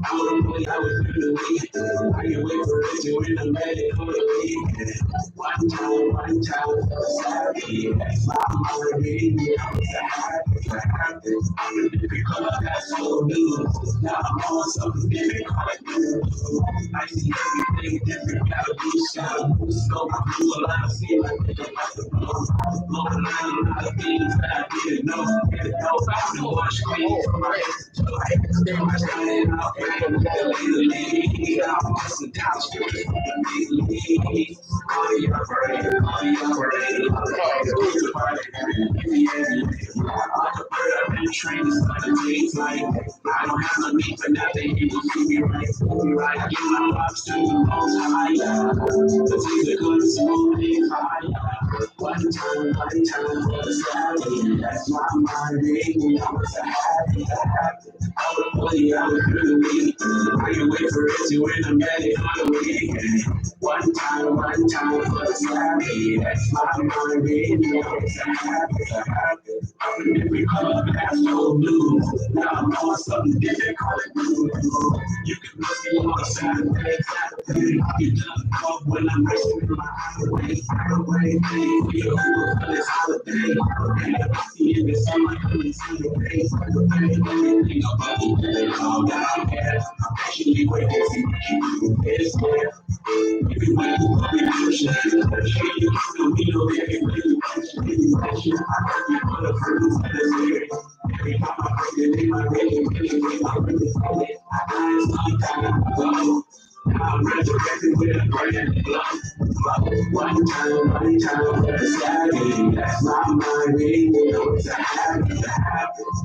I was through the week. I can wait for it to win the medical league. One time, Saturday, that's my money. I was happy. I'm a different color, that's so new. Now I'm on something different, I see everything different, gotta be shy. So I do a lot of things like that, about to blow a lot of things that I didn't know. Had to know about to watch clean from my head to toe. Stay my shine out, lately. I'm busting down streets from the big leagues. All the operating, I've been trained to study things like I don't have no need for nothing. You will see me right. I give my props to the most high. The things that good smooth and high. One time for the Saturday. That's my mind, baby. I was happy. I was fully out of the week. I can wait for it to win the medic on the weekend. One time for the Saturday. That's my mind, baby. I was happy. I'm a different color, that's so blue. Now I'm on something different, call it blue. You can look me on a Saturday. I'll be done up when I'm racing in my highway. Feel cool for this holiday. I see in the summer, I can see the face. Everything about me, all down there. I'm patiently waiting to see what you do. It's there. Everywhere you go, you should be the wheel, everywhere you go, I got the fruits and the spirit. Every time I break it, my rating, I really feel it. I gotta go. Now I'm resurrected with a brand new love. One time for the Saturday. That's my mind, baby. It's a habit.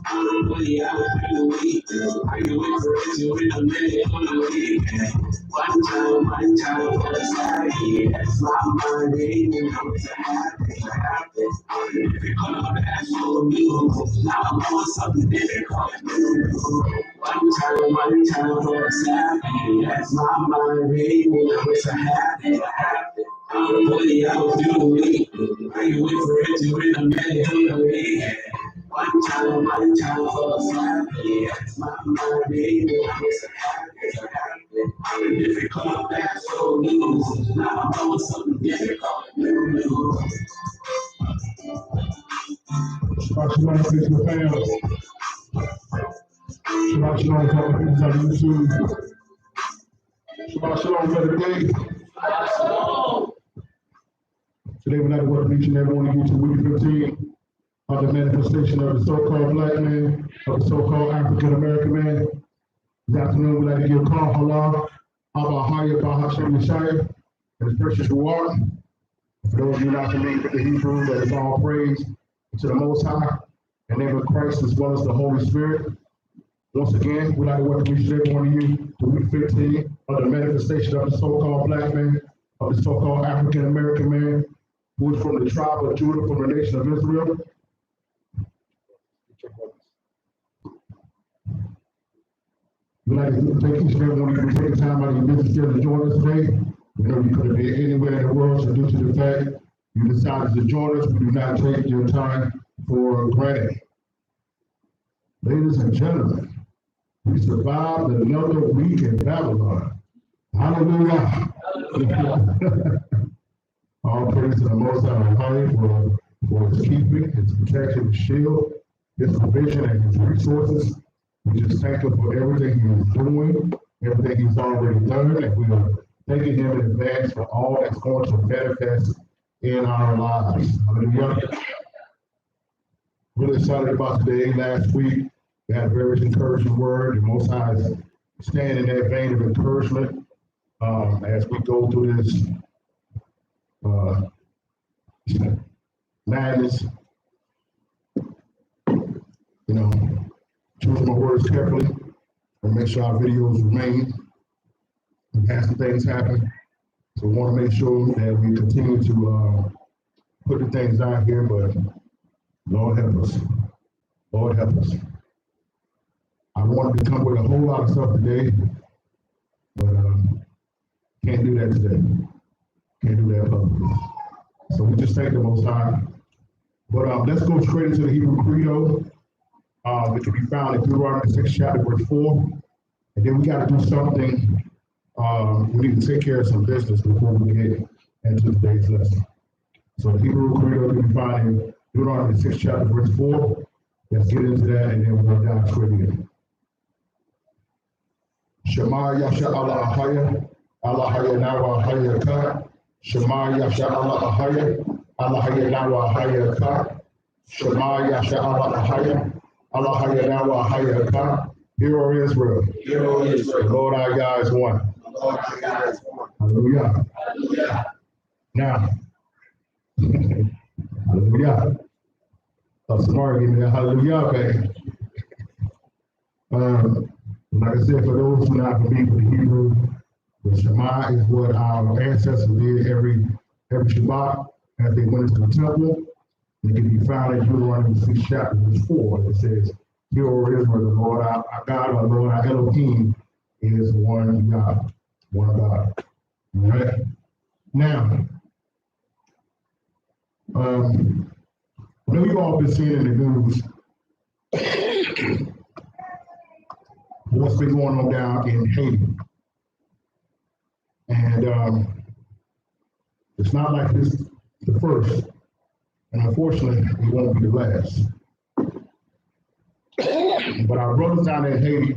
I'm really out through the week. I can wait for it to win a minute on the weekend. One time for the Saturday. That's my mind, baby. It's a habit. I'm a different color, that's so new. Now I'm on something different, call it new. One time for the Saturday. That's my mind, baby. It's a habit. I'm fully out through the week. I can wait for it to win a minute on the weekend. One time for the Saturday. That's my mind, baby. It's a habit. I'm a different color, that's so new. Now I'm on something different, call it new. Shabbat shalom, Facebook fam. Shabbat shalom, fellow people on YouTube. Shabbat shalom, brother Dave. Today we'd like to welcome each and every one of you to week 15 of the manifestation of the so-called black man, of the so-called African American man. This afternoon we'd like to give Khan Halal, Abba Hayat Bahashem Yeshaya, and his precious reward. For those of you not familiar with the Hebrew, that is all praise to the Most High, in the name of Christ as well as the Holy Spirit. Once again, we'd like to welcome each and every one of you to week 15 of the manifestation of the so-called black man, of the so-called African American man, who is from the tribe of Judah, from the nation of Israel. We'd like to thank each and every one of you for taking time out of your busy schedule to join us today. We know you could have been anywhere in the world, so due to the fact you decided to join us, we do not take your time for granted. Ladies and gentlemen, we survived another week in Babylon. Hallelujah. All praise to the Most High for his keeping, his protection, his shield, his provision, and his resources. We just thank him for everything he is doing, everything he's already done, and we are thanking him in advance for all that's going to manifest in our lives. Hallelujah. Really excited about today. Last week, we had a very encouraging word. The Most High is staying in that vein of encouragement as we go through this madness. You know, choose my words carefully and make sure our videos remain. And as the things happen, so we want to make sure that we continue to put the things out here, but Lord help us. Lord help us. I wanted to come with a whole lot of stuff today, but can't do that today. Can't do that publicly. So we just thank the Most High. But let's go straight into the Hebrew Credo, which will be found in Deuteronomy 6 chapter verse 4. And then we got to do something. We need to take care of some business before we get into today's lesson. So the Hebrew Credo you can find in Deuteronomy 6 chapter verse 4. Let's get into that and then we're going to dive straight in. Shema Yasha Allah Ahaya, Allah Haya Nawa Haya Ka. Shema Yasha Allah Ahaya, Allah Haya Nawa Haya Ka. Shema Yasha Allah Ahaya, Allah Haya Nawa Haya Ka. Hear, O Israel. Hear, O Israel. Lord our God is one. Lord our God is one. Hallelujah. Hallelujah. Now, hallelujah. Somebody give me that hallelujah, baby. Like I said, for those who are not familiar with the Hebrew, the Shema is what our ancestors did every Shabbat as they went into the temple. It can be found in Deuteronomy 6 chapter verse 4. It says, "Hear, O Israel, the Lord our God, our Lord our Elohim is one God." One God. All right. Now, I know you all been seeing in the news what's been going on down in Haiti. And it's not like this is the first, and unfortunately, it won't be the last. But our brothers down in Haiti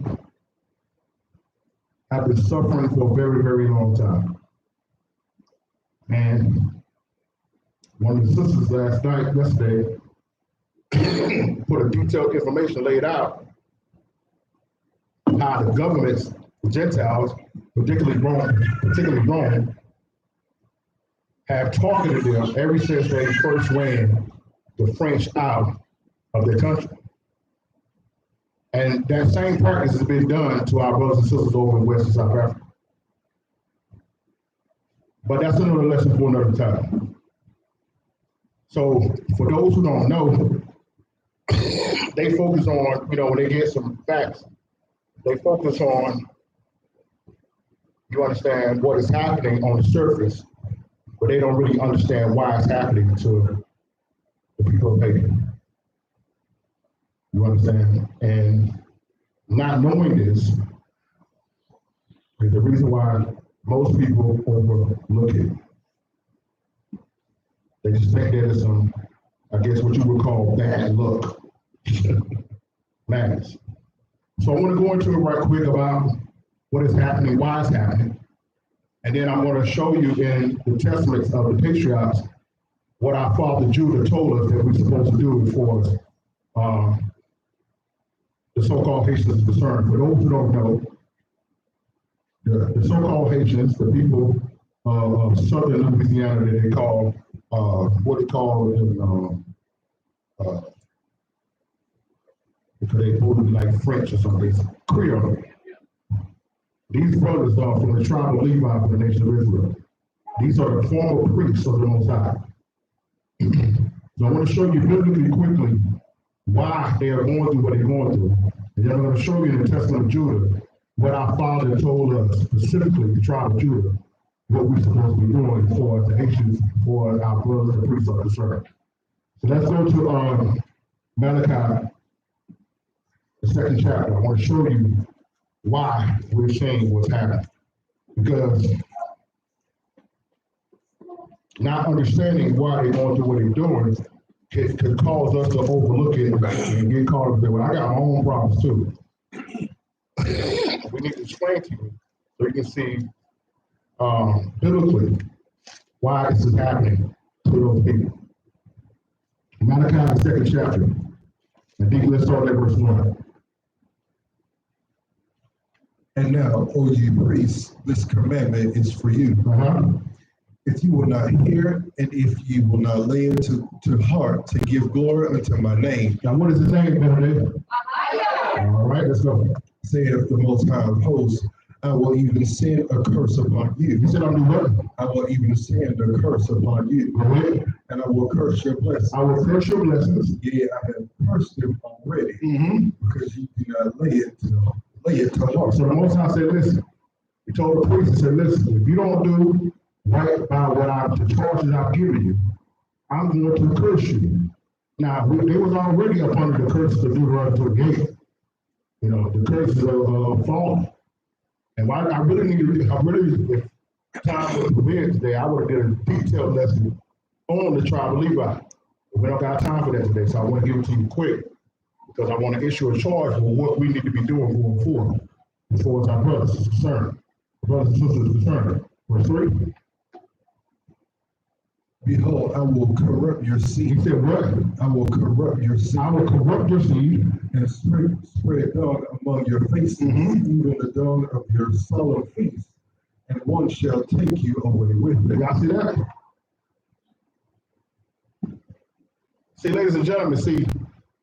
have been suffering for a very, very long time. And one of the sisters yesterday, put a detailed information laid out how the governments, the Gentiles, particularly Rome, have targeted them ever since they first ran the French out of their country. And that same practice has been done to our brothers and sisters over in West and South Africa. But that's another lesson for another time. So for those who don't know, they focus on, when they get some facts, they focus on, you understand, what is happening on the surface, but they don't really understand why it's happening to the people of Haiti. You understand? And not knowing this is the reason why most people overlook it. They just think that it's some, I guess what you would call bad luck. Madness. So I want to go into it right quick about what is happening, why it's happening. And then I'm going to show you in the testaments of the patriarchs what our father Judah told us that we're supposed to do for the so-called Haitians is concerned. For those who don't know, the so-called Haitians, the people of southern Louisiana that they call, what they call because they voted like French or something, Creole. These brothers are from the tribe of Levi for the nation of Israel. These are the former priests of the Most High. So I want to show you biblically quickly why they are going through what they're going through. And then I'm going to show you in the Testament of Judah what our father told us, specifically the tribe of Judah, what we're supposed to be doing for the Haitians, for our brothers and priests are concerned. So let's go to Malachi, the 2nd chapter. I want to show you why we're saying what's happening. Because not understanding why they're going through what they're doing could cause us to overlook it and get caught up there. Well, I got my own problems too. We need to explain to you so you can see biblically why this is happening to those people. Malachi, the 2nd chapter. I think let's start at verse 1. And now, O ye priests, this commandment is for you. If you will not hear, and if you will not lay it to heart to give glory unto my name. Now, what is his name, Benedict? All right, let's go. Saith the Most High of Hosts, I will even send a curse upon you. He said, I'm doing what? I will even send a curse upon you. Go ahead. And I will curse your blessings. I will curse your blessings. Yeah, I have cursed them already, because you do not lay it to heart. So the Most High said, listen, he told the priest, he said, listen, if you don't do right by the charges I've given you, I'm going to curse you. Now, they was already up under the curses of Deuteronomy 28. The curses of falling. And why I really need to, if time was permitted today, I would have did a detailed lesson on the tribe of Levi. But we don't got time for that today, so I want to give it to you quick because I want to issue a charge for what we need to be doing going forward as far as our brothers is concerned. Brothers and sisters is concerned. Verse 3. Behold, I will corrupt your seed. He said, what? I will corrupt your seed. I will corrupt your seed and spread dung among your faces, even the dung of your solemn feast, and one shall take you away with it. Y'all see that? See, ladies and gentlemen, see,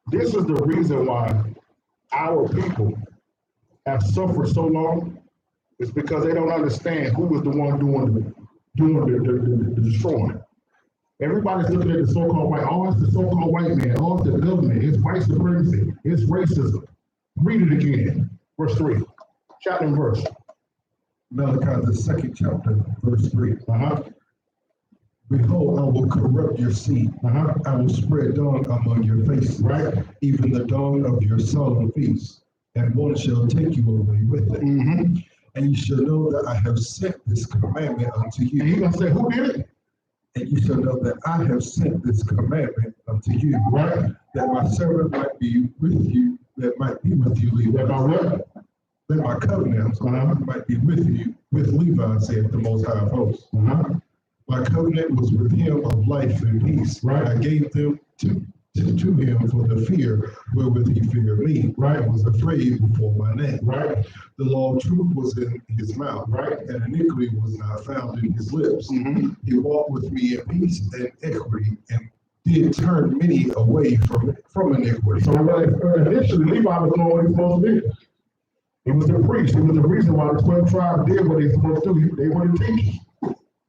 this is the reason why our people have suffered so long. It's because they don't understand who was the one doing the destroying. Everybody's looking at the so-called white. Oh, it's the so-called white man. Oh, it's the government. It's white supremacy. It's racism. Read it again. Verse 3. Chapter and verse. Malachi, the 2nd chapter, verse 3. Behold, I will corrupt your seed. I will spread dung among your faces, right? Even the dung of your solemn feasts, and one shall take you away with it. And you shall know that I have sent this commandment unto you. And he's going to say, who did it? And you shall know that I have sent this commandment unto you, right? That my servant might be with you, that might be with you, Levi. That my covenant might be with you, with Levi, saith the Most High of Hosts. My covenant was with him of life and peace. Right. I gave them to him for the fear wherewith he feared me. Right. Was afraid before my name. Right. The law of truth was in his mouth. Right. And iniquity was not found in his lips. He walked with me in peace and equity, and did turn many away from iniquity. So initially, Levi was doing what he was supposed to do. He was the priest. He was the reason why the 12 tribes did what they were supposed to do. They were the teachers.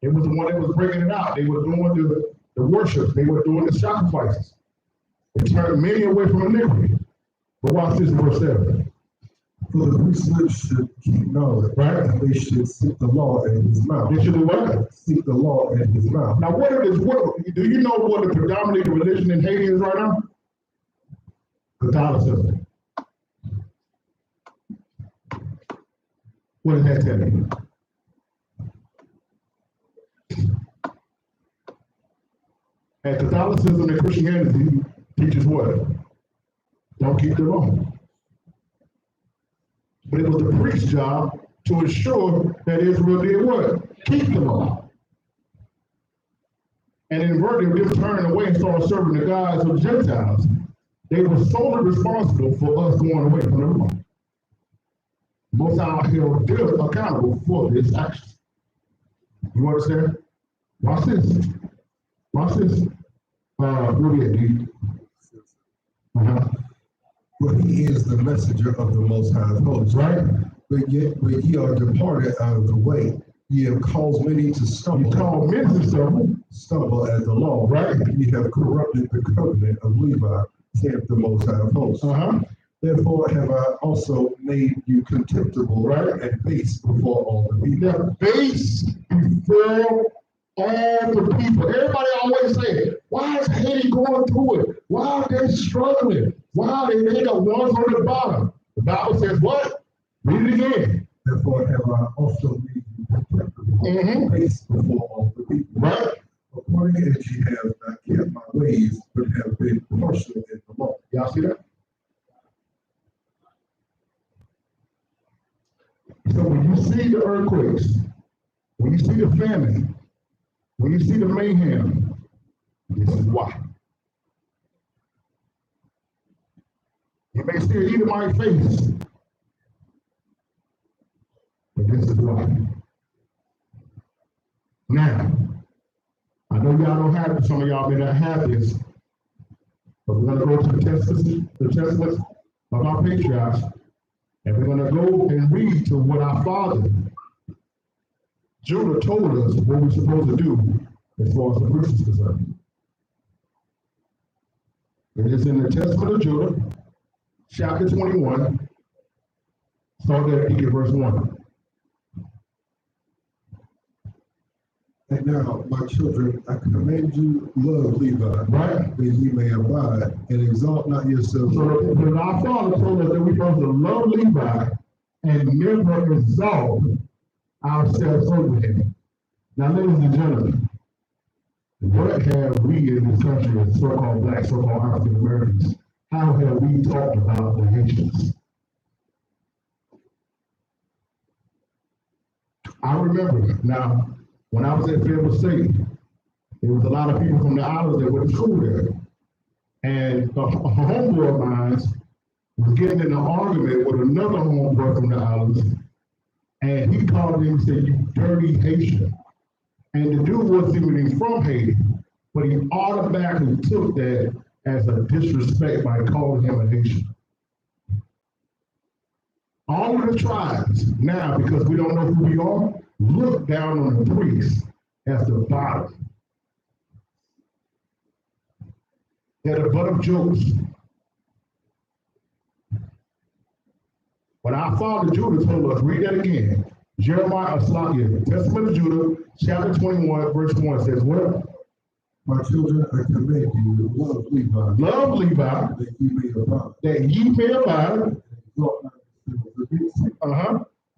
It was the one that was bringing it out. They were doing the worship. They were doing the sacrifices. It turned many away from iniquity. But watch this, verse 7. For the priesthood should keep knowledge, right? And they should seek the law in his mouth. They should do what? Seek the law in his mouth. Now, do you know what the predominant religion in Haiti is right now? Catholicism. What does that tell you? And Catholicism and Christianity teaches what? Don't keep the law. But it was the priest's job to ensure that Israel did what? Keep the law. And in virtue of them turning away and started serving the gods of the Gentiles, they were solely responsible for us going away from the law. Most are held accountable for this action. You understand? Watch this. Watch this. Where we at, dude? For he is the messenger of the Most High of Hosts, right? But ye are departed out of the way. Ye have caused many to stumble. You called many to stumble at the law, right? Ye have corrupted the covenant of Levi, saith the Most High of Hosts. Therefore have I also made you contemptible, right? And base before all the people. The base before all the people. Everybody always say, why is Haiti going through it? Why are they struggling? Why are they the ones on the bottom? The Bible says what? Read it again. Therefore have I also made you contemptible, base before all the people. Right? According as ye have not kept my ways, but have been partial in the law. Y'all see that? So when you see the earthquakes, when you see the famine, when you see the mayhem, this is why. You may see an Edomite face, but this is why. Now, I know y'all don't have it, some of y'all may not have this, but we're gonna go to the testaments of our patriarchs. And we're going to go and read to what our father, Judah, told us what we're supposed to do as far as the priest is concerned. It is in the Testament of Judah, chapter 21, start there at verse 1. And now, my children, I command you, love Levi, right? That ye may abide, and exalt not yourselves. So our father told us that we're supposed to love Levi and never exalt ourselves over him. Now, ladies and gentlemen, what have we in this country as so-called black, so-called African Americans, how have we talked about the Haitians? I remember now, when I was at Fayetteville State, there was a lot of people from the islands that went to school there. And a homeboy of mine was getting in an argument with another homeboy from the islands, and he called him and said, "You dirty Haitian." And the dude wasn't even from Haiti, but he automatically took that as a disrespect by calling him a Haitian. All of the tribes now, because we don't know who we are, look down on the priests as the bottom. They're the butt of jokes. But our father Judah told us, read that again. Jeremiah, Testament of Judah, chapter 21, verse 1 says, what? My children, I command you to love Levi. Love Levi. That ye may abide. That ye may abide.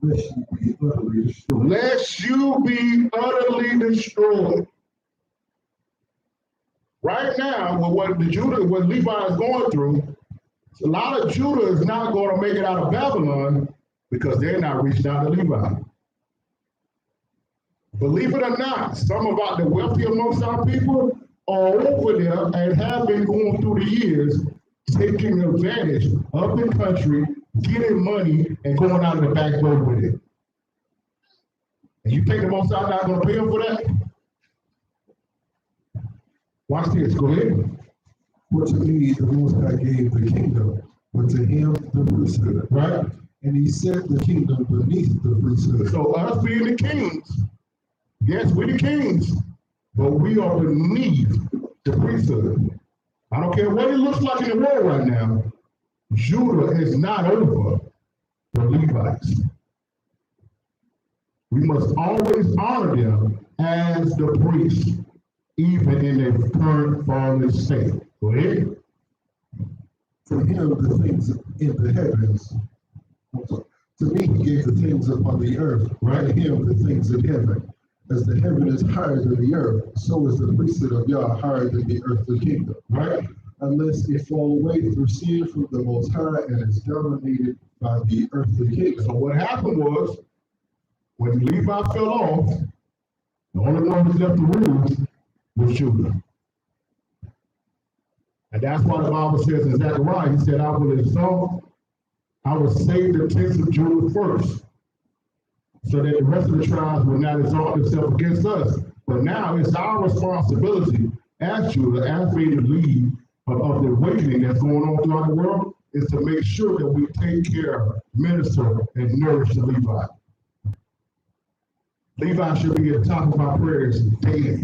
Lest you be utterly destroyed. Lest you be utterly destroyed. Right now, with what Levi is going through, a lot of Judah is not going to make it out of Babylon because they're not reaching out to Levi. Believe it or not, some of the wealthy amongst our people are over there and have been going through the years, taking advantage of the country, getting money, and going out of the back door with it. And you think the Most High not going to pay them for that? Watch this, go ahead. For to me, the Most High gave the kingdom, but to him the priesthood. Right? And he set the kingdom beneath the priesthood. So us being the kings, yes, we're the kings, but we are beneath the priesthood. I don't care what it looks like in the world right now, Judah is not over the Levites. We must always honor them as the priests, even in their current fallen state. Go ahead. To him the things in the heavens. To me he gave the things upon the earth, right? To him the things in heaven. As the heaven is higher than the earth, so is the priesthood of Yah higher than the earthly kingdom, right? Unless it fall away through sin from the Most High and is dominated by the earthly kingdom. So what happened was, when Levi fell off, the only one who left the room was Judah. And that's why the Bible says in Zechariah, he said, I will save the tents of Judah first, so that the rest of the tribes will not exalt themselves against us. But now it's our responsibility as Judah, as being the lead of the awakening that's going on throughout the world, is to make sure that we take care, minister, and nourish the Levi. Levi should be at the top of our prayers daily.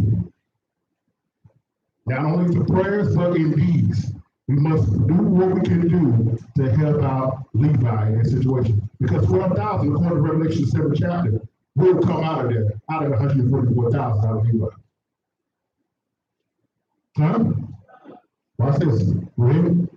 Not only for prayers, but in deeds. We must do what we can do to help out Levi in that situation. Because 12,000, according to Revelation 7th chapter, will come out of there, out of the 144,000 out of Levi. Huh? Watch this. Read.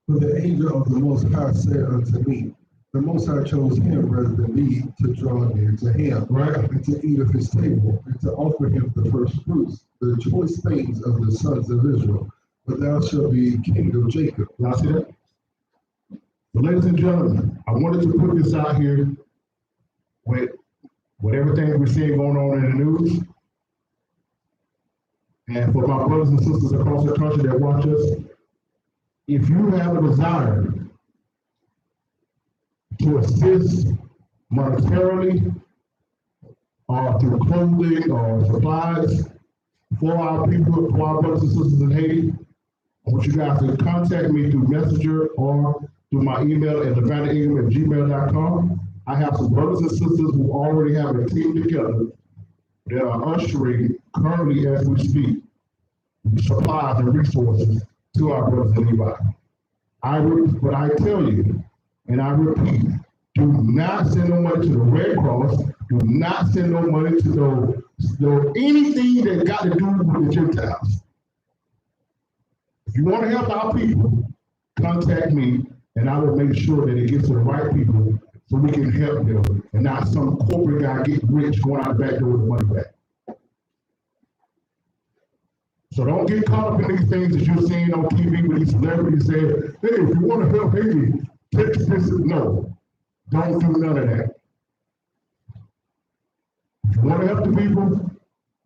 For the angel of the Most High said unto me, the Most High chose him rather than me to draw near to him, right, and to eat of his table, and to offer him the first fruits, the choice things of the sons of Israel. But thou shalt be king of Jacob. Y'all see that? But ladies and gentlemen, I wanted to put this out here with everything we're seeing going on in the news. And for my brothers and sisters across the country that watch us, if you have a desire to assist monetarily or through clothing or supplies for our people, for our brothers and sisters in Haiti, I want you guys to contact me through Messenger or through my email at levantingham@gmail.com. I have some brothers and sisters who already have a team together that are ushering currently as we speak supplies and resources to our brothers in Levi. But I tell you, and I repeat, do not send no money to the Red Cross. Do not send no money to anything that got to do with the Gentiles. If you want to help our people, contact me And I will make sure that it gets to the right people so we can help them and not some corporate guy get rich going out the back door with the money back. So don't get caught up in these things that you're seeing on TV with these celebrities saying, hey, if you want to help Haiti, text this. No, don't do none of that. If you want to help the people,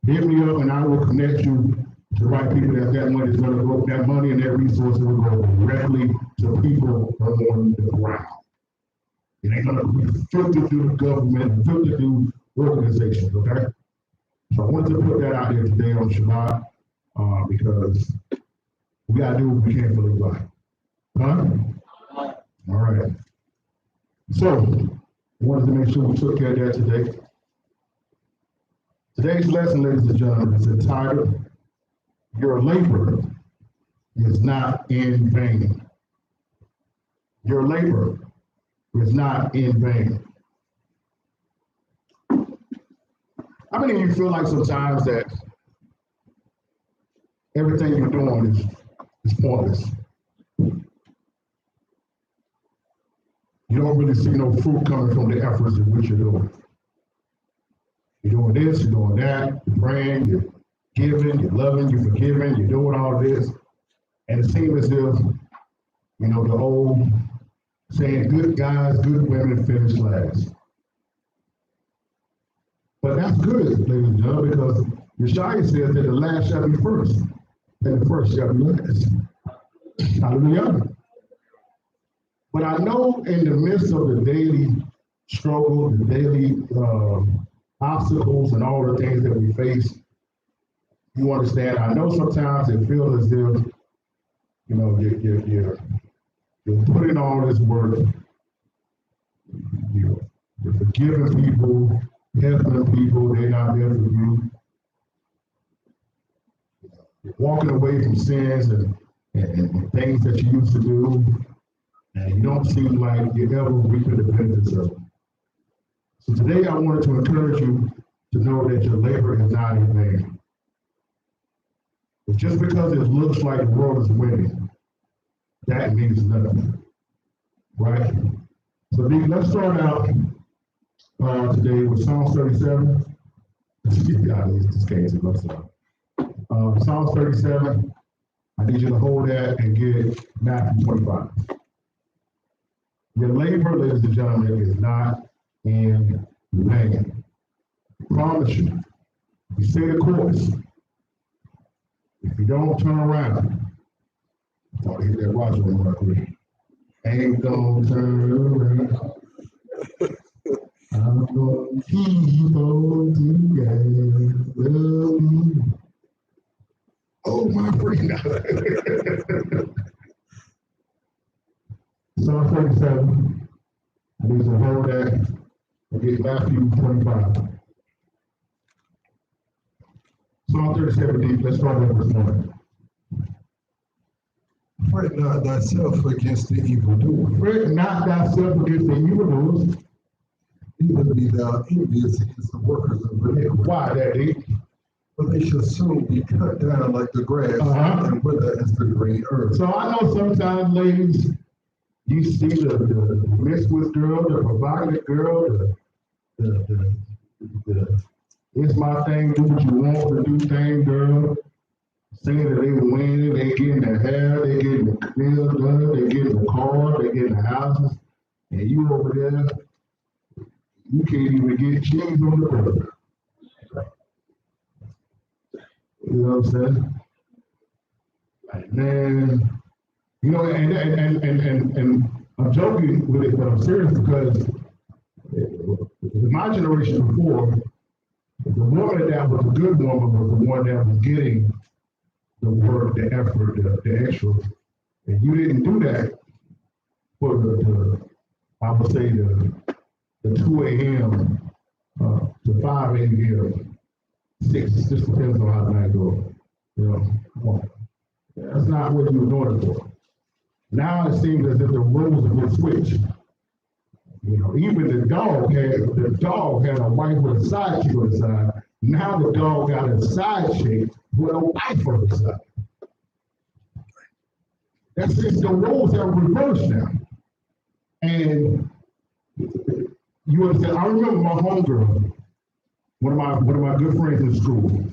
hit me up and I will connect you to the right people that money is going to go, that money and that resource will go directly to people on the ground. It ain't going to be filtered through the government, filtered through organizations, okay? So I wanted to put that out there today on Shabbat because we got to do what we can for the life. Huh? All right. So I wanted to make sure we took care of that today. Today's lesson, ladies and gentlemen, is entitled, Your Labor is Not in Vain. Your labor is not in vain. How many of you feel like sometimes that everything you're doing is pointless? You don't really see no fruit coming from the efforts of what you're doing. You're doing this, you're doing that, you're praying, you're giving, you're loving, you're forgiving, you're doing all this. And it seems as if, the old saying, good guys, good women finish last. But that's good, ladies and gentlemen, because Yeshua says that the last shall be first, and the first shall be last. Hallelujah. But I know in the midst of the daily struggle, the daily obstacles and all the things that we face, you understand, I know sometimes it feels as if, you're putting all this work, you're forgiving people, helping people, they're not there for you. You're walking away from sins and things that you used to do, and you don't seem like you're ever reaping the benefits of it. So today I wanted to encourage you to know that your labor is not in vain. But just because it looks like the world is winning, that means nothing, right? So let's start out today with Psalm 37. This case is Psalm 37. I need you to hold that and get Matthew 25. Your labor, ladies and gentlemen, is not in vain. I promise you. You stay the course. If you don't turn around, I'll hit that Roger one right quick. Ain't gonna turn around. I'm gonna keep on together. Oh, my friend. Psalm 37. I need to hold that and get Matthew 25. Psalm 37, let's start with verse 1. Fret not thyself against the evildoer. Fret not thyself against the evildoers. Neither be thou envious against the workers of iniquity. Why, Daddy? For they shall soon be cut down like the grass and wither as the green herb. So I know sometimes, ladies, you see the promiscuous girl, the provocative girl, the it's my thing, do what you want to do thing, girl. Saying that they winning, they getting the hair, they getting the nails done, they getting the car, they getting the houses, and you over there, you can't even get cheese on the burger. You know what I'm saying? Like, man, and I'm joking with it, but I'm serious because my generation before, the woman that was a good woman was the one that was getting the work, the effort, the extra. And you didn't do that for I would say the 2 a.m. To 5 a.m. 6, it just depends on how the night goes. Come on. That's not what you were doing it for. Now it seems as if the roles have been switched. Even the dog had a wife with a side chick on the side. Now the dog got a side chick with a wife on the side. That's just the roles have reversed now. And you understand, I remember my homegirl, one of my good friends in school.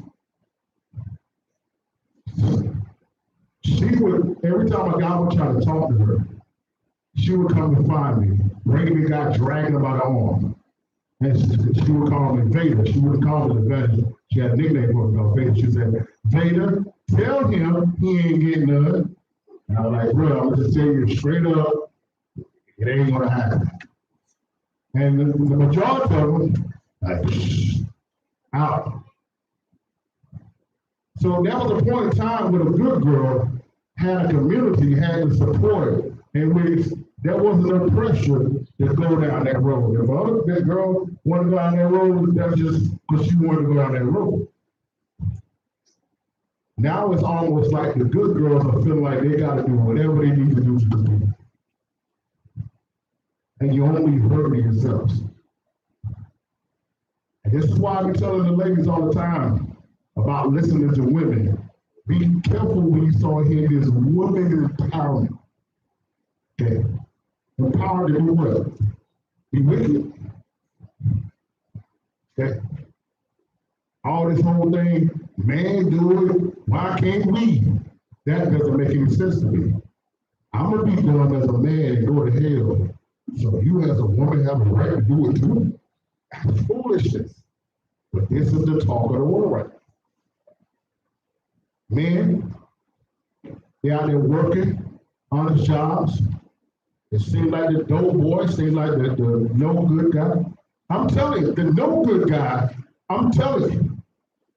She would, every time a guy would try to talk to her, she would come and find me, bringing the guy, dragging him by the arm. And she would call me Vader. She wouldn't call me the Vader. She had a nickname for me called Vader. She said, Vader, tell him he ain't getting none. And I was like, bro, I'm gonna just tell you straight up, it ain't gonna happen. And the majority of them, like, out. So that was a point in time where a good girl had a community, had the support, in which there wasn't no pressure to go down that road. If that girl wanted to go down that road, that's just because she wanted to go down that road. Now it's almost like the good girls are feeling like they got to do whatever they need to do to the people. And you only hurt yourselves. And this is why I be telling the ladies all the time about listening to women. Be careful when you start hearing this woman empowerment. Okay. Empowered to do what? Be wicked. Okay. All this whole thing, man do it, why can't we? That doesn't make any sense to me. I'm gonna be done as a man and go to hell. So you as a woman have a right to do it too? That's foolishness. But this is the talk of the world right now. Men, they're out there working, honest jobs. It seems like the dope boy, seems like the no good guy. I'm telling you, the no good guy, I'm telling you,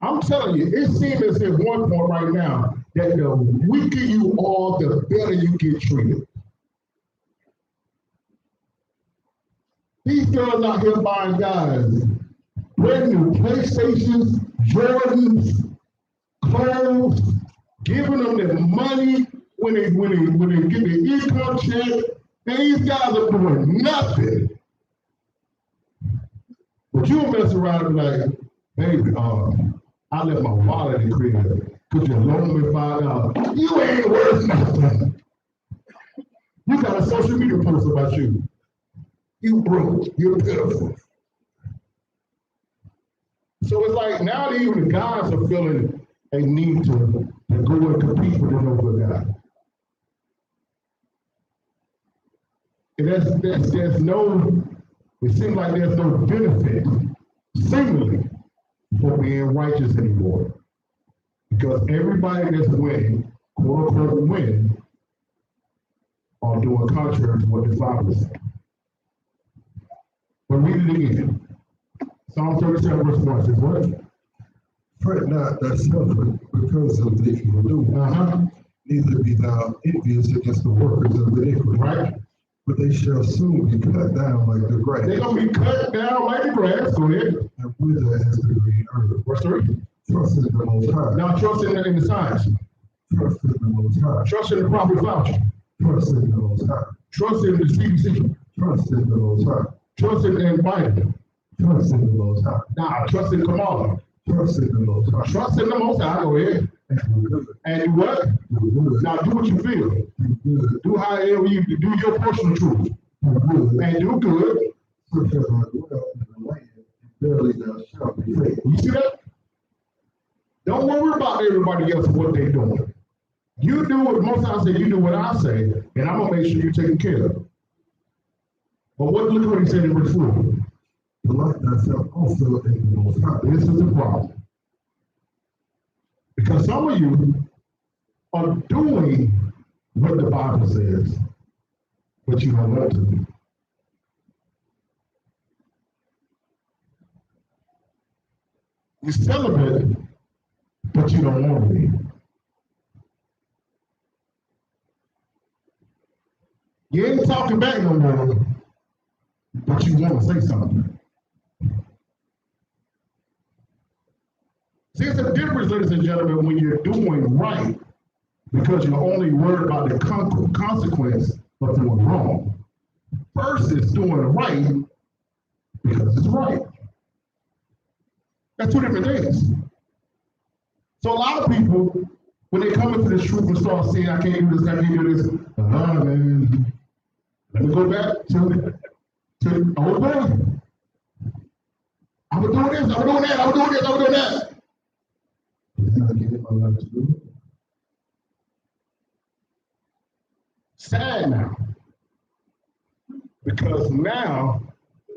it seems as if one point right now that the weaker you are, the better you get treated. These girls out here buying guys brand new PlayStations, Jordans, clothes, giving them their money when they get their income check. And these guys are doing nothing. But you'll mess around and be like, baby, I left my wallet in the crib. Could you loan me $5? You ain't worth nothing. You got a social media post about you. You broke. You're pitiful. So it's like now that even the guys are feeling a need to go and compete with another guy. And there's no, it seems like there's no benefit, seemingly, for being righteous anymore. Because everybody that's winning, quote unquote winning, are doing contrary to what the Bible is saying. But read it again. Psalm 37 verse 1 says what? Fret not thyself because of the evildoer, neither be thou envious against the workers of iniquity. Right? But they shall soon be cut down like the grass. They're going to be cut down like the grass. Go ahead. And wither as the green herb. Verse 3. Trust in the Most High. Now trust in the science. Trust in the Most High. Trust in the prophet Fauci. Trust in the Most High. Trust in the CDC. Trust in the Most High. Trust in Biden. Trust in the Most High. Nah, trust in Kamala. Trust in the Most High. Trust in the Most High. Go ahead. And do what? Now do what you feel. Do however you do your personal truth. And do good. Because I dwell in the land, and verily thou shalt be fed. You see that? Don't worry about everybody else and what they're doing. You do what most I say, you do what I say, and I'm gonna make sure you're taken care of. But look what he said in verse 4. Delight thyself also in the Most High. This is the problem. Because some of you are doing what the Bible says, but you don't want to do. You celibate, but you don't want to be. You ain't talking back no more, but you want to say something. See, it's a difference, ladies and gentlemen, when you're doing right because you're only worried about the consequence of doing wrong, versus doing right because it's right. That's two different things. So a lot of people, when they come into this truth and start saying, I can't do this, I can't do this, man, Let me go back to old man. I was doing this, I was doing that, I was doing this, I was doing that. Then I gave my life to do it. Sad now. Because now,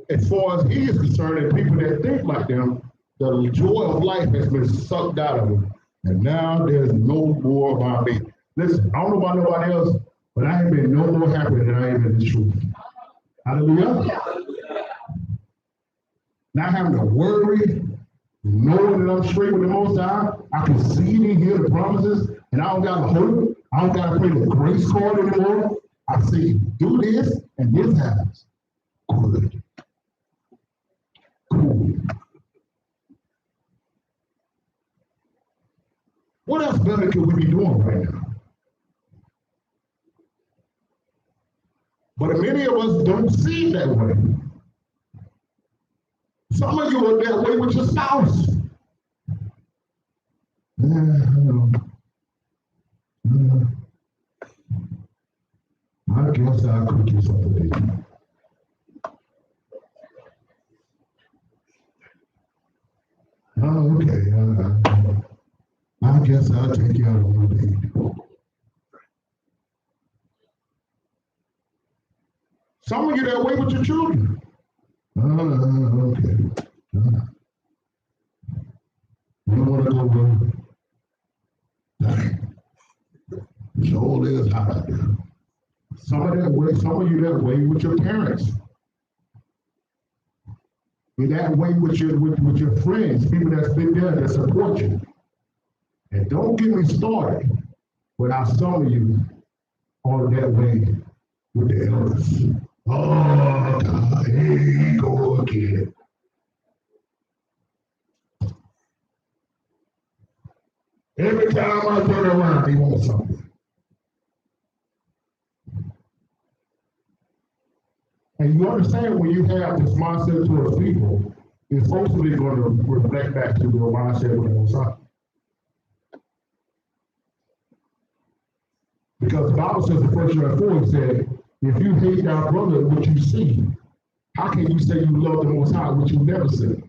as far as he is concerned, and people that think like them, the joy of life has been sucked out of them. And now there's no more about me. Listen, I don't know about nobody else, but I have been no more happy than I am in this truth. Hallelujah. Not having to worry, knowing that I'm straight with the Most High, I can see it and hear the promises, and I don't got to hope. I don't got to play the grace card anymore. I say, do this, and this happens. Good. Cool. What else better could we be doing right now? But many of us don't see it that way. Some of you are that way with your spouse. I guess I'll cook you something today. Oh, okay. I guess I'll take you out on a date. Some of you that way with your children. Okay. You want to go dang. Sure is hot out there. Some of you that way with your parents. You're that way with your friends, people that's been there that support you. And don't get me started with how some of you are that way with the elders. Oh God, here you go again. Every time I turn around, he wants something. And you understand when you have this mindset towards people, it's hopefully going to reflect back to your mindset with the Most High. Because the Bible says in 1 John 4, it said, if you hate thy brother, what you see, how can you say you love the Most High, which you never see?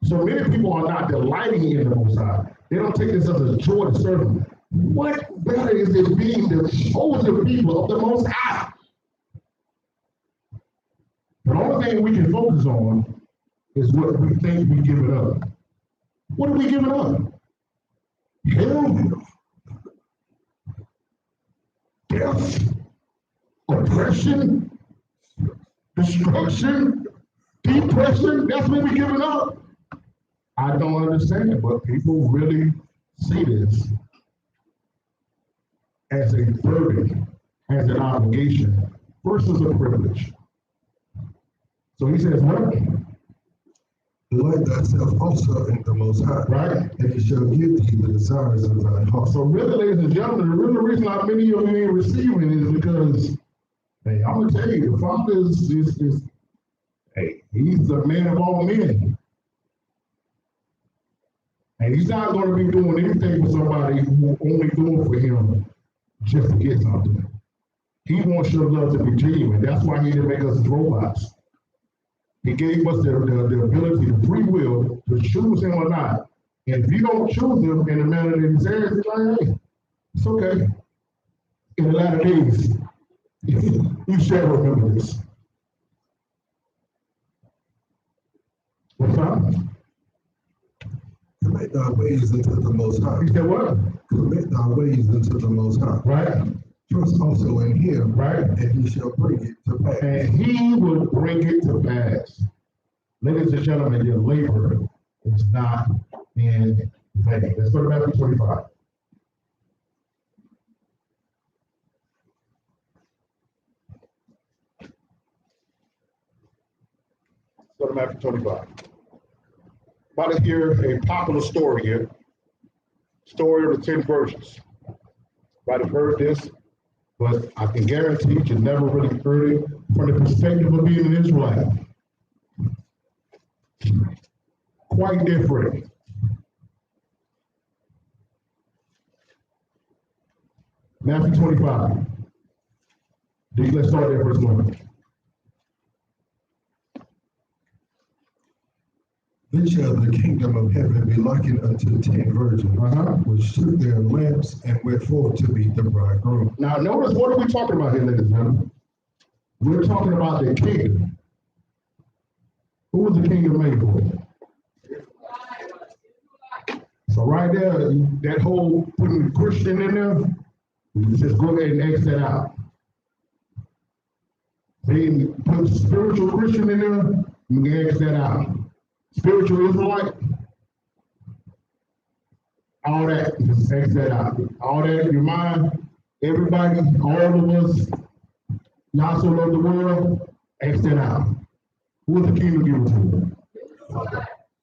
So many people are not delighting in the Most High. They don't take this as a joy to serve Him. What better is it being the chosen people of the Most High? The only thing we can focus on is what we think we give it up. What are we giving up? Hell, death, oppression, destruction, depression. That's what we're giving up. I don't understand it, but people really see this as a burden, as an obligation, versus a privilege. So he says, what? Delight thyself also in the Most High, Right? and He shall give thee the desires of thine heart. So really, ladies and gentlemen, the real reason how many of you ain't receiving is because, hey, I'm gonna tell you, the Father is hey, He's the man of all men. And He's not gonna be doing anything for somebody who only doing for Him just to get something. He wants your love to be genuine. That's why He didn't make us as robots. He gave us the ability, the free will to choose Him or not. And if you don't choose Him in the manner that He says, it's like, hey, it's okay. In the latter days, you shall remember this. What's up? Commit thy ways unto the Most High. He said what? Commit thy ways unto the Most High. Right? Trust also in Him, Right? and He shall bring it to pass. And He will bring it to pass. Ladies and gentlemen, your labor is not in vain. Let's go to Matthew 25. Go to Matthew 25. About to hear a popular story here. Story of the 10 virgins. Might have heard this, but I can guarantee you never really heard it from the perspective of being an Israelite. Quite different. Matthew 25. Let's start there, verse 1. Then shall the kingdom of heaven be likened unto 10 virgins, which took their lamps and went forth to meet the bridegroom. Now, notice what are we talking about here, ladies and gentlemen? We're talking about the kingdom. Who was the kingdom made for? So right there, that whole putting Christian in there, you just go ahead and X that out. They put spiritual Christian in there, you can X that out. Spiritual Israelite, all that, just X that out. All that in your mind, everybody, all of us, not so love the world, X that out. Who was the kingdom given to?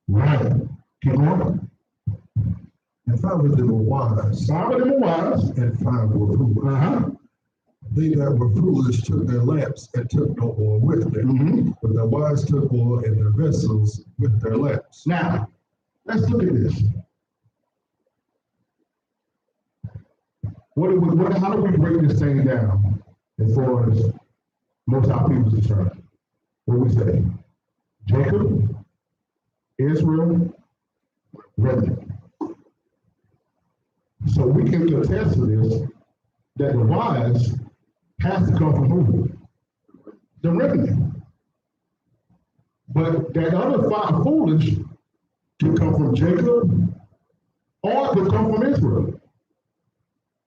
Right. Keep on. And 5 of them were wise. 5 of them were wise. And 5 were foolish. They that were foolish took their lamps and took no oil with them. But the wise took oil in their vessels with their lamps. Now, let's look at this. How do we break this thing down as far as most of our people concerned? What do we say? Jacob, Israel, remnant. So we can attest to this, that the wise has to come from who? The remnant. But that other 5 foolish can come from Jacob or it could come from Israel.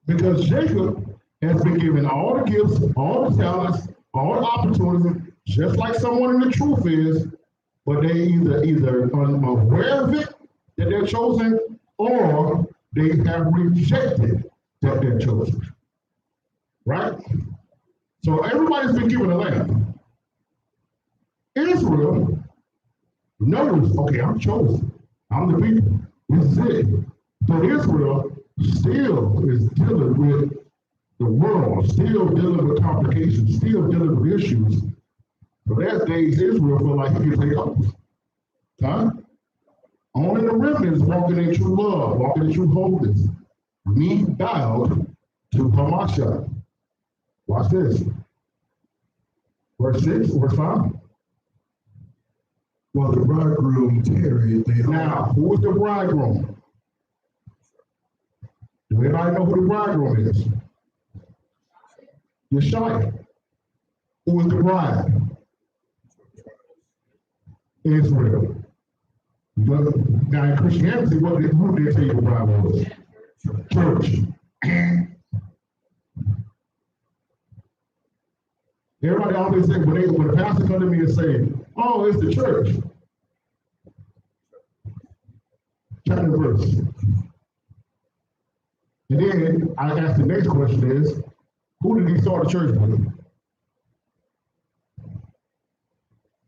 Because Jacob has been given all the gifts, all the talents, all the opportunities, just like someone in the truth is, but they either unaware of it, that they're chosen, or they have rejected that they're chosen. Right? So everybody's been given a lamp. Israel knows, okay, I'm chosen. I'm the people. This is it. But Israel still is dealing with the world, still dealing with complications, still dealing with issues. The last days, Israel feel like he can take over. Only the remnant is walking in true love, walking in true holiness. Me bowed to Hamashiach. Watch this. Verse 6, verse 5. While the bridegroom tarried, now, who is the bridegroom? Do anybody know who the bridegroom is? Yeshua. Who is the bride? Israel. But now in Christianity, who did they say the bride was? Church. Everybody always say, when the pastor come to me and say, oh, it's the church. Chapter and verse. And then I ask the next question is, who did he start the church with?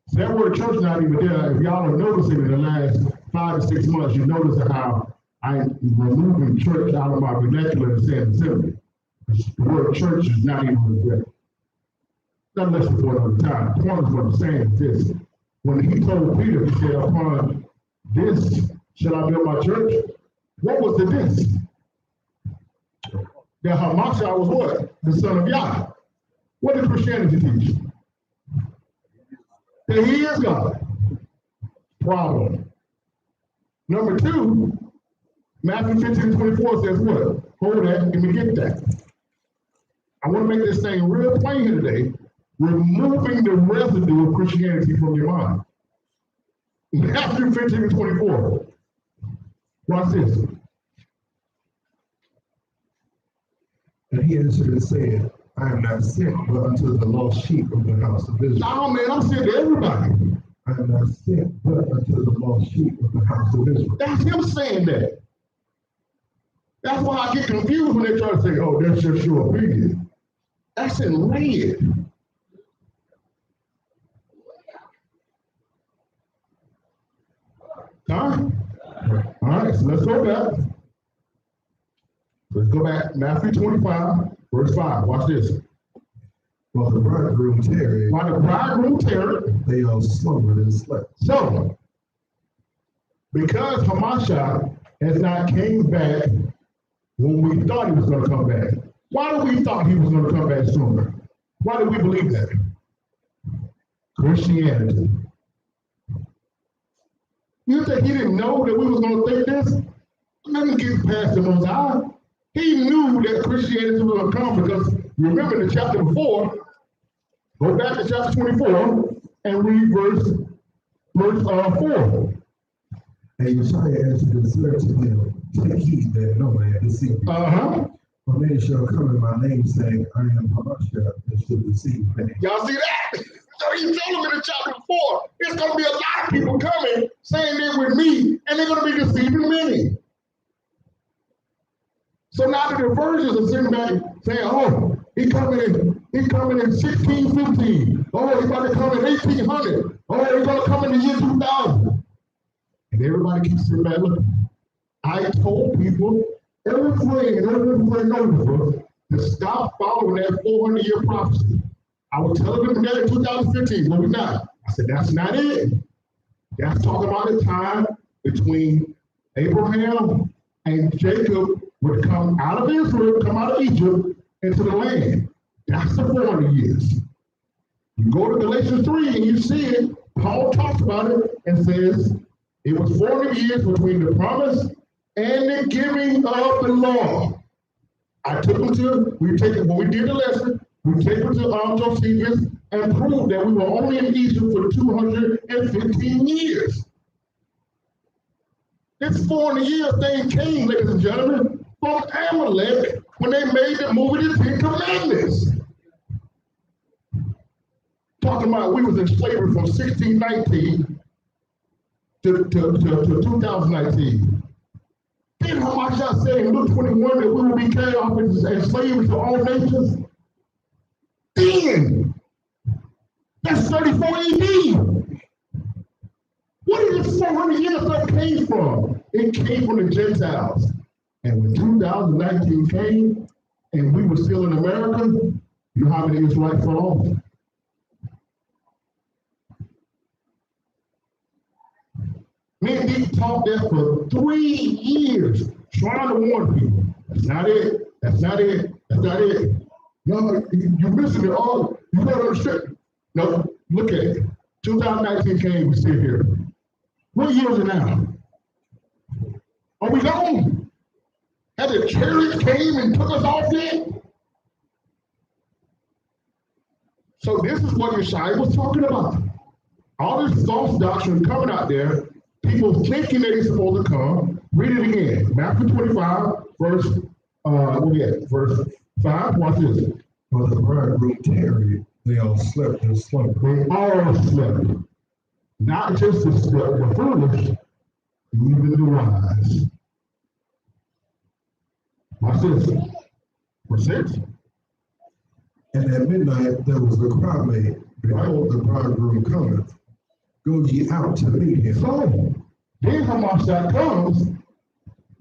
So that word church not even there. If y'all are noticing in the last 5 to 6 months, you notice how I'm removing church out of my vernacular and saying assembly. The word church is not even there. Not less than for another time. The point is what I'm saying is this. When he told Peter, he said, upon this shall I build my church? What was the this? That Hamashiach was what? The son of Yah. What did Christianity teach? That he is God. Problem. Number 2, Matthew 15:24 says what? Hold that, let me get that. I want to make this thing real plain here today. Removing the residue of Christianity from your mind. Matthew 15:24. Watch this. And he answered and said, I am not sent but unto the lost sheep of the house of Israel. Oh man, I'm sent to everybody. I am not sent but unto the lost sheep of the house of Israel. That's him saying that. That's why I get confused when they try to say, oh, that's just your opinion. That's in red. Huh? All right, so let's go back. Let's go back. Matthew 25, verse 5. Watch this. While the bridegroom tarried, they all slumbered and slept. So, because Hamashiach has not came back when we thought he was going to come back, Why do we thought he was going to come back sooner? Why do we believe that? Christianity. You think he didn't know that we was going to think this? Let me get past the Most High. He knew that Christianity was going to come because remember in the chapter before, go back to chapter 24 and read verse 4. And Yeshua answered and said to them, take heed that no man deceive you. For many shall come in my name, saying, I am Hamashiach, and shall deceive many. Y'all see that? So he told them in the chapter 4, there's going to be a lot of people coming saying they're with me, and they're going to be deceiving many. So now the diversions are sitting back saying, oh, he's coming in 1615. Oh, he's about to come in 1800. Oh, he's going to come in the year 2000. And everybody keeps sitting back looking. I told people, every friend over to stop following that 400-year prophecy. I was telling them that in 2015, but we're not. I said, that's not it. That's talking about the time between Abraham and Jacob would come out of Israel, come out of Egypt into the land. That's the 400 years. You go to Galatians 3 and you see it. Paul talks about it and says it was 400 years between the promise and the giving of the law. I took them to, when we did the lesson, we take them to Josephus and proved that we were only in Egypt for 215 years. This 400 year thing came, ladies and gentlemen, from Amalek when they made the movie The Ten Commandments. Talking about we was in slavery from 1619 to 2019. Then Hamashiach said in Luke 21 that we will be carried off as slaves to all nations. Then, that's 34 AD. Where did this 400 years that came from? It came from the Gentiles. And when 2019 came, and we were still in America, you know how many Israelites fell off? Me and Deep talked that for 3 years, trying to warn people. That's not it. That's not it. That's not it. No, you're missing it all. You don't understand. No, look at it. 2019 came, we sit here. What year is it now? Are we gone? Has the chariots came and took us off yet? So this is what Yeshua was talking about. All this false doctrine coming out there, people thinking that he's supposed to come. Read it again. Matthew 25, verse 5. Watch this. But the bridegroom tarried, they all slept and slumbered. They all slept. Not just the foolish, even the wise. Watch this. Verse 6. And at midnight there was a cry made, behold, the bridegroom cometh. Go ye out to meet him. So, then Hamashiach comes,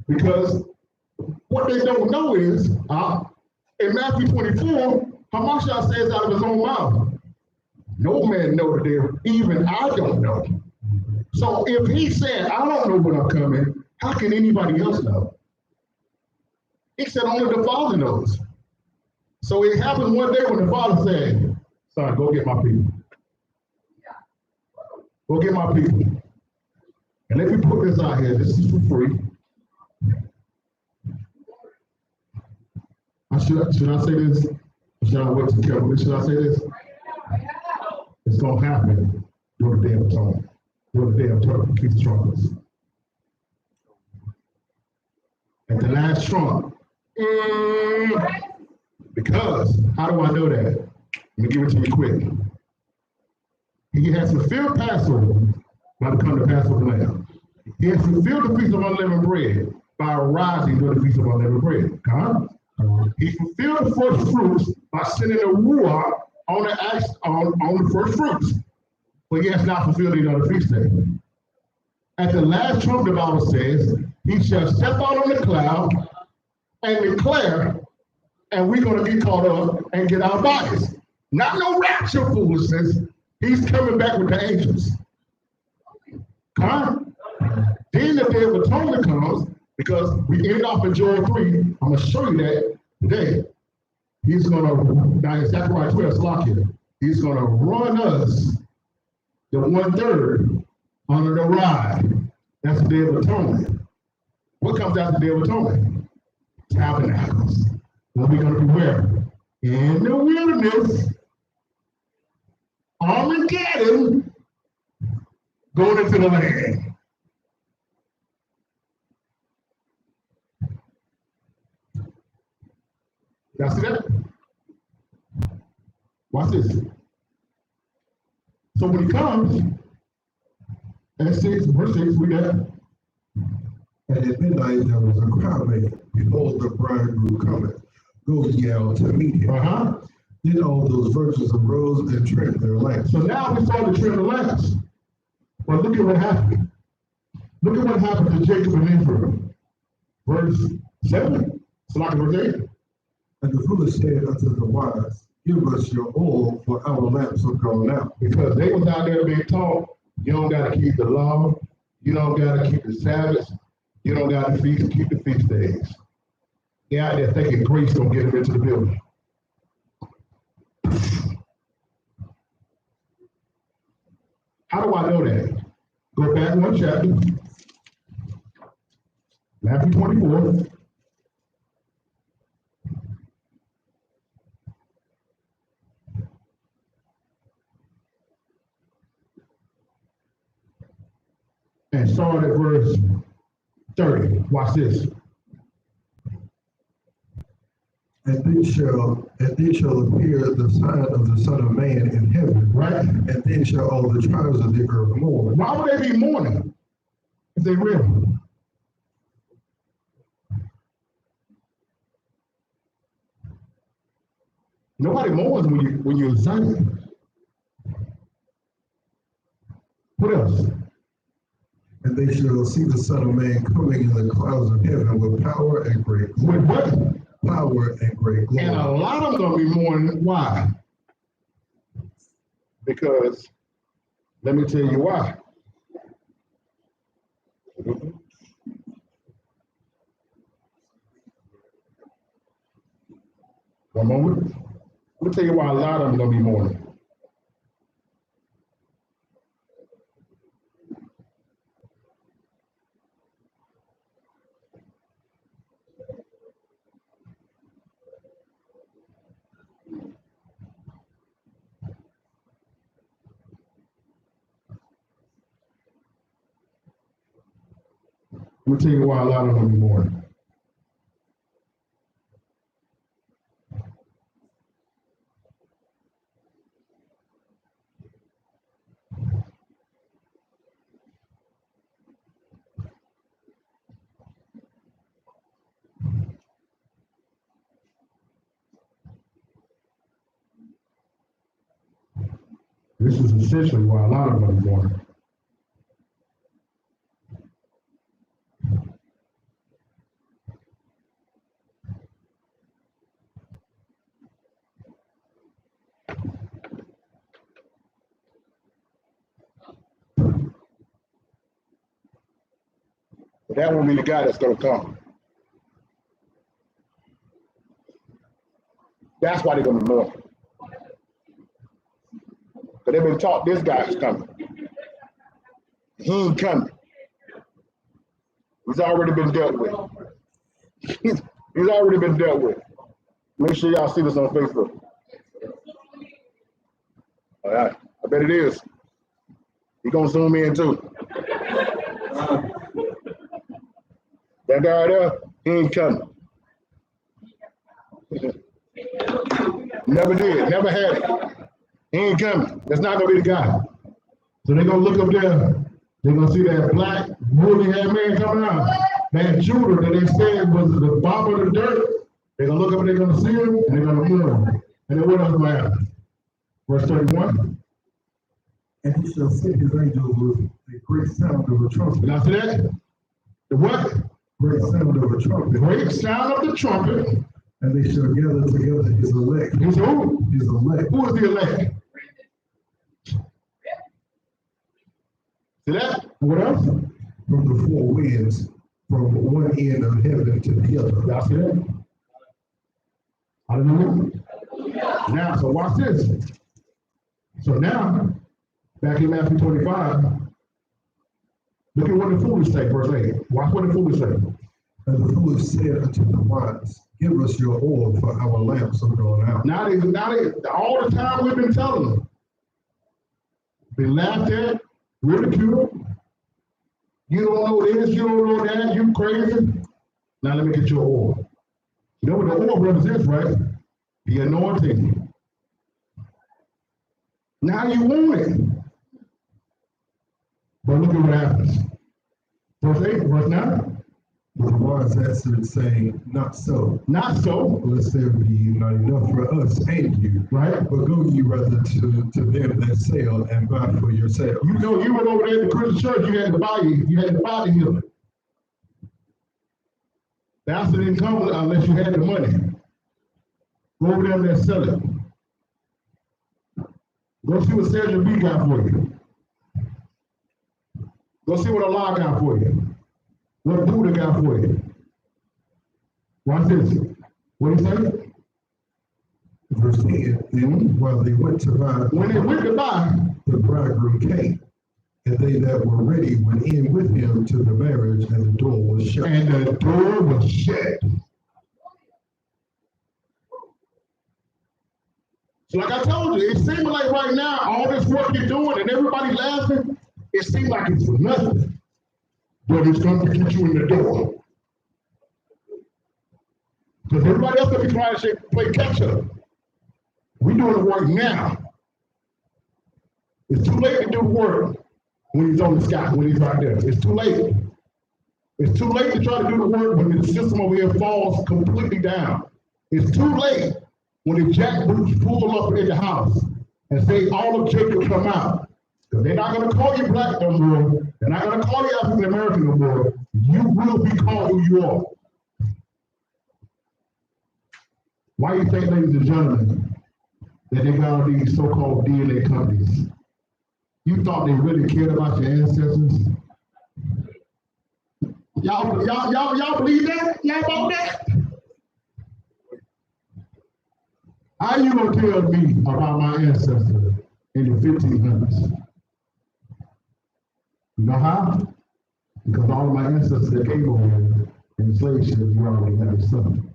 because what they don't know is, in Matthew 24, Hamashiach says out of his own mouth, no man knows the day, even I don't know. So if he said, I don't know when I'm coming, how can anybody else know? He said only the Father knows. So it happened one day when the Father said, son, go get my people. Go get my people. And let me put this out here. This is for free. Should I say this? Or should I wait to Kevin? Should I say this? It's going to happen during the day of atonement. During the day of atonement, keep the trumpets. At the last trump. Because, how do I know that? Let me give it to you quick. He has fulfilled Passover by becoming the Passover lamb. He has fulfilled the feast of unleavened bread by arising during the feast of unleavened bread. He fulfilled the first fruits by sending a ruach on the first fruits. But he has not fulfilled any other feast day. At the last trump, the Bible says, he shall step out on the cloud and declare, and we're going to get caught up and get our bodies. Not no rapture foolishness. He's coming back with the angels. Then the day of atonement comes, because we end off in Joel 3. I'm going to show you that today. He's gonna, now in Zechariah 12, Slakia, he's gonna run us the 1/3 under the rod. That's the Day of Atonement. What comes after the Day of Atonement? Tabernacles. What are we gonna be where? In the wilderness, Armageddon, going into the land. Y'all see that? Watch this. So when he comes, at 6, verse 6, we got, And at midnight there was a cry made, Behold, the bridegroom cometh, go ye out to meet him. Then all those virgins arose and trimmed their lamps. So now we saw the trim of lamps. But look at what happened. Look at what happened to Jacob and Israel. Verse 7, so like verse 8. And the foolish said unto the wise, Give us your oil, for our lamps are gone out. Because they was out there being taught, you don't got to keep the law, you don't got to keep the Sabbath, you don't got to keep the feast days. They out there thinking grace gonna get them into the building. How do I know that? Go back one chapter, Matthew 24. And start at verse 30. Watch this. And then shall appear the sign of the Son of Man in heaven. Right? And then shall all the tribes of the earth mourn. Why would they be mourning if they real? Nobody mourns when you're in Zion. What else? And they shall see the Son of Man coming in the clouds of heaven with power and great glory. With what? Power and great glory. And a lot of them gonna be mourning. Why? Because let me tell you why. One moment. Let me tell you why a lot of them gonna be mourning. Let me tell you why a lot of them be mourning. This is essentially why a lot of them be mourning. But that won't be the guy that's going to come. That's why they're going to be mourning. But they've been taught this guy's coming. He ain't coming. He's already been dealt with. He's already been dealt with. Make sure y'all see this on Facebook. All right, I bet it is. He's gonna zoom in too. That guy there, he ain't coming. Never did, never had it. He ain't coming. That's not gonna be the guy. So they're gonna look up there. They're gonna see that black, woolly-haired man coming out. That Judah that they said was the bomb of the dirt. They're gonna look up and they're gonna see him and they're gonna mourn. And then what else will happen? Verse 31. And he shall send his angels with a great sound of a trumpet. Now see that? The what? Great sound of a trumpet. Great sound of the trumpet. And they shall gather together his elect. His who? His elect. Who is the elect? See that? What else? From the four winds, from one end of heaven to the other. Y'all see that? Hallelujah. Now, so watch this. So now, back in Matthew 25, look at what the foolish say, verse 8. Watch what the foolish say. And the foolish said unto the wise, give us your oil, for our lamps are gone out. Now they, all the time we've been telling them. Been laughed at, ridiculed. You don't know this, you don't know that, you crazy. Now let me get your oil. You know what the oil represents, right? The anointing. Now you want it. But look at what happens. Verse 8, verse 9. But the wise answered, saying, not so. Not so. Lest there be not enough for us and you. Right. But go ye rather to them that sell and buy for yourself. You know, you went over there at the Christian church, you had to buy the healing. That's an income unless you had the money. Go over there and sell it. Go see what Sergeant B got for you. Go see what Allah got for you. What Buddha got for you. Watch this. What do you say? Verse 10, and while they went to buy, when they went to buy, the bridegroom came, and they that were ready went in with him to the marriage, and the door was shut. And the door was shut. So like I told you, it seems like right now, all this work you're doing and everybody laughing, it seems like it's for nothing. But it's going to get you in the door. Because everybody else will be trying to play catch up. We're doing the work now. It's too late to do the work when he's on the sky, when he's right there. It's too late. It's too late to try to do the work when the system over here falls completely down. It's too late when the jackboots pull up in the house and say all of Jacob come out. Because they're not going to call you black no more. They're not going to call you African American no more. You will be called who you are. Why do you think, ladies and gentlemen, that they got all these so-called DNA companies? You thought they really cared about your ancestors? Y'all believe that? Y'all about that? How you gonna tell me about my ancestors in the 1500s? You know how? Because all of my ancestors that came over in the slave ships, we already had a son.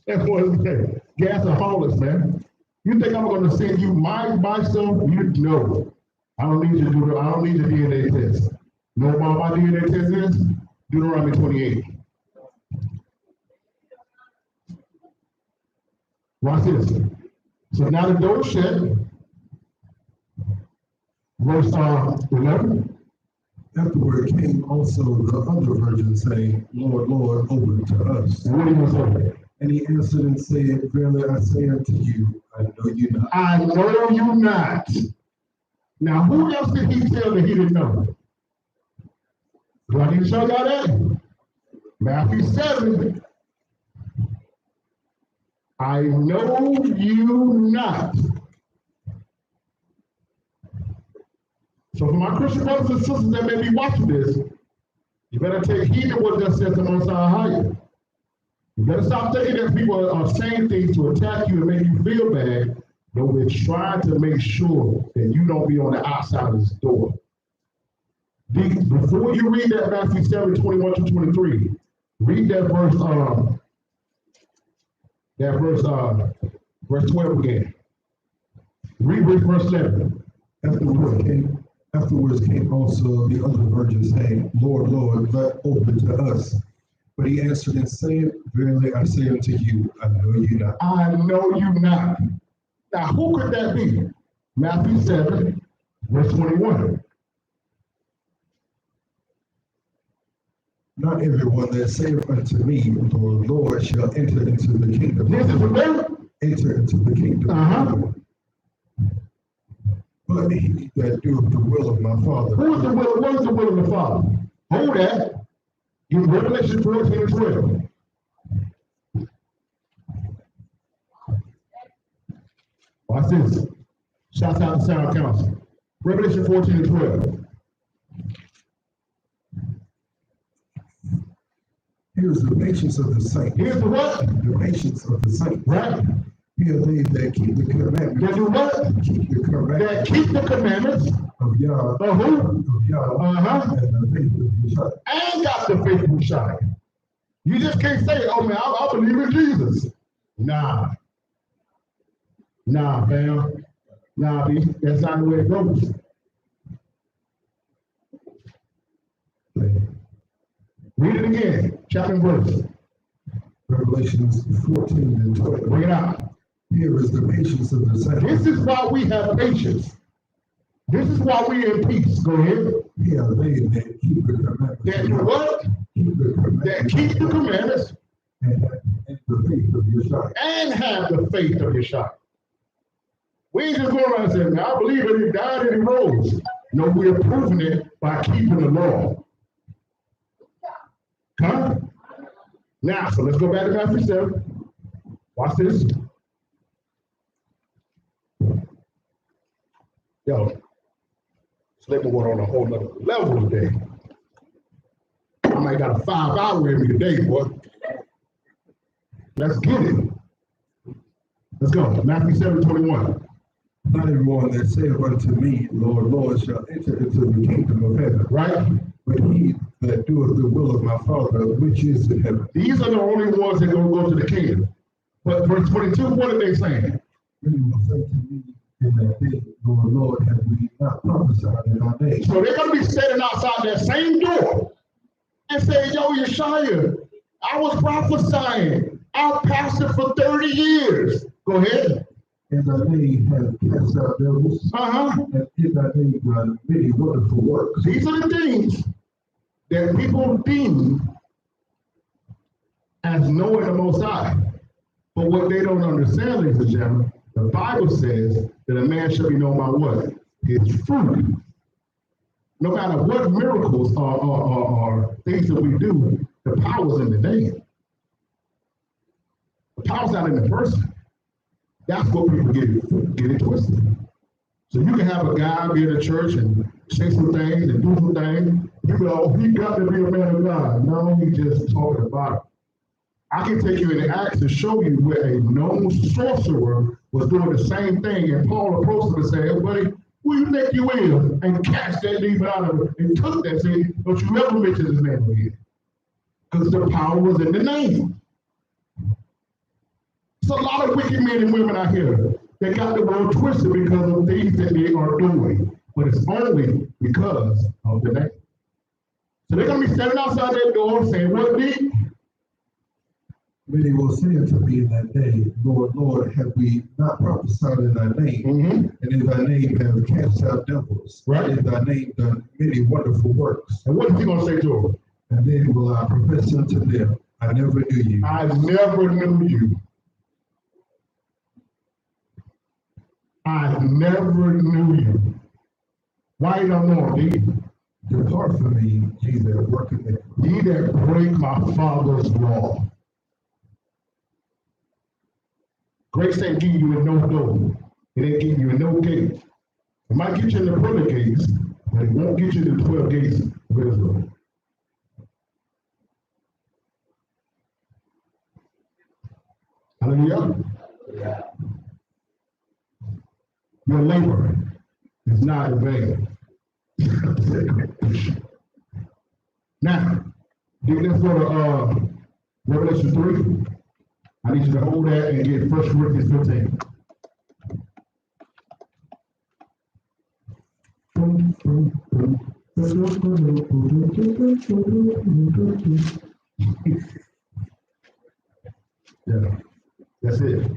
That's what it's saying. Gasaholics, man. You think I'm gonna send you my stuff? You know. I don't need you to do I don't need your DNA test. You know what my DNA test is? Deuteronomy 28. Watch this. So now the door shut. Verse 11. Afterward came also the other virgins, saying, Lord, Lord, open to us. And what did he say? And he answered and said, verily I say unto you, I know you not. I know you not. Now, who else did he tell that he didn't know? Do I need to show y'all that? Matthew 7. I know you not. So for my Christian brothers and sisters that may be watching this, you better take heed to what that says the Most High. You better stop thinking that people are saying things to attack you and make you feel bad, but we're trying to make sure that you don't be on the outside of this door. Before you read that Matthew 7, 21 to 23, read that verse 12 again. Read verse 11. Afterwards came also the other virgins, saying, Lord, Lord, let open to us. But he answered and said, verily I say unto you, I know you not. I know you not. Now, who could that be? Matthew 7, verse 21. Not everyone that saith unto me, Lord, Lord, shall enter into the kingdom. This is what enter into the kingdom. But he that doeth the will of my Father. What is the will of the Father? Hold that. In Revelation 14 and 12. Watch this. Shouts out to Sound Council. Revelation 14 and 12. Here's the patience of the saints. Here's the what? The patience of the saints. Right? Here they that keep the commandments. That do what? Keep the commandments. That keep the commandments Of Yah. of who? Of Yah. And the faith of Yeshua. And got the faith of Messiah. You just can't say, oh man, I believe in Jesus. Nah, fam. Nah, B. That's not the way it goes. Read it again, chapter and verse. Revelations 14 and 20. Bring it out. Here is the patience of the saints. This is why we have patience. This is why we in peace. Go ahead. Here they that keep the commandments. That do what? Keep the commandments. That keep the commandments And the faith of Yeshua. and have the faith of Yeshua. We ain't just going around and saying, I believe it, he died and he rose. No, we're proving it by keeping the law. Huh? Now, so let's go back to Matthew 7. Watch this. Yo, Slavery went on a whole nother level today. I might got a 5-hour in me today, boy. Let's get it. Let's go. Matthew 7:21. Not everyone that saith unto me, Lord, Lord, shall enter into the kingdom of heaven. Right? But he that doeth the will of my Father, which is in heaven. These are the only ones that gonna go to the kingdom. But verse 22, what are they saying? Many will say to me in that day, Lord, Lord, have we not prophesied in thy name? So they're gonna be standing outside that same door and say, yo, Yeshua, I was prophesying. I pastored for 30 years. Go ahead. In thy name have cast out devils, Uh-huh. and in thy name done many wonderful works. These are the things that people deem as knowing the Most High. But what they don't understand, ladies and gentlemen, the Bible says that a man shall be known by what? His fruit. No matter what miracles or things that we do, the power's in the name. The power's not in the person. That's what people get it twisted. So you can have a guy be in a church and say some things and do some things. You go, oh, he got to be a man of God. No, he just talking about it. I can take you in Acts to show you where a known sorcerer was doing the same thing, and Paul approached him and said, hey, buddy, who you think you is? And cast that demon out of him and took that thing. Don't you ever mention his name again. Because the power was in the name. There's a lot of wicked men and women out here that got the world twisted because of things that they are doing. But it's only because of the name. So they're going to be standing outside that door saying, what did? Many will say unto me in that day, Lord, Lord, have we not prophesied in thy name? Mm-hmm. And in thy name have cast out devils. Right. In thy name done many wonderful works. And what is he going to say to them? And then will I profess unto them, I never knew you. I never knew you. I never knew you. Why you don't know me? Depart from me, ye that work iniquity. Ye that break my Father's law. Grace ain't give you a no door. It ain't give you a no gate. It might get you in the pearly gates, but it won't get you to the 12 gates of Israel. Hallelujah. Your labor is not in vain. Now, let's go to Revelation 3. I need you to hold that and get 1 Corinthians 15. Yeah, that's it.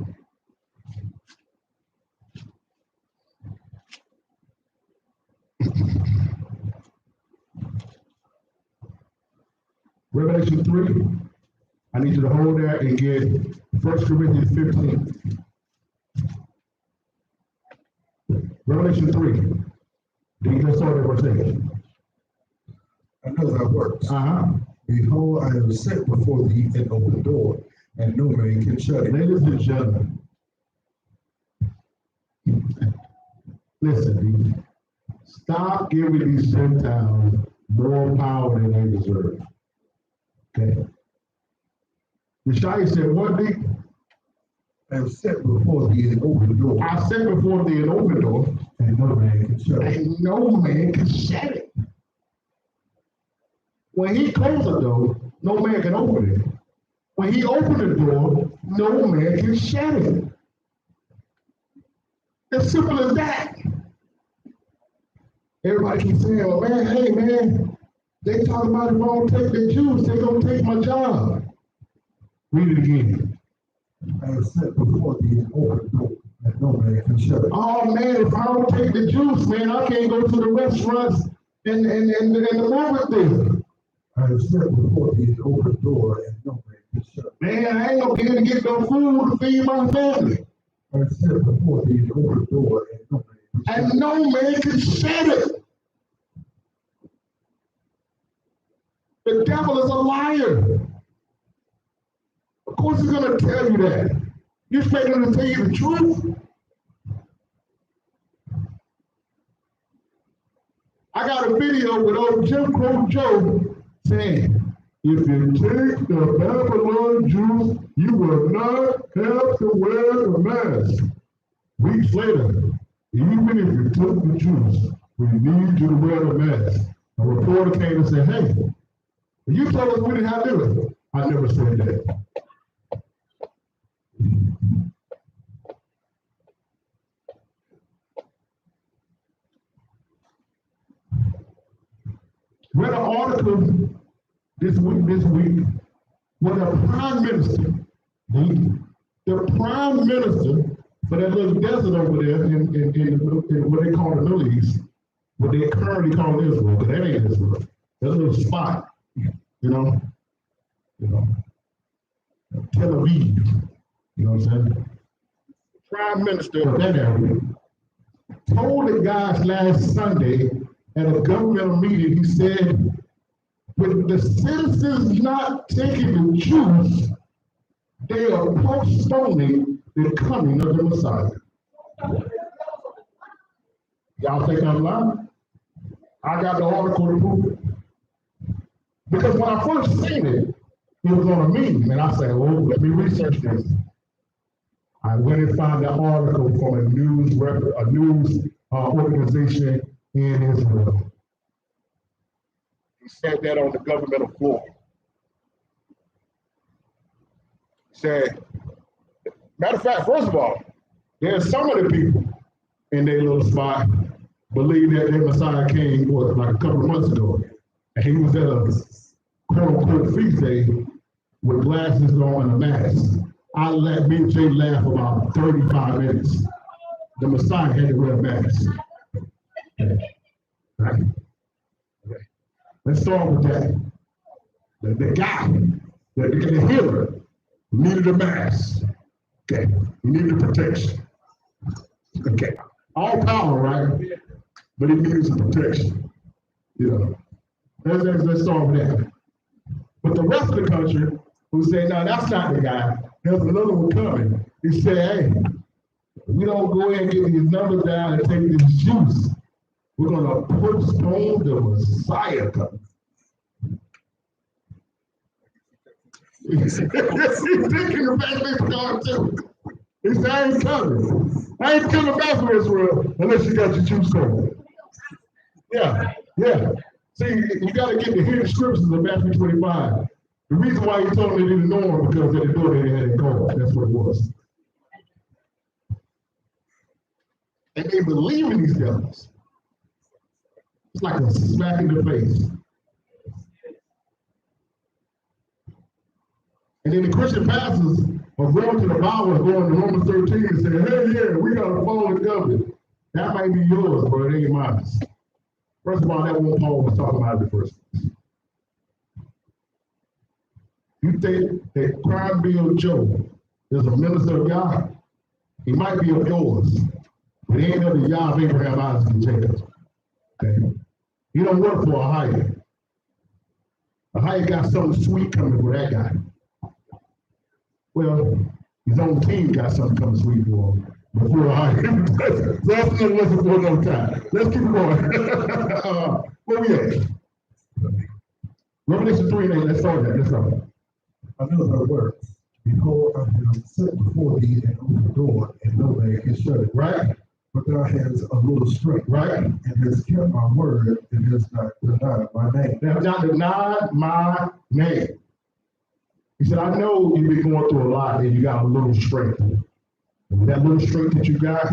Revelation 3. I need you to hold that and get 1 Corinthians 15. Revelation 3. Then you just start at verse 8. I know thy works. Uh-huh. Behold, I have set before thee an open door, and no man can shut it. Ladies and gentlemen, listen, stop giving these Gentiles more power than they deserve. Okay? Yeshua said, what did I have set before thee an open door, I set before thee an open door, and no man can shut it. and no man can shut it. When he closed the door, no man can open it. When he opened the door, no man can shut it. As simple as that. Everybody keeps saying, well, man, hey, man, they talk about if I don't take the Jews, they gonna take my job. Read it again. I have set before thee an open door, and no man can shut it. Oh, man, if I don't take the juice, man, I can't go to the restaurants and the movie theater. I have set before thee an open door, and no man can shut it. Man, I ain't gonna be able to get no food to feed my family. I have set before thee an open door, and no man can shut it. And no man can shut it. The devil is a liar. Of course he's gonna tell you that. You expect him to tell you the truth? I got a video with old Jim Crow Joe saying, if you take the Babylon Jews, you will not have to wear the mask. Weeks later, even if you took the Jews, we need you to wear the mask. A reporter came and said, hey, you told us we didn't have to do it. I never said that. Read an article this week where the prime minister, the prime minister for that little desert over there in what they call the Middle East, what they currently call Israel, but that ain't Israel. That little spot, you know, Tel Aviv, you know what I'm saying? Prime minister of that area told the guys last Sunday at a governmental meeting, he said, with the citizens not taking the Jews, they are postponing the coming of the Messiah. Y'all think I'm lying? I got the article to prove it. Because when I first seen it, it was on a meme, and I said, oh, let me research this. I went and found the article from a news organization in Israel. He said that on the governmental floor. He said, matter of fact, first of all, there's some of the people in their little spot believe that their Messiah came like a couple of months ago. And he was at a quote-unquote feast day with glasses on and a mask. Me and Jay laughed about 35 minutes. The Messiah had to wear a mask. Right? Okay. Let's start with that. The guy, the healer, needed a mask. Okay. He needed protection. Okay. All power, right? But he needed some protection. You know. Let's start with that. But the rest of the country who say, no, that's not the guy. There's another one coming. He said, hey, we don't go ahead and get these numbers down and take this juice. We're going to postpone the Messiah coming. He's thinking the back of his car too. He said, I ain't coming. I ain't coming back from Israel unless you got your juice on. Yeah. See, you got to get the hidden scriptures of Matthew 25. The reason why he told them they didn't know him because at the door they had it gone. That's what it was. And they believe in these devils. It's like a smack in the face. And then the Christian pastors are going to the Bible and going to Romans 13 and saying, hey, yeah, we got to follow the government. That might be yours, but it ain't mine. First of all, that one Paul was talking about in the first place. You think that Crime Bill Joe is a minister of God? He might be of yours, but he ain't of the Yah of Abraham, Isaac, and Jacob. Okay? He don't work for Ahia. Ahia got something sweet coming for that guy. Well, his own team got something coming sweet for him before Ahia. So that's not listen for no time. Let's keep going. Where we at? Revelation 3 and 8, let's start that. Let's go. Another word. Behold, I have set before thee an open door, and no man can shut it. Right? But thou hast a little strength, Right? and hast kept my word, and hast not denied my name. They have not denied my name. He said, I know you've been going through a lot and you got a little strength. And that little strength that you got,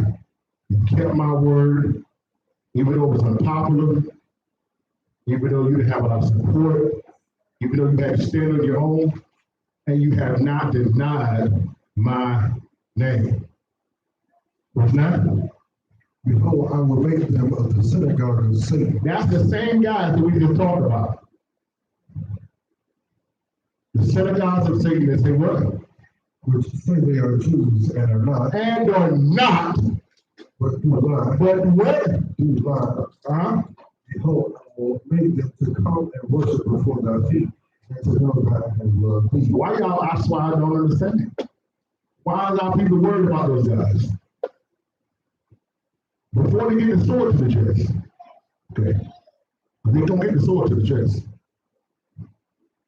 you kept my word, even though it was unpopular, even though you didn't have a lot of support, even though you had to stand on your own, and you have not denied my name. What's that? Behold, I will make them of the synagogue of Satan. That's the same guys that we just talked about. The synagogues of Satan, they say what? Which say they are Jews and are not. And are not. But do lie. But what? Do lie. Behold, I will make them to come and worship before thy feet, and to know that I have loved thee. Why y'all, that's why I don't understand. Why are our people worried about those guys? Before they get the sword to the chest. Okay. They don't get the sword to the chest.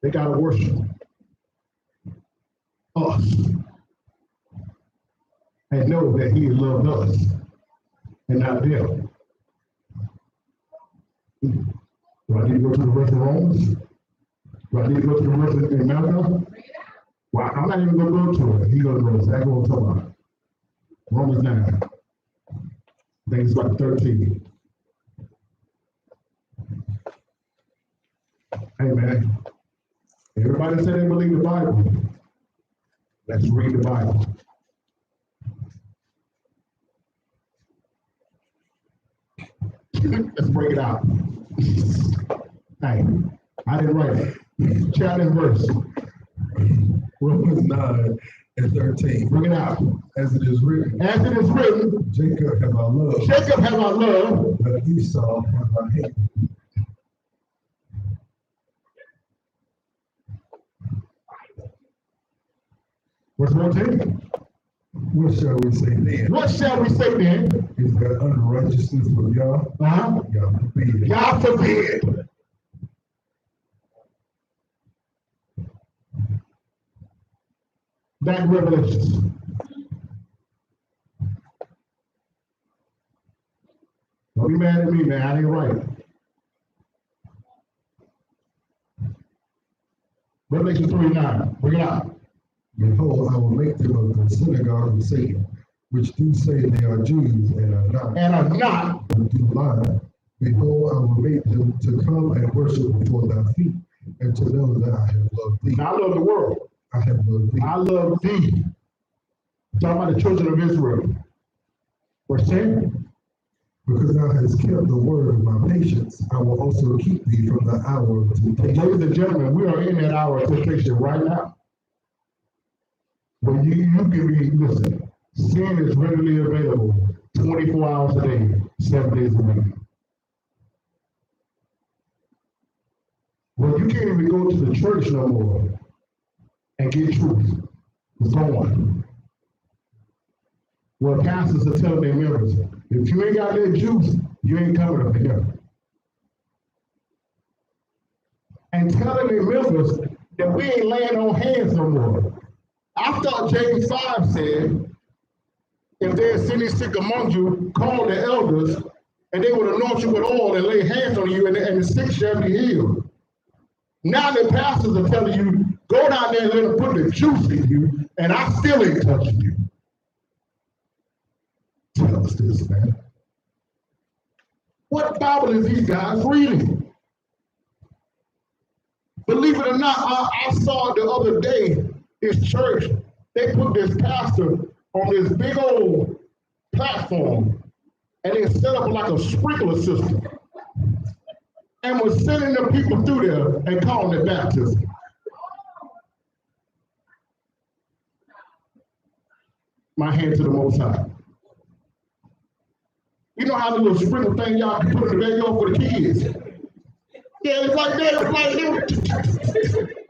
They gotta worship us. And know that he loved us and not them. Do I need to go to the rest of Romans? Do I need to go to the rest of Malachi? Well, I'm not even gonna go to it. He's gonna go exactly what I'm talking about. Romans 9. I think it's about 13. Hey man, everybody said they believe the Bible. Let's read the Bible. Let's break it out. Hey, I didn't write it. Chapter and verse. Romans 9 and 13. Bring it out. As it is written. As it is written. Jacob have I loved. Jacob have I loved. But Esau have I hated. Verse 14. What shall we say then? What shall we say then? Is that unrighteousness of Yah? Yah forbid. Yah forbid. Back Revelations. Don't be mad at me, man. I ain't right. Revelation 3:9. Bring it out. Behold, I will make them of the synagogue of Satan, which do say they are Jews and are not. And are not. But do lie. Behold, I will make them to come and worship before thy feet, and to know that I have loved thee. Now, I love the world. I have loved thee. I love thee. Talking about the children of Israel. Verse 10. Because thou hast kept the word of my patience, I will also keep thee from the hour of temptation. Ladies and gentlemen, we are in that hour of temptation right now. But you can be, listen, sin is readily available 24 hours a day, 7 days a week. Well, you can't even go to the church no more and get truth. It's gone. Well, pastors are telling their members, if you ain't got that juice, you ain't coming up here. And telling their members that we ain't laying on hands no more. I thought James 5 said, if there's any sick among you, call the elders, and they will anoint you with oil and lay hands on you, and the sick shall be healed. Now the pastors are telling you, go down there and let them put the juice in you, and I still ain't touching you. Tell us this, man. What Bible is these guys reading? Believe it or not, I saw the other day, this church, they put this pastor on this big old platform, and they set up like a sprinkler system, and was sending the people through there and calling it baptism. My hand to the Most High. You know how the little sprinkle thing y'all can put in the backyard for the kids? Yeah, it's like that.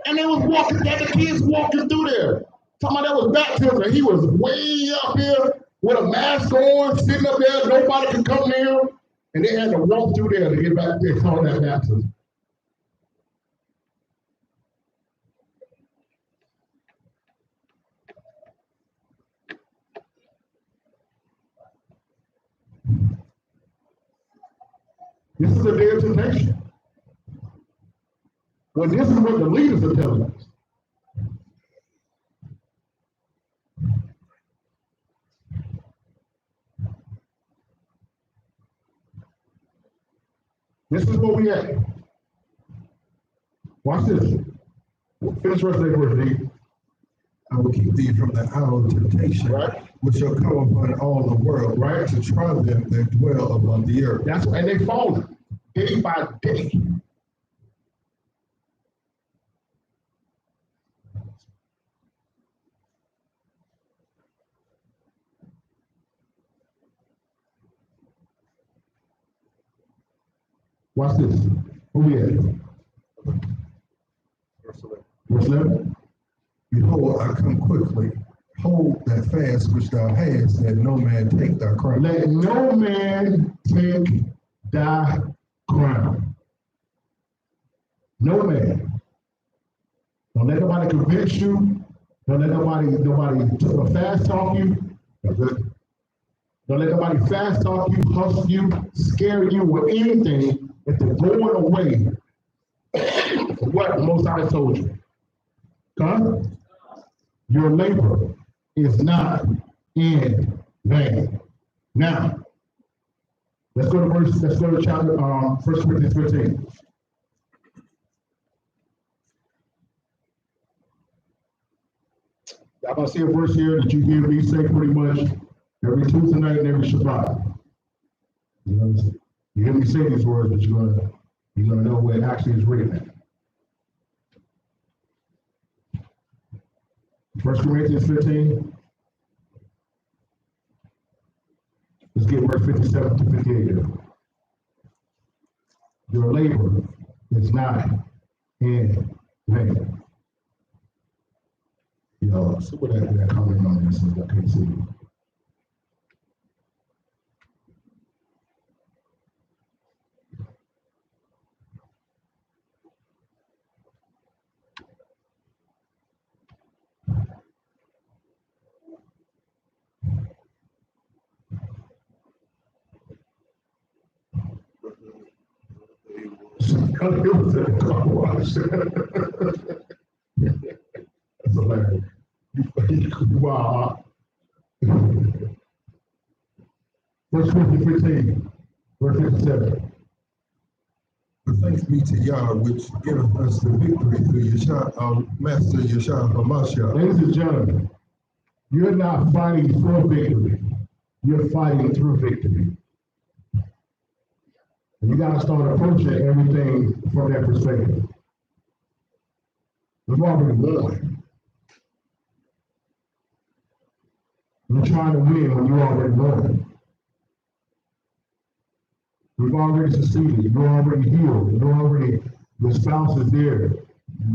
And they was walking, got the kids walking through there. Talking about that was baptism. And he was way up here with a mask on, sitting up there. Nobody could come near him. And they had to walk through there to get back. They called that baptism. This is a day of temptation. Well, this is what the leaders are telling us. This is what we at. Watch this. Finish verse 8, verse 8. I will keep thee from the hour of temptation, Right. which shall come upon all the world, Right. to try them that dwell upon the earth. That's why they falling day by day. Watch this. Who we at? Verse 11. Behold, I come quickly. Hold that fast which thou hast, that no man take thy crown. Let no man take thy crown. No man. Don't let nobody convince you. Don't let nobody fast talk you. Don't let nobody fast talk you, hustle you, scare you with anything if they're going away from what the Most High told you. Huh? Your labor is not in vain. Now, let's go to chapter 1 Corinthians 15. I'm gonna see a verse here that you hear me say pretty much every Tuesday night and every Shabbat. You hear me say these words, but you're gonna know where it actually is written at. 1 Corinthians 15. Let's get verse 57 to 58 here. Your labor is not in vain. See what that comment on this is. I can't see. It was in the car wash. That's hilarious. Wow. 1 Corinthians 15, verse 57. But thanks be to Yah, which giveth us the victory through Yeshua, our Master Yeshua HaMashiach. Ladies and gentlemen, you're not fighting for victory. You're fighting through victory. And you got to start approaching everything from that perspective. We've already won. You're trying to win when you already won. You've already succeeded. You're already healed. The spouse is there.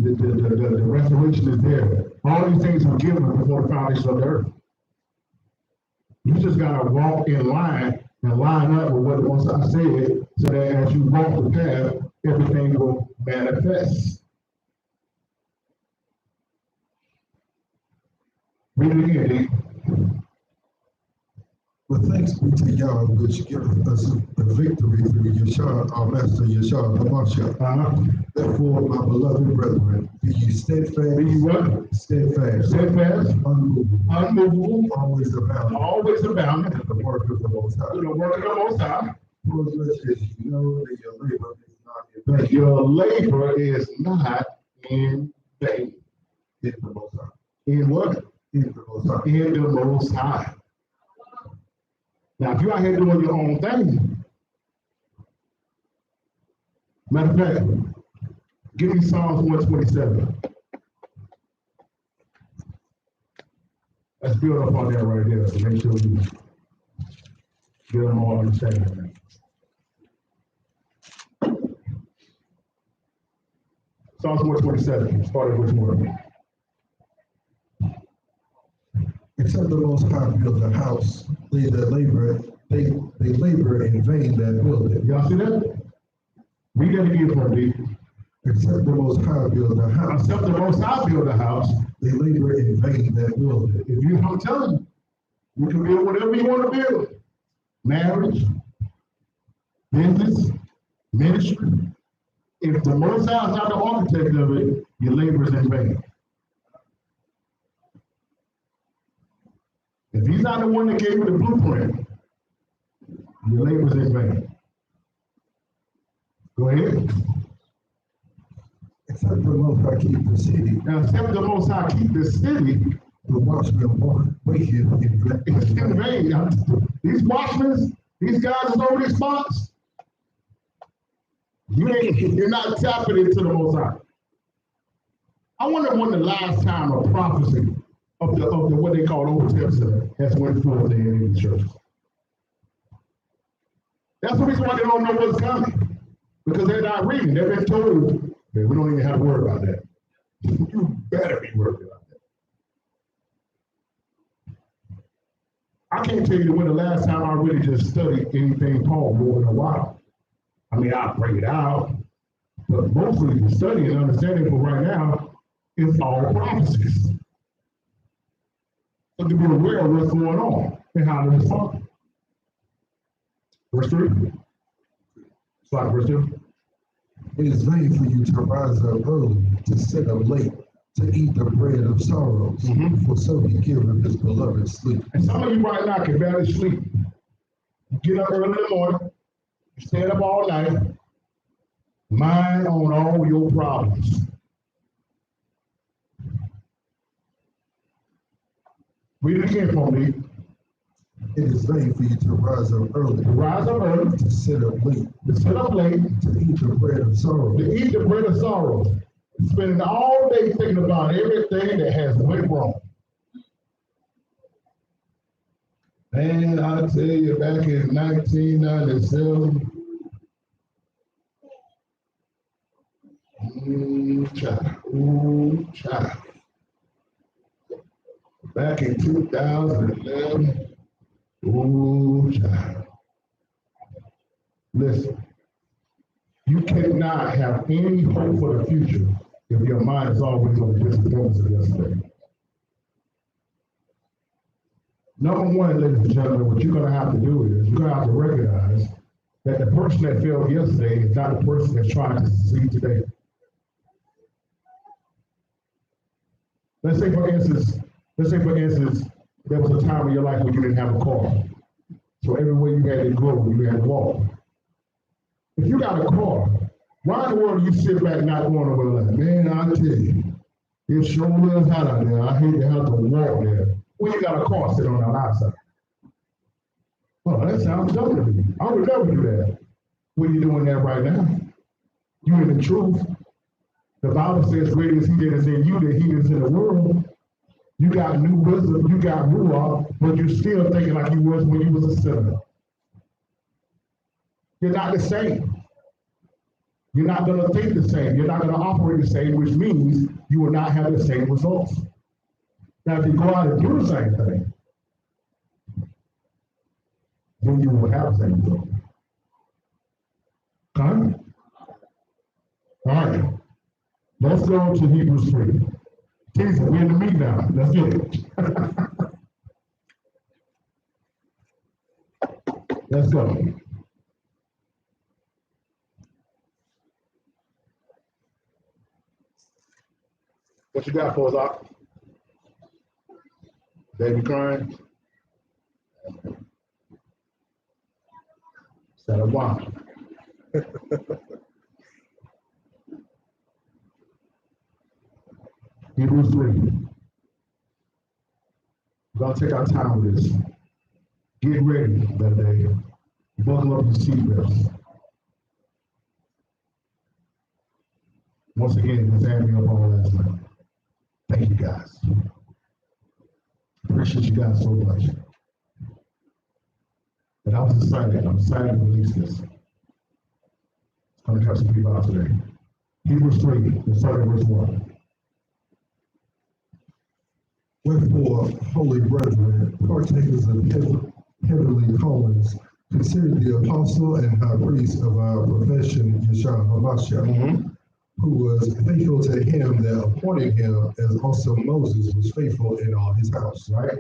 The restoration is there. All these things were given before the foundation of the earth. You just got to walk in line and line up with what the Most High said, so that as you walk the path, everything will manifest. Read it again, D. But thanks be to Yah, which giveth us the victory through Yeshua, our Master Yeshua HaMashiach. Therefore, my beloved brethren, be ye steadfast. Be ye what? Steadfast. Steadfast. Unmovable. Unmovable. Always abounding. Always abounding. In the work of the Most High. In the work of the Most High. For as much as you know that your labor is not in vain. That your labor is not in vain. In the Most High. In what? In the Most High. In the Most High. Now, if you're out here doing your own thing, matter of fact, give me Psalms 127. Let's build up on that right there to make sure we get them all understanding. Psalms 127, starting with one. Except the Most High build a house, they that labor, they labor in vain that build it. Y'all see that? Read that again for me. Except the Most High build a house, Except the Most High build a house. they labor in vain that build it. I'm telling you can build whatever you want to build. Marriage, business, ministry. If the Most High is not the architect of it, your labor is in vain. If he's not the one that gave you the blueprint, your labor is in vain. Go ahead. Except the Most High keep the city. Now, except the Most High keep the city, the watchmen wait here it's in vain. These watchmen, these guys is over these spots. You're not tapping into the Most High. I wonder when the last time a prophecy of the what they call Old Testament has went forth in the church. That's the reason why they don't know what's coming. Because they're not reading. They've been told, hey, we don't even have to worry about that. You better be worried about that. I can't tell you when the last time I really just studied anything Paul wrote in a while. I mean, I'll bring it out, but mostly the study and understanding for right now is all prophecies. So to be aware of what's going on and how to respond. Verse 3. Slide verse 2. It is vain for you to rise up early, to sit up late, to eat the bread of sorrows, for so he giveth his beloved sleep. And some of you right now can barely sleep. You get up early in the morning, you stay up all night, mind on all your problems. Read it again for me. It is vain for you to rise up early. To rise up early. To sit up late. To sit up late. To eat the bread of sorrow. To eat the bread of sorrow. Spending all day thinking about everything that has went wrong. Man, I'll tell you, back in 1997, child. Back in 2011, child. Listen, you cannot have any hope for the future if your mind is always on the disappointments of yesterday. Number one, ladies and gentlemen, what you're going to have to do is you're going to have to recognize that the person that failed yesterday is not the person that's trying to succeed today. Let's say, for instance, there was a time in your life when you didn't have a car. So everywhere you had to go, you had to walk. If you got a car, why in the world do you sit back not going over like, man, I tell you, it sure is hot out there. I hate to have to walk there. When you got a car sitting on the outside. Well, that sounds dumb to me. I would never do that. What are you doing that right now? You in the truth. The Bible says, greater is he that is in you than he that is in the world. You got new wisdom, you got ruach, but you're still thinking like you was when you was a sinner. You're not the same. You're not going to think the same. You're not going to operate the same, which means you will not have the same results. Now, if you go out and do the same thing, then you will have the same result. Okay? All right. Let's go to Hebrews 3. Jesus, we're in the meat now. Let's get it. Let's go. What you got for us, Doc? Baby crying? Set a watch. Hebrews 3. We're going to take our time with this. Get ready that day. Buckle up your seatbelts. Once again, this had me up all last night. Thank you guys. Appreciate you guys so much. And I was excited. I'm excited to release this. I'm going to cut some people out today. Hebrews 3, let's start at verse 1. Wherefore, holy brethren, partakers of heavenly callings, consider the apostle and high priest of our profession, Yeshua HaMashiach, who was faithful to him that appointed him, as also Moses was faithful in all his house. Right?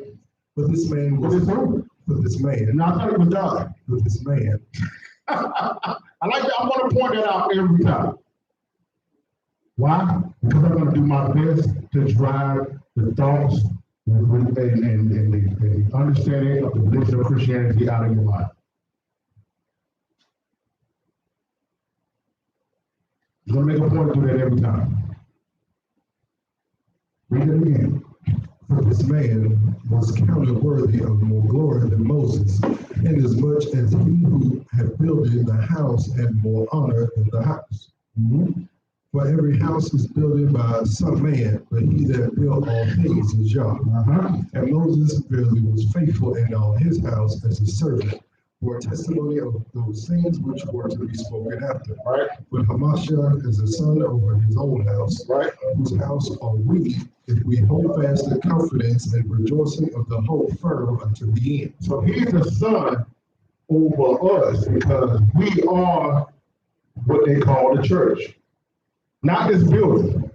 But this man was With this man. But this man, And I thought it was God. but this man I like that. I'm going to point that out every time. Why? Because I'm going to do my best to drive the thoughts and the understanding of the religion of Christianity out of your mind. I'm going to make a point to do that every time. Read it again. For this man was counted worthy of more glory than Moses, inasmuch as he who had builded the house had more honor than the house. Mm-hmm. For every house is built by some man, but he that built all things is Yahweh. Uh-huh. And Moses verily was faithful in all his house as a servant, for a testimony of those things which were to be spoken after. Right. But Hamashiach is a son over his own house, Right. whose house are we, if we hold fast the confidence and rejoicing of the hope firm unto the end. So he's the son over us because we are what they call the church. Not this building.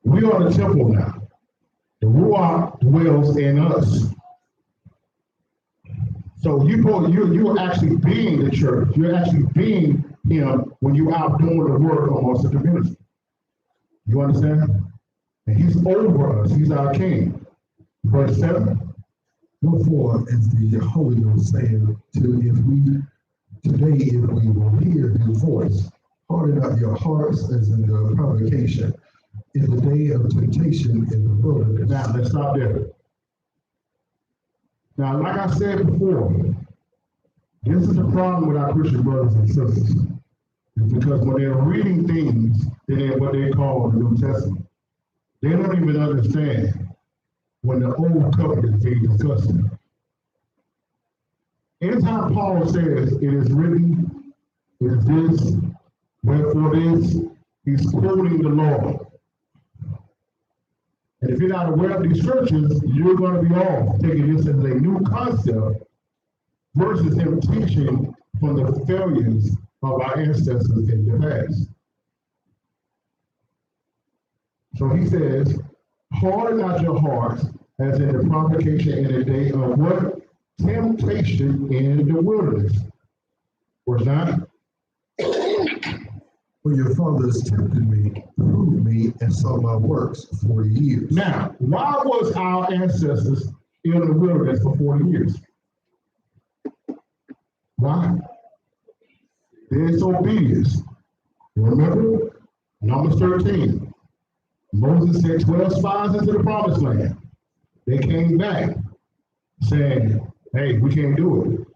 We are the temple now. The Ruach dwells in us. So you're actually being the church. You're actually being him when you're out doing the work amongst the community. You understand? And he's over us. He's our king. Verse 7. Wherefore, as the Holy Ghost saith, if we will hear his voice, harden not your hearts as in the provocation, in the day of temptation in the wilderness. Now, let's stop there. Now, like I said before, this is the problem with our Christian brothers and sisters. It's because when they're reading things in what they call the New Testament, they don't even understand when the old covenant is being discussed. Anytime Paul says it is written, it is this, wherefore this, he's quoting the law. And if you're not aware of these scriptures, you're going to be off taking this as a new concept versus him teaching from the failures of our ancestors in the past. So he says, harden not your hearts as in the provocation in the day of what? Temptation in the wilderness. Verse 9. For your fathers tempted me, proved me, and saw my works 40 years. Now, why was our ancestors in the wilderness for 40 years? Why? Their disobedience. Remember? Numbers 13. Moses sent 12 spies into the promised land. They came back saying, hey, we can't do it.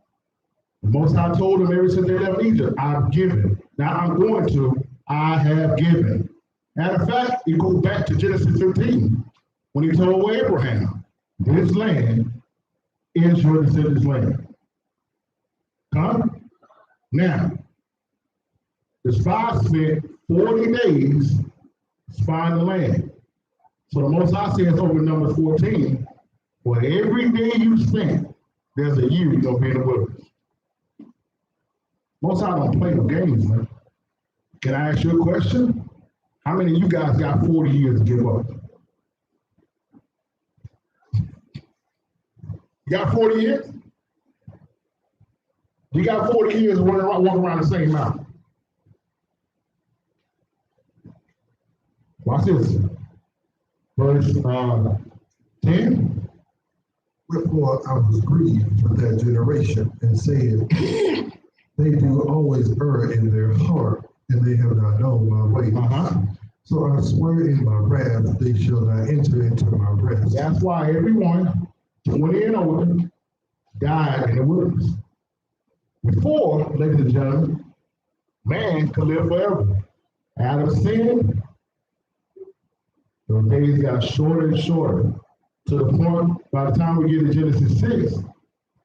The Most High told them ever since they left Egypt, I've given. Now I'm going to, I have given. Matter of fact, it goes back to Genesis 15, when he told Abraham, this land is your descendants' land. Come? Now, the spies spent 40 days spying the land. So the Most High says over in Numbers 14, for every day you spent, there's a year you're going to be in the wilderness. Most High don't play no games, man. Can I ask you a question? How many of you guys got 40 years to give up? You got 40 years? You got 40 years to walk around the same mountain. Watch this. Verse 10. Wherefore I was grieved for that generation, and said, they do always err in their heart, and they have not known my way. So I swear in my wrath, they shall not enter into my rest. That's why everyone, 20 and older, died in the wilderness. Before, ladies and gentlemen, man could live forever. Adam sinned, those days got shorter and shorter, to the point, by the time we get to Genesis 6,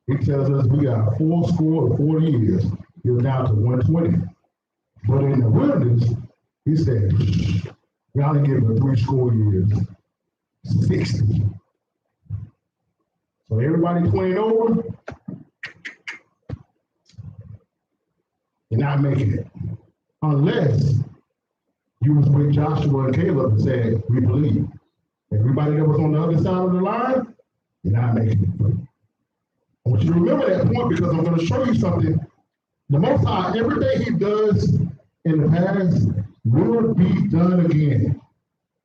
it tells us we got 40 years. You're down to 120. But in the wilderness, he said, we only give it 60 years. 60. So everybody 20 and over, you're not making it. Unless you was with Joshua and Caleb and said, we believe. Everybody that was on the other side of the line, you're not making it. I want you to remember that point because I'm going to show you something The Most High, everything he does in the past will be done again.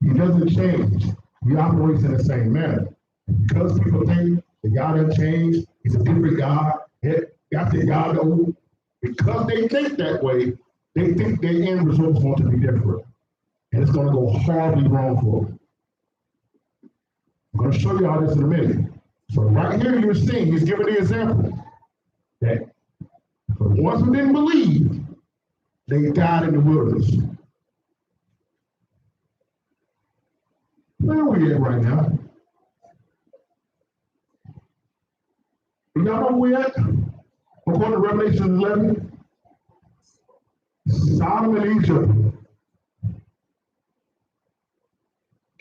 He doesn't change. He operates in the same manner. Because people think that God has changed, he's a different God, that's the God old. Because they think that way, they think their end results want to be different. And it's going to go horribly wrong for them. I'm going to show you all this in a minute. So right here you're seeing, he's giving the example that for the ones who didn't believe, they died in the wilderness. Where are we at right now? You know where we at? According to Revelation 11, Sodom and Egypt.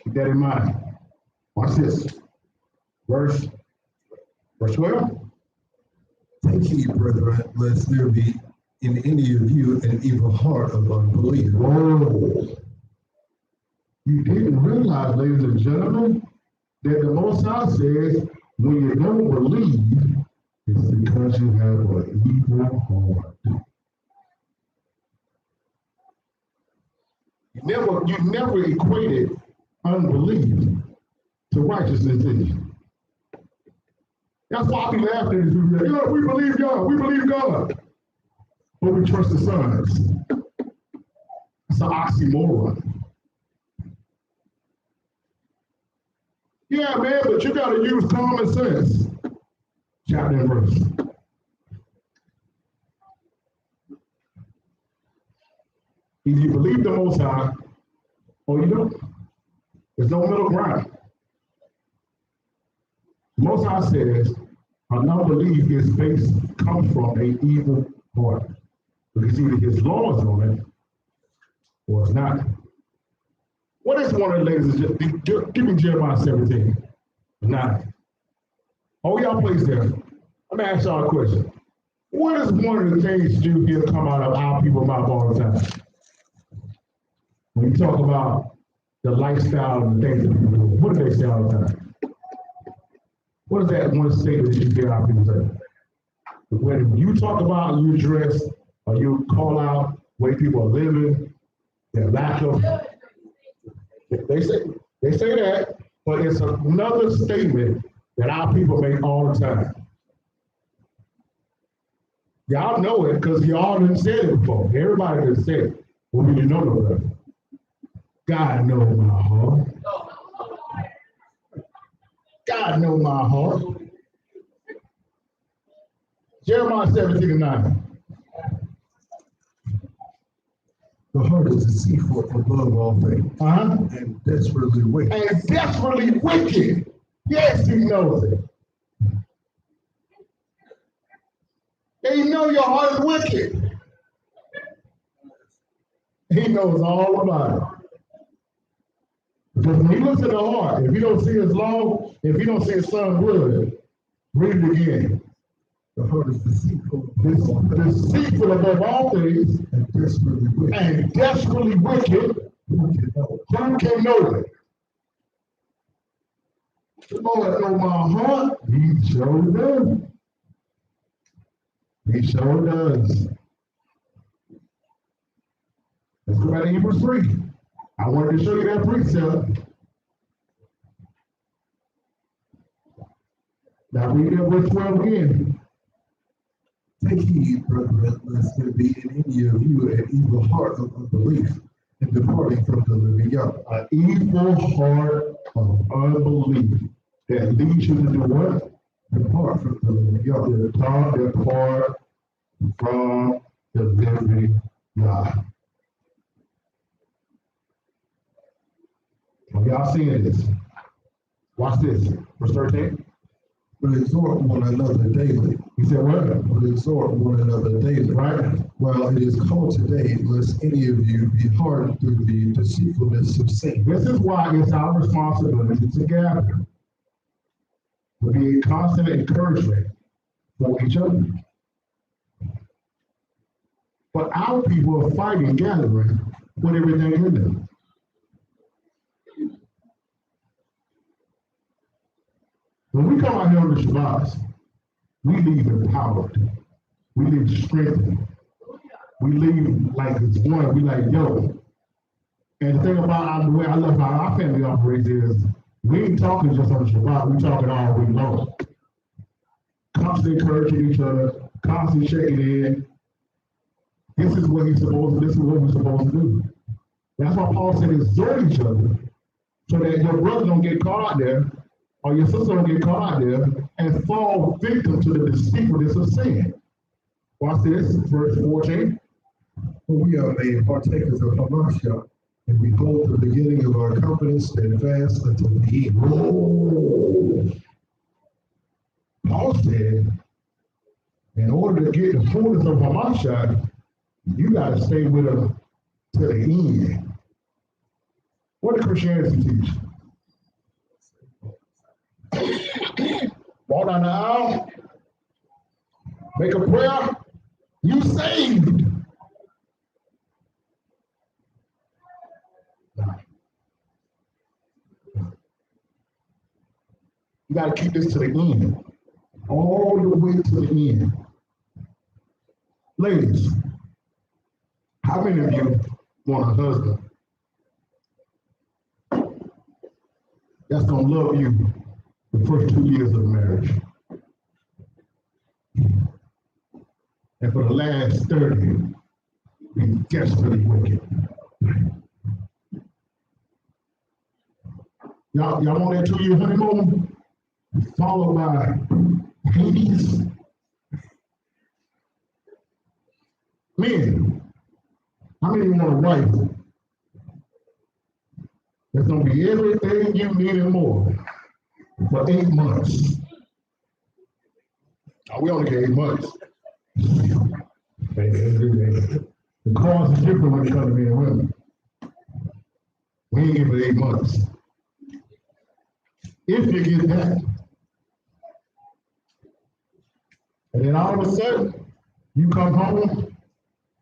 Keep that in mind. Watch this. Verse 12. Take heed, brethren, lest there be in any of you an evil heart of unbelief. Whoa. You didn't realize, ladies and gentlemen, that the Most High says when you don't believe, it's because you have an evil heart. You never equated unbelief to righteousness, did you? That's why I be laughing at people like, yeah, we believe God, we believe God. But we trust the sons. That's an oxymoron. Yeah, man, but you gotta use common sense. Chapter and verse. Either you believe the Most High, or you don't. There's no middle ground. The Most High says, an unbelief comes from an evil heart. Because either his law is on it, or it's not. What is one of the ladies? Give me Jeremiah 17, 9. Oh, y'all place there. Let me ask y'all a question. What is one of the things you hear come out of our people's mouth all the time? When you talk about the lifestyle and the things that people do, what do they say all the time? What is that one statement that you hear our people say? When you talk about you dress or you call out the way people are living, their lack of, they say that, but it's another statement that our people make all the time. Y'all know it because y'all done said it before. Everybody done said it. Well, we didn't know no better. God knows my heart. God knows my heart. Jeremiah 17 and 9. The heart is deceitful above all things, and desperately wicked. And desperately wicked. Yes, he knows it. And you know your heart is wicked. He knows all about it. Because when he looks at the heart, if you don't see his law, if you don't see his son's blood, read it again. The heart is deceitful above all things, and desperately wicked. And desperately wicked. Who can know it? The Lord knows my heart. He sure does. He sure does. Let's go back to Hebrews 3. I wanted to show you that precept. Now read that verse 12 again. Take heed, brethren, lest there be in any of you an evil heart of unbelief, and departing from the living God. An evil heart of unbelief that leads you to do what? Depart from the living God. Depart from the living God. Are y'all seeing this? Watch this. Verse 13. But exhort one another daily. He said what? But exhort one another daily. Right. While it is called today, lest any of you be hardened through the deceitfulness of sin. This is why it's our responsibility to gather. To be a constant encouragement for each other. But our people are fighting gathering with everything in them. When we come out here on the Shabbats, we leave empowered. We leave strengthened. We leave like it's one. We like, yo. And the thing about the way I love how our family operates is we ain't talking just on the Shabbat, we talking all week long. Constantly encouraging each other, constantly checking in. This is what he's supposed to, this is what we're supposed to do. That's why Paul said exhort each other so that your brother don't get caught out there or your sister don't get caught out there and fall victim to the deceitfulness of sin. Watch this, verse 14. For we are made partakers of Hamashiach, and we hold the beginning of our confidence steadfast until the end. Oh. Paul said, in order to get the fullness of Hamashiach, you got to stay with him to the end. What does Christianity teach? Walk down the aisle, make a prayer, you saved. You got to keep this to the end, all the way to the end. Ladies, how many of you want a husband that's going to love you the first 2 years of marriage? And for the last 30, be desperately wicked. Y'all want that 2-year honeymoon? Followed by Hades? Men, how many want a wife that's going to be everything you need and more for 8 months? Oh, we only get 8 months. The cost is different when it comes to men and women. We ain't give it 8 months. If you get that, and then all of a sudden, you come home,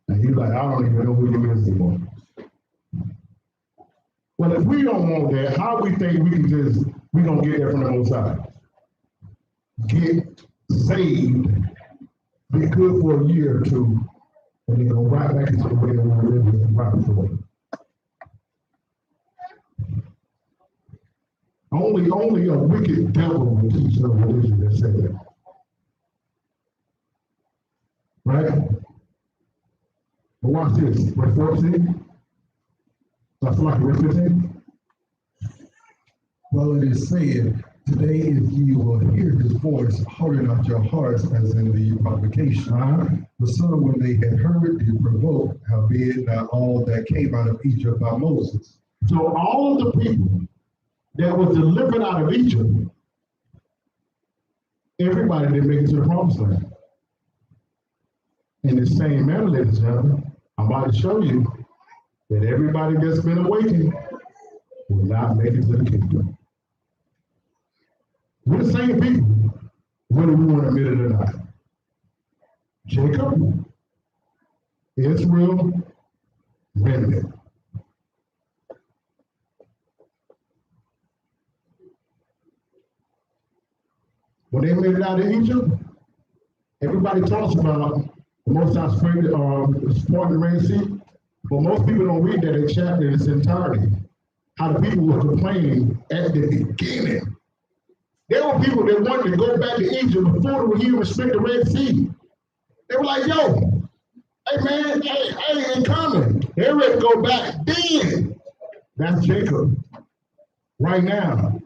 and you're like, I don't even know who you is anymore. Well, if we don't want that, how we think we gonna get that from the Most High? Get saved, be good for a year or two, and then go right back into the way that we were living right before. Only a wicked devil will teach a religion that say that. Right? But watch this, verse 14. That's like verse 15. Well, it is said, today if you will hear his voice, harden not your hearts as in the provocation. The some, when they had heard, did provoke, howbeit not all that came out of Egypt by Moses. So all of the people that was delivered out of Egypt, everybody didn't make it to the promised land. In the same manner, ladies and gentlemen, I'm about to show you that everybody that's been awakened will not make it to the kingdom. We're the same people, whether we want to admit it or not. Jacob, Israel, Benjamin. When they made it out of Egypt, everybody talks about the Most High spring, part of the Red Sea, but most people don't read that chapter in its entirety. How the people were complaining at the beginning. There were people that wanted to go back to Egypt before they were here to split the Red Sea. They were like, yo, hey man, hey, ain't coming. They're ready to go back then. That's Jacob. Right now.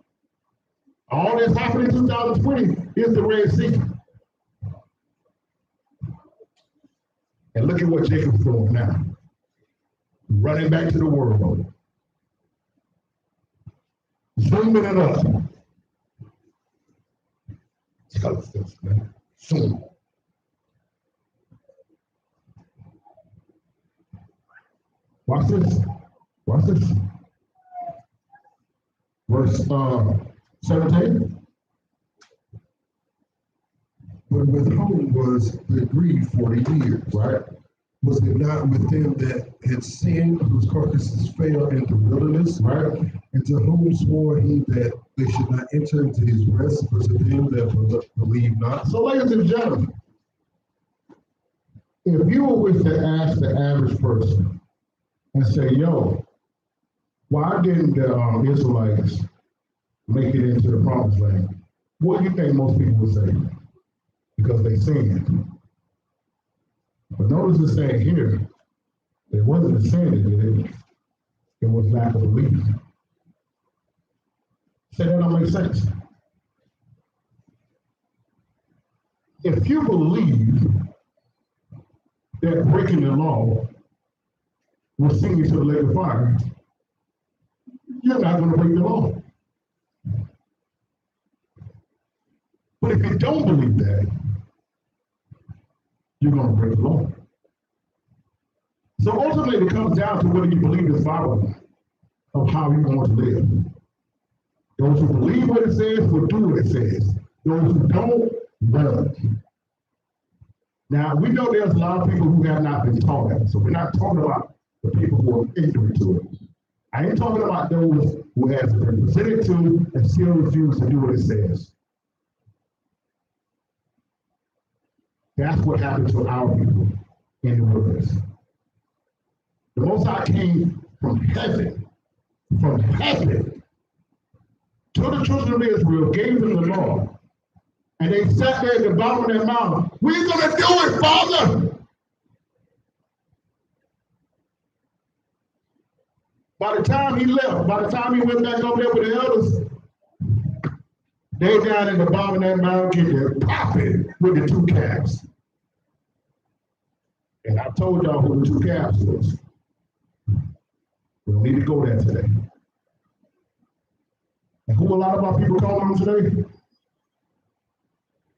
All that's happening in 2020 is the Red Sea. And look at what Jacob's doing now. Running back to the world. Zooming it up. Zoom. Watch this. Watch this. Verse 17. But with whom was the grief 40 years? Right. Was it not with them that had sinned, whose carcasses fell in the wilderness? Right. And to whom swore he that they should not enter into his rest, but to them that believe not? So, ladies and gentlemen, If you were to ask the average person and say, yo, why didn't the Israelites make it into the promised land? What do you think most people would say? Because they sinned. But notice it's saying here, it wasn't a sin that did it. It was lack of belief. Say that don't make sense. If you believe that breaking the law will send you to the lake of fire, you're not going to break the law. But if you don't believe that, you're going to break the law. So ultimately, it comes down to whether you believe this Bible of how you want to live. Those who believe what it says will do what it says. Those who don't, won't. Now, we know there's a lot of people who have not been taught that. So we're not talking about the people who are ignorant to it. I ain't talking about those who have been presented to and still refuse to do what it says. That's what happened to our people in the wilderness. The Most High came from heaven to the children of Israel, gave them the law, and they sat there at the bottom of their mouth. We're going to do it, Father. By the time he left, by the time he went back over there with the elders, they down at the bottom of that mountain getting popping with the two calves. And I told y'all who the two calves was. We don't need to go there today. And who a lot of our people call them today?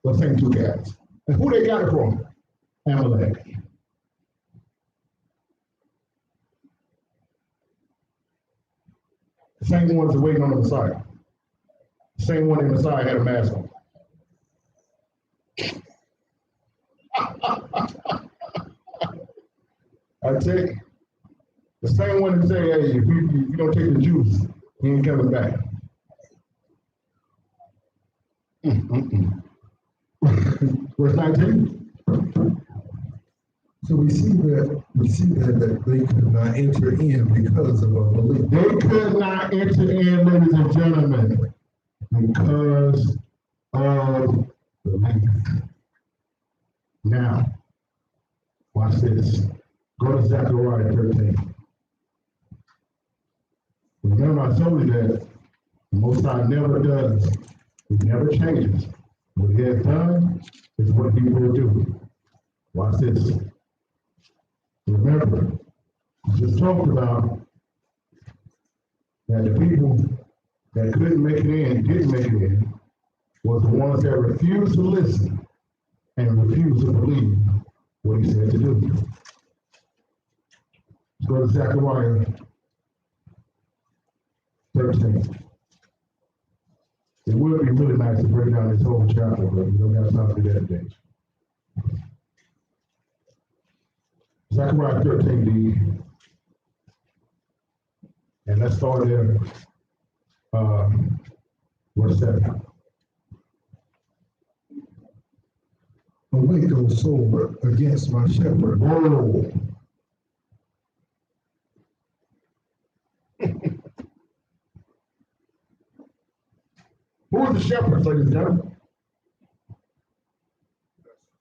The same two calves. And who they got it from? Amalek. The same ones that waiting on the Messiah. The same one the Messiah had a mask on. I tell you, the same one that say, hey, if you don't take the juice, he ain't coming back. Verse 19. So we see that they could not enter in because of unbelief. They could not enter in, ladies and gentlemen, because of belief. Now, watch this. Go to Zechariah 13. Remember, I told you that the Most High never does. He never changes. What he has done is what he will do. Watch this. Remember, we just talked about that the people that couldn't make it in, didn't make it in, was the ones that refused to listen and refused to believe what he said to do. Let's go to Zechariah 13. It would be really nice to break down this whole chapter, but we don't have time to do that today. Zechariah 13, and let's start there, verse 7. Awake, O soul, against my shepherd. Whoa. Who are the shepherds, ladies and gentlemen?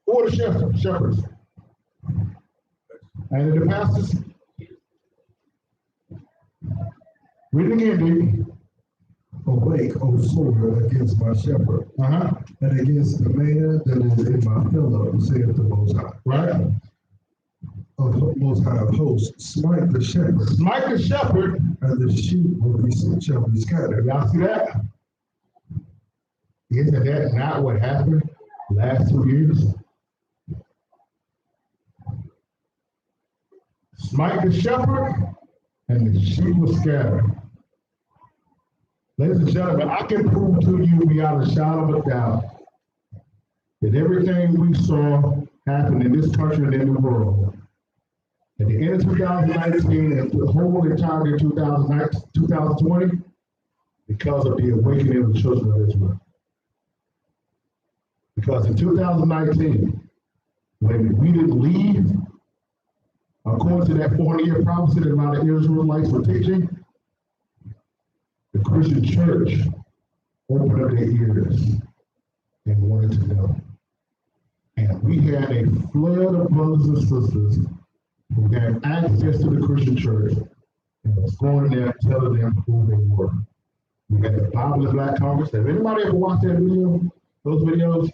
Who are the shepherds? And the pastors? Read it again, baby. Awake, O soul, against my shepherd, and against the man that is in my pillow, saith the Most High. Right? Of Most High of hosts, smite the shepherd. Smite the shepherd. And the sheep shall be scattered. Y'all see that? Isn't that not what happened last 2 years? Smite the shepherd, and the sheep will scatter. Ladies and gentlemen, I can prove to you beyond a shadow of a doubt that everything we saw happen in this country and in the world, at the end of 2019 and the whole entirety of 2020, because of the awakening of the children of Israel. Because in 2019, when we didn't leave, according to that 400-year prophecy that a lot of Israelites were teaching, the Christian church opened up their ears and wanted to know. And we had a flood of brothers and sisters who had access to the Christian church and was going there telling them who they were. We had the Bible in Black Congress. Have anybody ever watched that video? Those videos?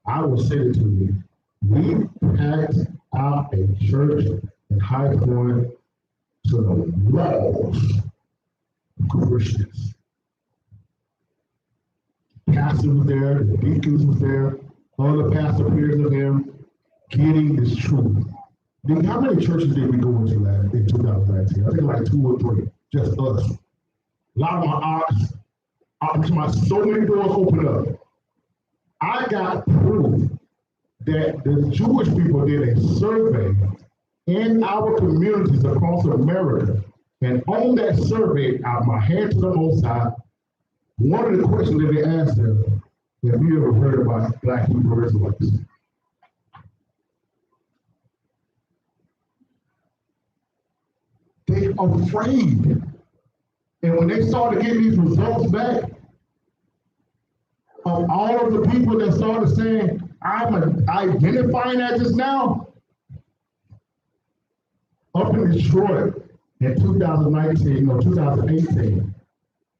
I will say it to you. We packed out a church in High Point to the walls of Christians. Pastor was there, the deacons was there, all the pastor peers of him getting this truth. How many churches did we go into in 2019? I think like 2 or 3, just us. A lot of my aunts, so many doors opened up. I got proof that the Jewish people did a survey in our communities across America. And on that survey, my hand to the Most High, one of the questions that they asked them, have you ever heard about Black Hebrew Israelites? They're afraid. And when they started getting these results back, of all of the people that started saying, I'm identifying as this now, up in Detroit in 2018,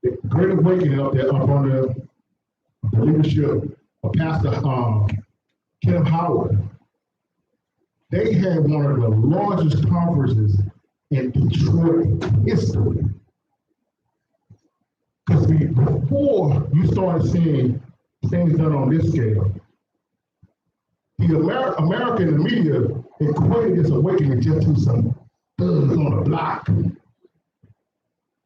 the Great Awakening up there, up under the leadership of Pastor Kim Howard, they had one of the largest conferences in Detroit history. Because before you started seeing things done on this scale, the American media equated this awakening just to some thugs on the block.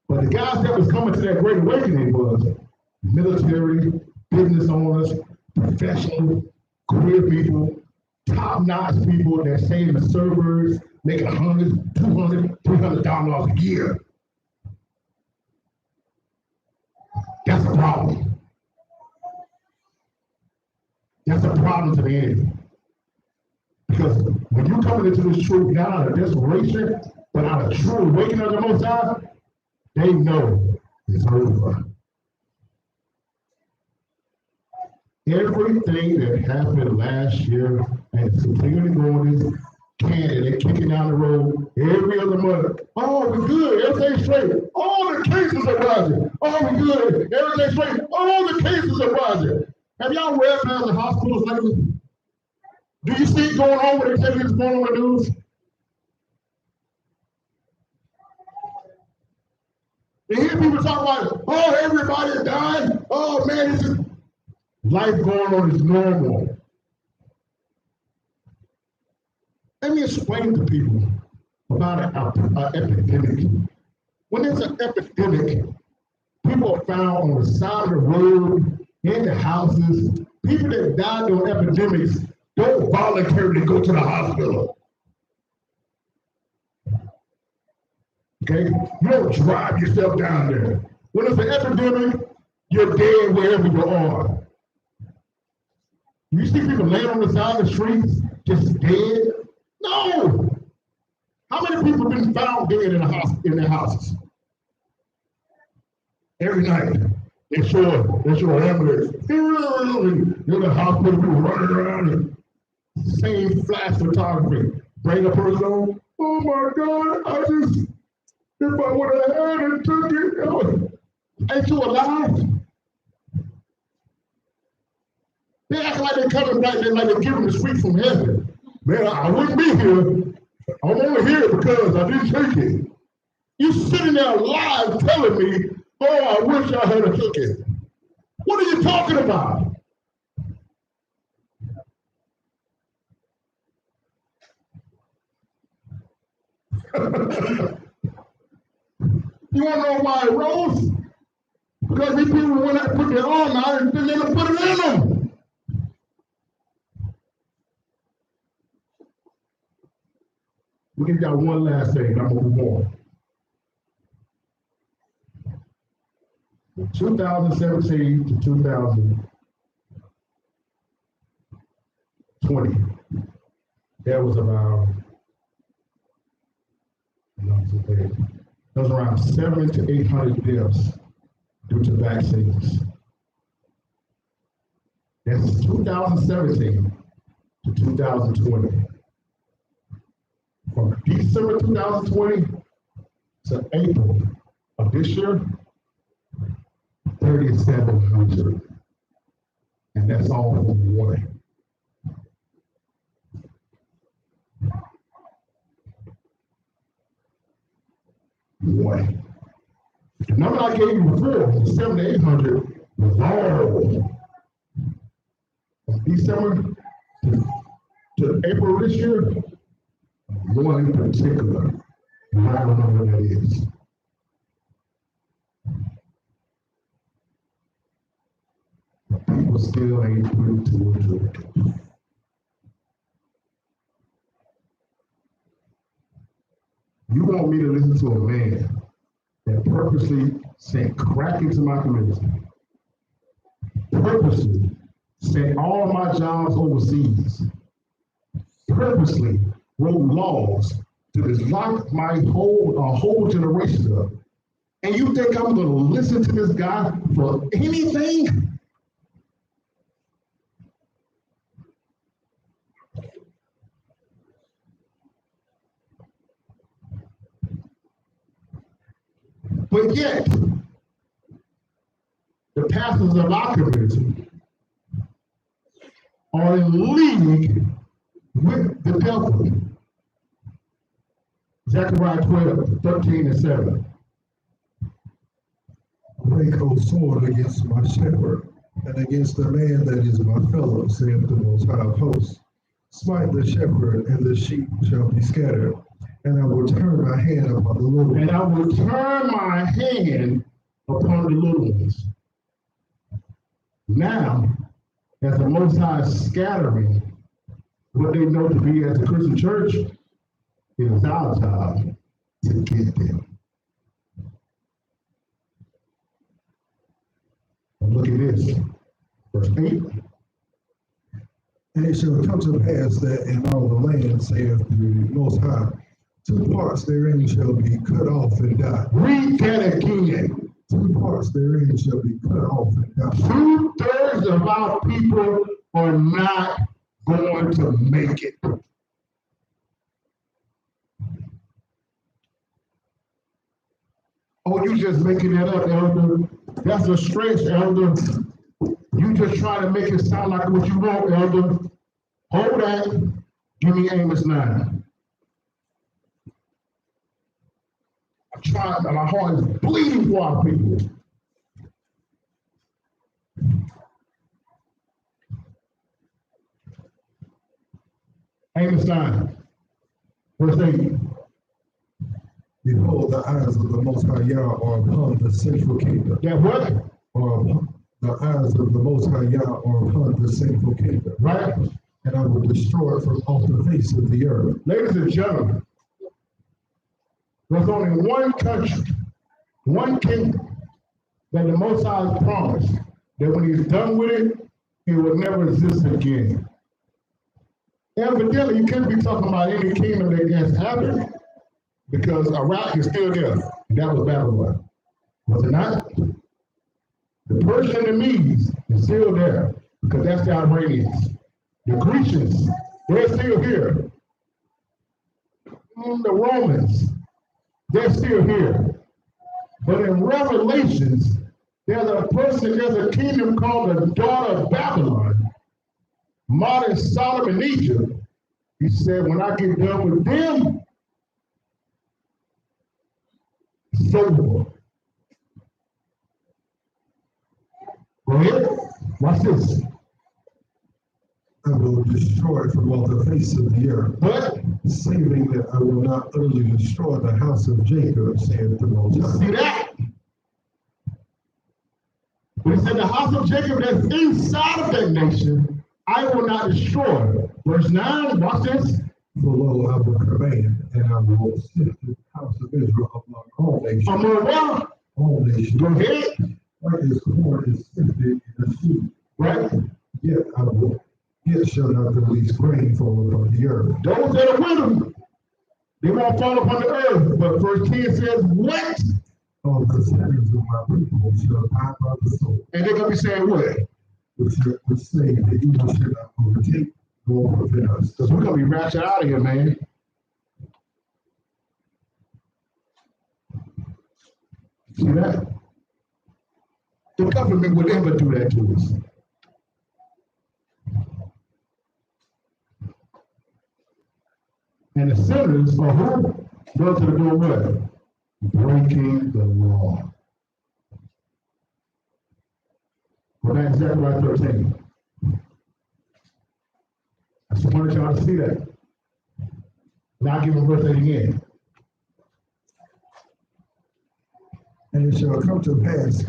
But the guys that was coming to that Great Awakening was military, business owners, professional, career people, top-notch people that stay in the suburbs, making $100, $200, $300 a year. That's a problem. That's a problem to the end. Because when you come into this truth, not out of desperation, but out of true awakening of the Most High, they know it's over. Everything that happened last year and it's continuing to go in this can, they're kicking down the road every other month. Oh, we're good, everything's straight. All the cases are rising. Oh, we're good, everything's straight. All the cases are rising. Have y'all read about the hospitals lately? Do you see it going on with the things going on in the news? You hear people talk about, oh, everybody died. Oh, man, it's just life going on is normal. Let me explain to people about an epidemic. When there's an epidemic, people are found on the side of the road, in the houses. People that died during epidemics don't voluntarily go to the hospital. Okay? You don't drive yourself down there. When it's an epidemic, you're dead wherever you are. You see people laying on the side of the streets, just dead? No! How many people have been found dead in their houses? Every night. They show an ambulance. You're the hospital, people running around and same flash photography. Bring a person on. Oh my God, if I would have had it, took it. Ain't you alive? They act like they're coming back, like they're giving the sweet from heaven. Man, I wouldn't be here. I'm only here because I didn't take it. You sitting there alive telling me, oh, I wish I had took it. What are you talking about? You want to know why it rose? Because these people went out and put their arm out and then they put it in them. We'll give y'all one last thing, I'm going to move on. 2017 to 2020, there was around, around 700 to 800 deaths due to vaccines. That's 2017 to 2020. From December 2020 to April of this year, 3,700. And that's all from one. One. The number I gave you before, 700 to 800, was all from December to April this year. One in particular, and I don't know what that is. But people still ain't put two and two together. You want me to listen to a man that purposely sent crack into my community, purposely sent all of my jobs overseas, purposely wrote laws to lock my whole generation up. And you think I'm gonna listen to this guy for anything? But yet, the pastors of our community are in league with the devil. Zechariah 12, 13 and 7. Break, O sword, against my shepherd, and against the man that is my fellow, saith the Most High of hosts. Smite the shepherd, and the sheep shall be scattered, and I will turn my hand upon the little ones. And I will turn my hand upon the little ones. Now, as the Most High is scattering what they know to be as a Christian church, it is our job to get them. And look at this, verse 8. And it shall come to pass that in all the land, saith the Most High, 2 parts therein shall be cut off and die. Read that again. 2 parts therein shall be cut off and die. 2/3 of our people are not going to make it. Oh, you just making that up, Elder. That's a stretch, Elder. You just trying to make it sound like what you want, Elder. Hold that. Give me Amos 9. I'm trying, my heart is bleeding for our people. Amos 9, verse 8. Behold, the eyes of the Most High Yah are upon the sinful kingdom. That what? The eyes of the Most High Yah are upon the sinful kingdom. Right? And I will destroy it from off the face of the earth. Ladies and gentlemen, there's only one country, one kingdom that the Most High has promised that when he's done with it, it will never exist again. Evidently, you can't be talking about any kingdom that has happened because Iraq is still there. That was Babylon. Was it not? The Persian and the Medes is still there because that's the Iranians. The Grecians, they're still here. The Romans, they're still here. But in Revelations, there's a kingdom called the daughter of Babylon, modern Sodom and Egypt. He said, when I get done with them, it's over. Go ahead. Watch this. I will destroy it from off the face of the earth. But saving that I will not utterly destroy the house of Jacob, saith the Most High. See that? But he said the house of Jacob that's inside of that nation, I will not destroy. Verse 9, watch this. For lo, I will command, and I will sift the house of Israel among all nations. Among what? All nations. Go ahead. Like as corn is sifted in a sieve. Right? Yet I will Yet shall not the least grain fall upon the earth. Those that are with him, they won't fall upon the earth. But verse 10 says, what? All the sinners of my people shall die by the sword. And they're going to be saying what? Which say that evil shall not overtake nor prevent us. Because we're going to be ratchet out of here, man. See that? The government would never do that to us. And the sinners are who? Those that are doing what? Breaking the law. Go back to Zechariah 13. I just wanted y'all to see that. Now I'll give them verse 8 again. And it shall come to pass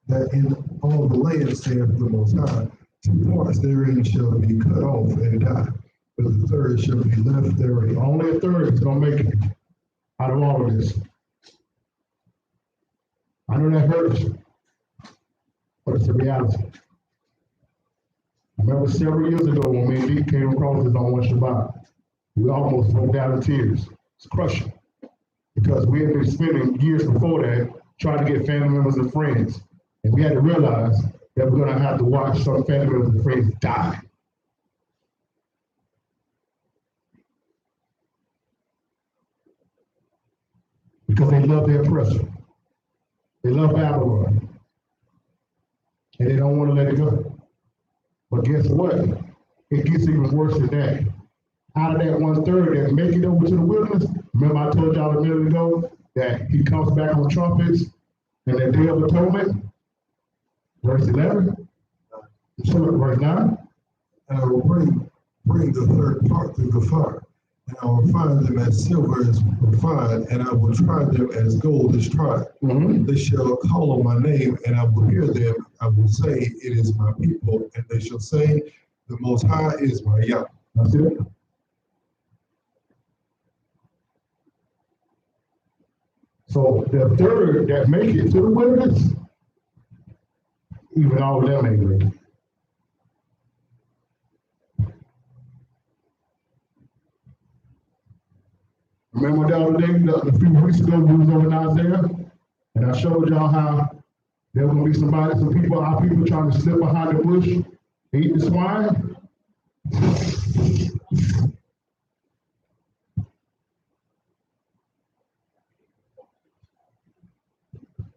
that in all the land, saith the Most High, 2 parts therein shall be cut off and die, but the third shall be left therein. Only a third is going to make it out of all of this. I know that hurts, but it's a reality. I remember several years ago when me and Dee came across this on one Shabbat. We almost broke down in tears. It's crushing. Because we had been spending years before that trying to get family members and friends. And we had to realize that we're going to have to watch some family members and friends die. Because they love their oppressor. They love Babylon. And they don't want to let it go. But guess what? It gets even worse than that. Out of that 1/3 that make it over to the wilderness, remember I told y'all a minute ago that he comes back on trumpets and the day of atonement, verse 11, verse 9. And I will bring the third part through the fire, and I will find them as silver is refined, and I will try them as gold is tried. Mm-hmm. They shall call on my name, and I will hear them. I will say, it is my people, and they shall say, the Most High is my Yah. That's it. So the third that make it to the wilderness, even all of them ain't ready. Remember the other day, a few weeks ago, we was over in Isaiah, and I showed y'all how there was gonna be some people, our people trying to slip behind the bush, eat the swine.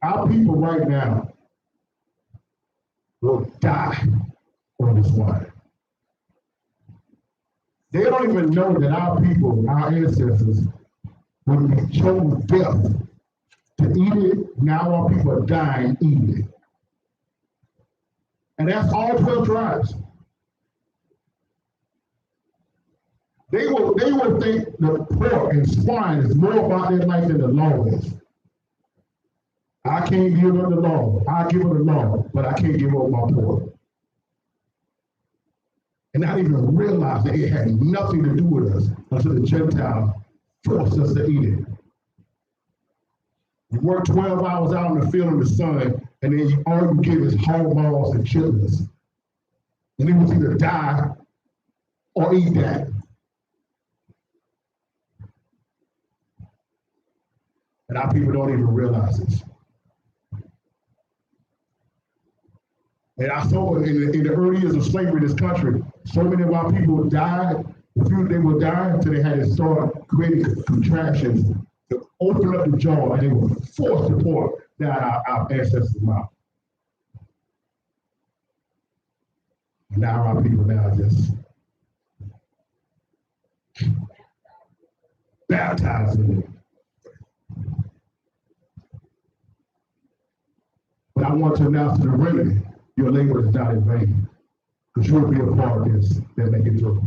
Our people right now will die on this swine. They don't even know that our people, our ancestors, when we chose death to eat it, now our people are dying eating it. And that's all 12 tribes. They will think the pork and swine is more about their life than the law is. I can't give up the law. I give up the law, but I can't give up my pork. And not even realize that it had nothing to do with us until the Gentiles forced us to eat it. You work 12 hours out in the field in the sun, and then all you get is hog balls and chitlins. And it was either die or eat that. And our people don't even realize this. And I saw in the early years of slavery in this country, so many of our people died. The few they would die until they had to start creating contractions to open up the jaw, and they were forced to pour down our ancestors' mouth. And now our people now just baptized in it. But I want to announce to the remedy, your labor is not in vain, because you will be a part of this that make it through.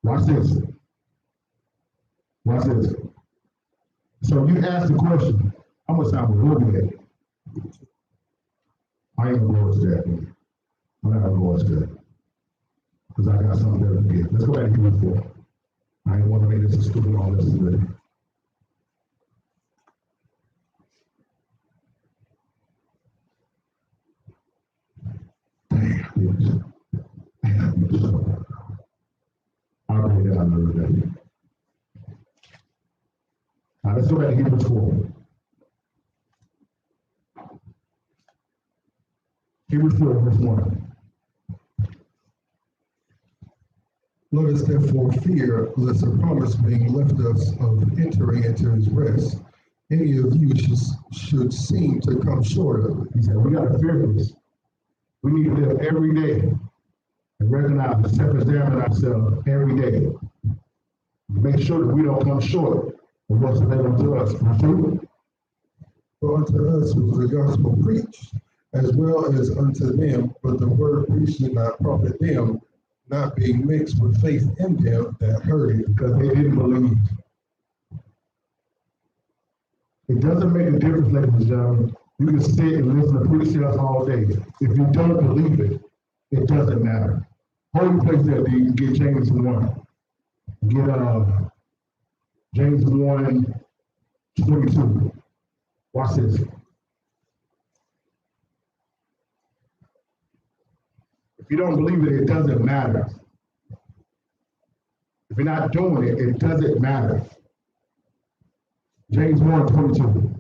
Watch this. Watch this. So you ask the question, how much time will we get? I ain't gonna go into that. I'm not gonna go into that. Because I got something better to get. Let's go back to Hebrews 4. I ain't want to make this a stupid all this today. Damn. Now let's go back to Hebrews 4. Hebrews 4, verse 1. Let us therefore fear, lest a promise being left us of entering into his rest, any of you should seem to come short of it. He said, we got to fear this. We need to live every day and recognize and self-examine ourselves every day. Make sure that we don't come short of what's led unto us. For unto us was the gospel preached, as well as unto them, but the word preached did not profit them, not being mixed with faith in them that heard it. Because they didn't believe. It doesn't make a difference, ladies and gentlemen. You can sit and listen to preachers all day. If you don't believe it, it doesn't matter. Hold place there, D. Get James 1. Get James 1:22. Watch this. If you don't believe it, it doesn't matter. If you're not doing it, it doesn't matter. James 1:22.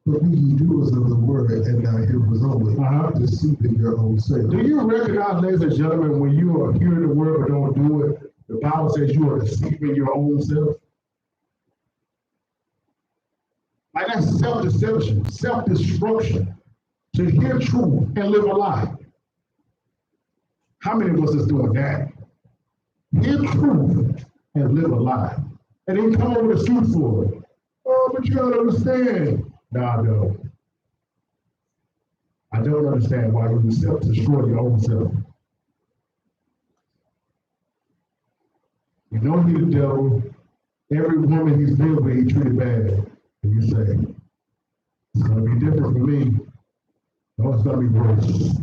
But be ye doers of the word and not hearers only, deceiving your own self. Do you recognize, ladies and gentlemen, when you are hearing the word but don't do it, the Bible says you are deceiving your own self? Like that's self-deception, self-destruction, to hear truth and live a lie. How many of us is doing that? Hear truth and live a lie. And then come up with a excuse for it. Oh, but you don't understand. No. I don't understand why you would self-destroy your own self. You know he's the devil. Every woman he's been with, he treated bad. And you say, it's going to be different for me. No, it's going to be worse.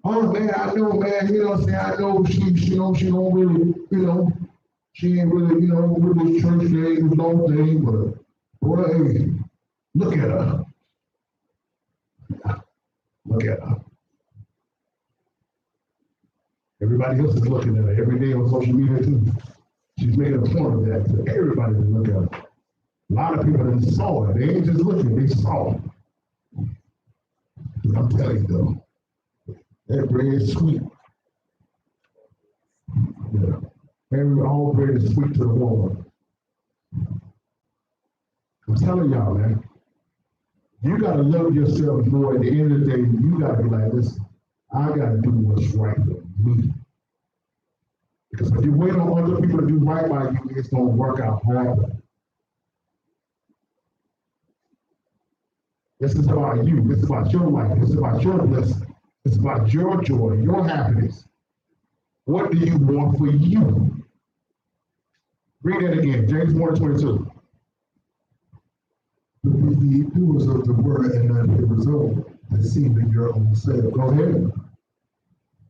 Oh man, I know, man. You know what I'm saying? I know she don't really, she ain't really, with this church thing, this whole thing, but boy, hey, look at her. Look at her. Everybody else is looking at her every day on social media too. She's making a point of that. So everybody can look at her. A lot of people done saw it. They ain't just looking, they saw it. But I'm telling you though, that bread is sweet. Yeah. All bread is sweet to the woman. I'm telling y'all, man, you gotta love yourself more. At the end of the day, you gotta be like, listen, I gotta do what's right for me. Because if you wait on other people to do right by you, it's gonna work out harder. This is about you. This is about your life. This is about your blessing. It's about your joy, your happiness. What do you want for you? Read that again, James 1:22. But be ye doers of the word and not hearers only, deceiving your own self. Go ahead.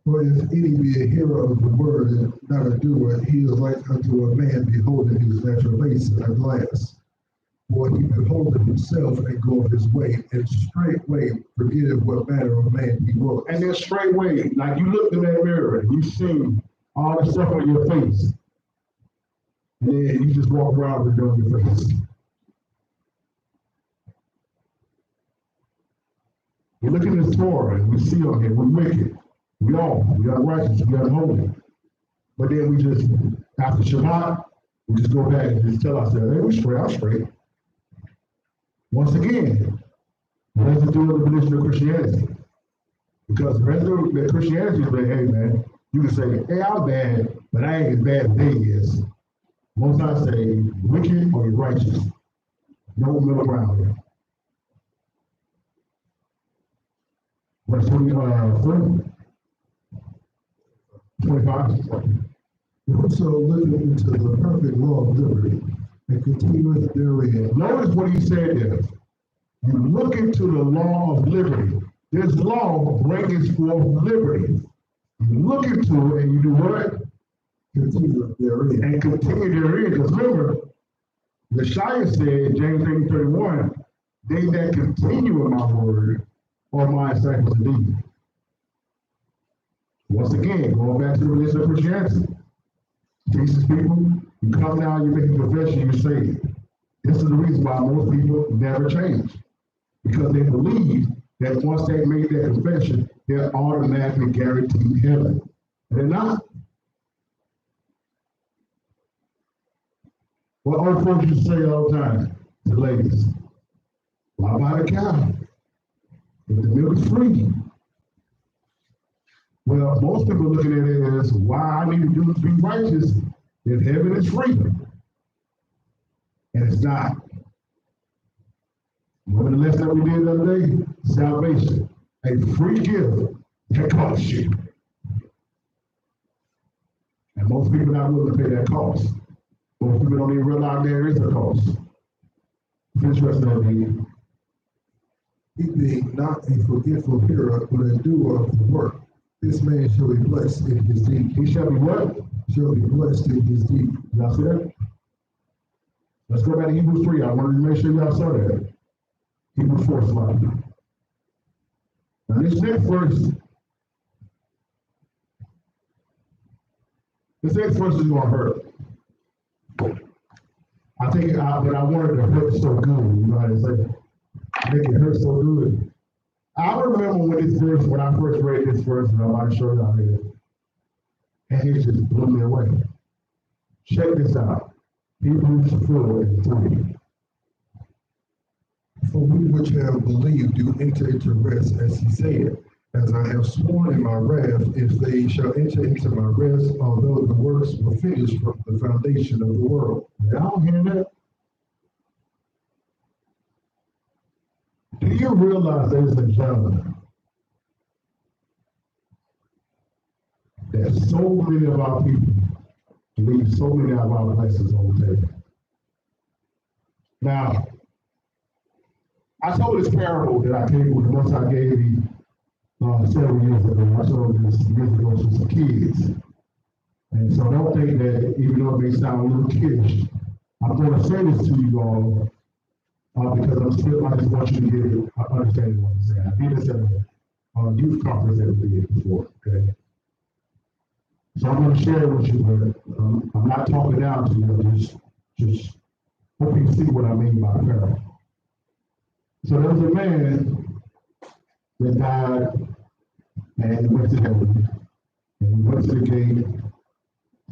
For if any be a hearer of the word and not a doer, he is like unto a man beholding his natural face in a glass. For he beholdeth himself and goeth his way, and straightway forgetteth what manner of man he was. And then straightway, like you looked in that mirror and you seen all the stuff on your face. And then you just walk around with it on your face. We look at this Torah and we see on here, we're wicked. We are righteous, we are holy. But then we just, after Shabbat, we just go back and just tell ourselves, hey, we're straight, I'm straight. Once again, what has to do with the religion of Christianity? Because the rest of the Christianity is like, hey man, you can say, hey, I'm bad, but I ain't as bad as they is. Most times say, wicked or you're righteous. No middle ground here. Verse 25. Whoso looketh into the perfect law of liberty and continueth therein. Notice what he said there. You look into the law of liberty. This law brings forth liberty. You look into it and you do what? Continue therein. And continue therein. Because remember, the Shia said, James 8:31, they that continue in my word are my disciples indeed. Once again, going back to the religion of Christianity. Jesus people, You come down, you make a confession, you're saved. This is the reason why most people never change. Because they believe that once they make that confession, they're automatically guaranteed heaven. They're not. What old folks used to say all the time to ladies, why buy the cow? If the milk is free. Well, most people are looking at it as why I need to do to be righteous if heaven is free. And it's not. Remember the lesson that we did the other day? Salvation, a free gift that costs you. And most people are not willing to pay that cost. Most people don't even realize there is a cost. Finish the rest of that meeting. He being not a forgetful hearer, but a doer of the work. This man shall be blessed in his deed. He shall be what? Shall be blessed in his deed. Y'all see that? Let's go back to Hebrews 3. I wanted to make sure y'all saw that. Hebrews 4 slide. Now this next verse is going to hurt. I think but I wanted to hurt so good. You know how to say it? Make it hurt so good. I remember when I first read this verse, and I'm not sure y'all here, and it just blew me away. Check this out. Hebrews 4 and 3. For we which have believed do enter into rest, as he said, as I have sworn in my wrath, if they shall enter into my rest, although the works were finished from the foundation of the world. Y'all hear that? Do you realize, ladies and gentlemen, that so many of our people leave so many of our blessings on the table? Now, I told this parable that I came with once I gave you several years ago. I told this years ago to some kids. And so don't think that, even though it may sound a little kiddish, I'm going to say this to you all because I just want you to get an understanding of what I'm saying. I did this at a youth conference that we did before, okay? So I'm going to share it with you, but I'm not talking down to you, just hope you see what I mean by parable. So there was a man that died and he went to heaven. And he went to the gate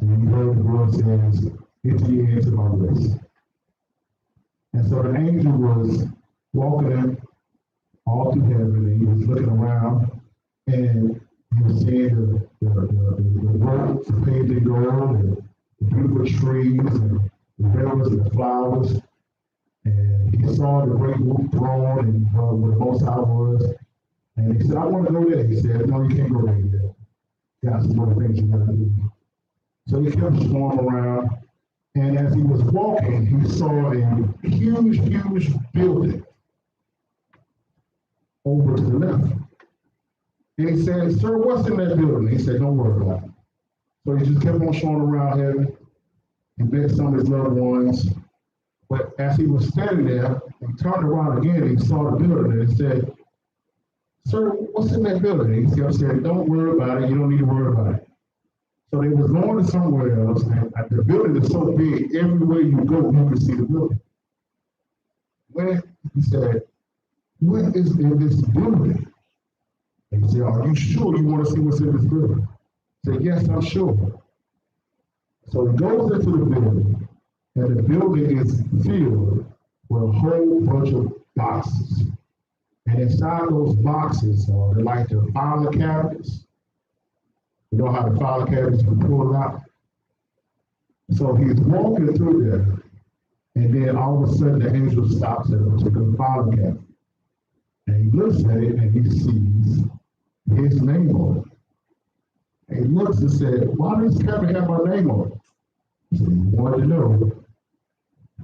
and he heard the voice says, enter ye into my rest. And so the angel was walking all through heaven and he was looking around and he was seeing the roads, the paved gold, and the beautiful trees and the rivers and the flowers. And he saw the great throne and where the Most High was. And he said, I want to go there. He said, no, you can't go there yet. Got some more things you got to do. So he kept swarming around. And as he was walking, he saw a huge building over to the left. And he said, sir, what's in that building? He said, don't worry about it. So he just kept on showing around heaven. He met some of his loved ones. But as he was standing there, he turned around again and he saw the building and he said, sir, what's in that building? He kept saying, don't worry about it. You don't need to worry about it. So they was going to somewhere else, and the building is so big, everywhere you go, you can see the building. When he said, what is in this building? And he said, are you sure you want to see what's in this building? He said, yes, I'm sure. So he goes into the building, and the building is filled with a whole bunch of boxes. And inside those boxes, they're like the filing cabinets. You know how the filing cabinets can pull out? So he's walking through there, and then all of a sudden the angel stops at a particular filing cabinet. And he looks at it and he sees his name on it. And he looks and said, why does this cabinet have my name on it? He said, you wanted to know,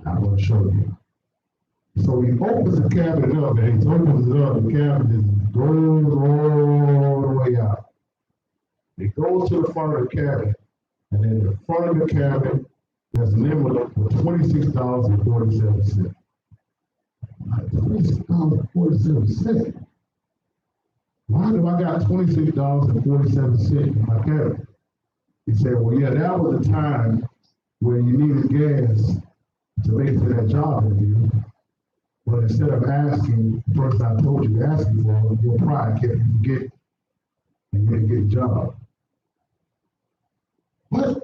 I'm going to show you. So he opens the cabinet up, and he opens it up, the cabinet just goes all the way out. It goes to the front of the cabinet, and in the front of the cabinet, there's an envelope for $26.47. $26.47. Why do I got $26.47 in my cabinet? He said, well, yeah, that was the time where you needed gas to make it to that job interview, but instead of asking the person I told you to ask you for, your pride kept you from getting, and you didn't get the job. What?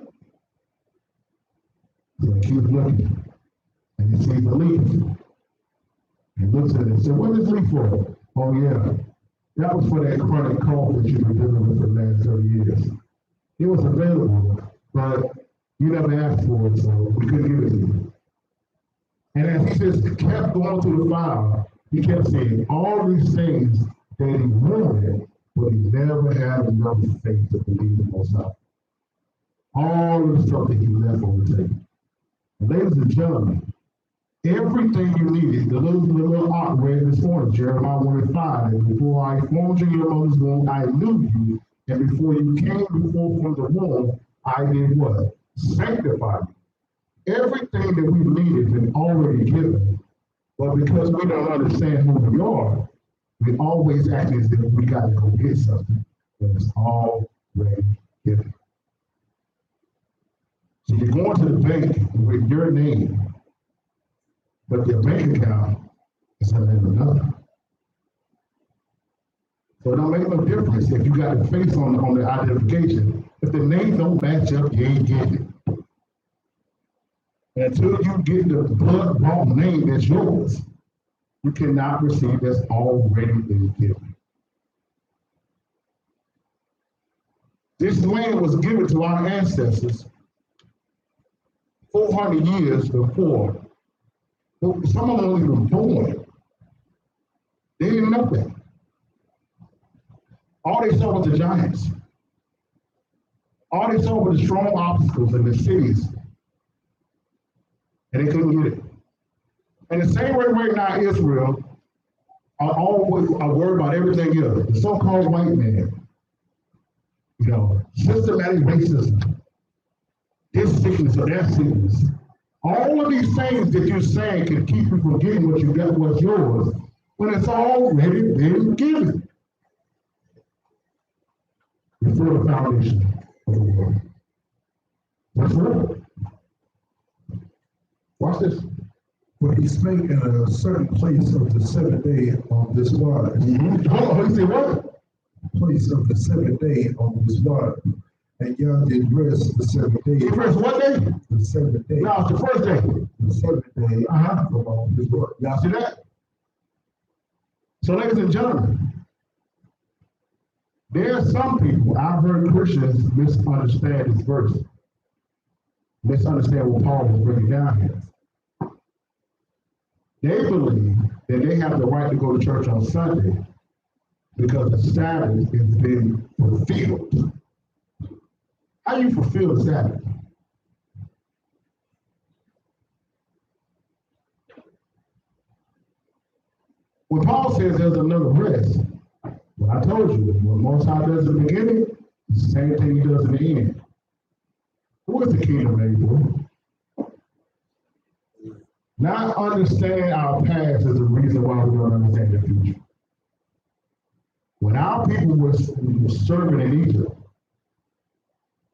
So he keeps looking, and he sees the leaf. He looks at it and says, "What is leaf for?" "Oh yeah, that was for that chronic cough that you've been dealing with for the last 30 years. It was available, but you never asked for it, so we couldn't give it to you." And as he just kept going through the file, he kept saying all these things that he wanted, but he never had enough faith to believe the Most High. All of the stuff that he left on the table. And ladies and gentlemen, everything you needed, the little art read this morning, Jeremiah 1:5, and before I formed you in your mother's womb, I knew you, and before you came before from the womb, I did what? Sanctify you. Everything that we need has been already given, but because we don't understand who we are, we always act as if we got to go get something that is already given. So you're going to the bank with your name, but your bank account is in another. So it don't make no difference if you got a face on the identification. If the name don't match up, you ain't getting it. And until you get the blood-bought name that's yours, you cannot receive that's already been given. This land was given to our ancestors 400 years before. Some of them weren't even born. They didn't know that. All they saw was the giants. All they saw were the strong obstacles in the cities. And they couldn't get it. And the same way right now, Israel are always worried about everything else. The so-called white man, systematic racism, this sickness or that sickness. All of these things that you're saying can keep you from getting what you got, what's yours, when it's already been given before the foundation of the world. Before. Watch this. But he spake in a certain place of the seventh day on this wise. Hold on, he said what? Place of the seventh day on this wise. And y'all did rest the seventh day. The first what day? The seventh day. No, it's the first day. The seventh day from on this wise. Y'all see that? So ladies and gentlemen, there are some people, I've heard Christians misunderstand this verse. Misunderstand what Paul was bringing down here. They believe that they have the right to go to church on Sunday because the Sabbath has been fulfilled. How do you fulfill the Sabbath? When Paul says there's another rest, well, I told you, what Most High does in the beginning, it's the same thing he does in the end. Who is the kingdom made for? Not understanding our past is the reason why we don't understand the future. When our people were serving in Egypt,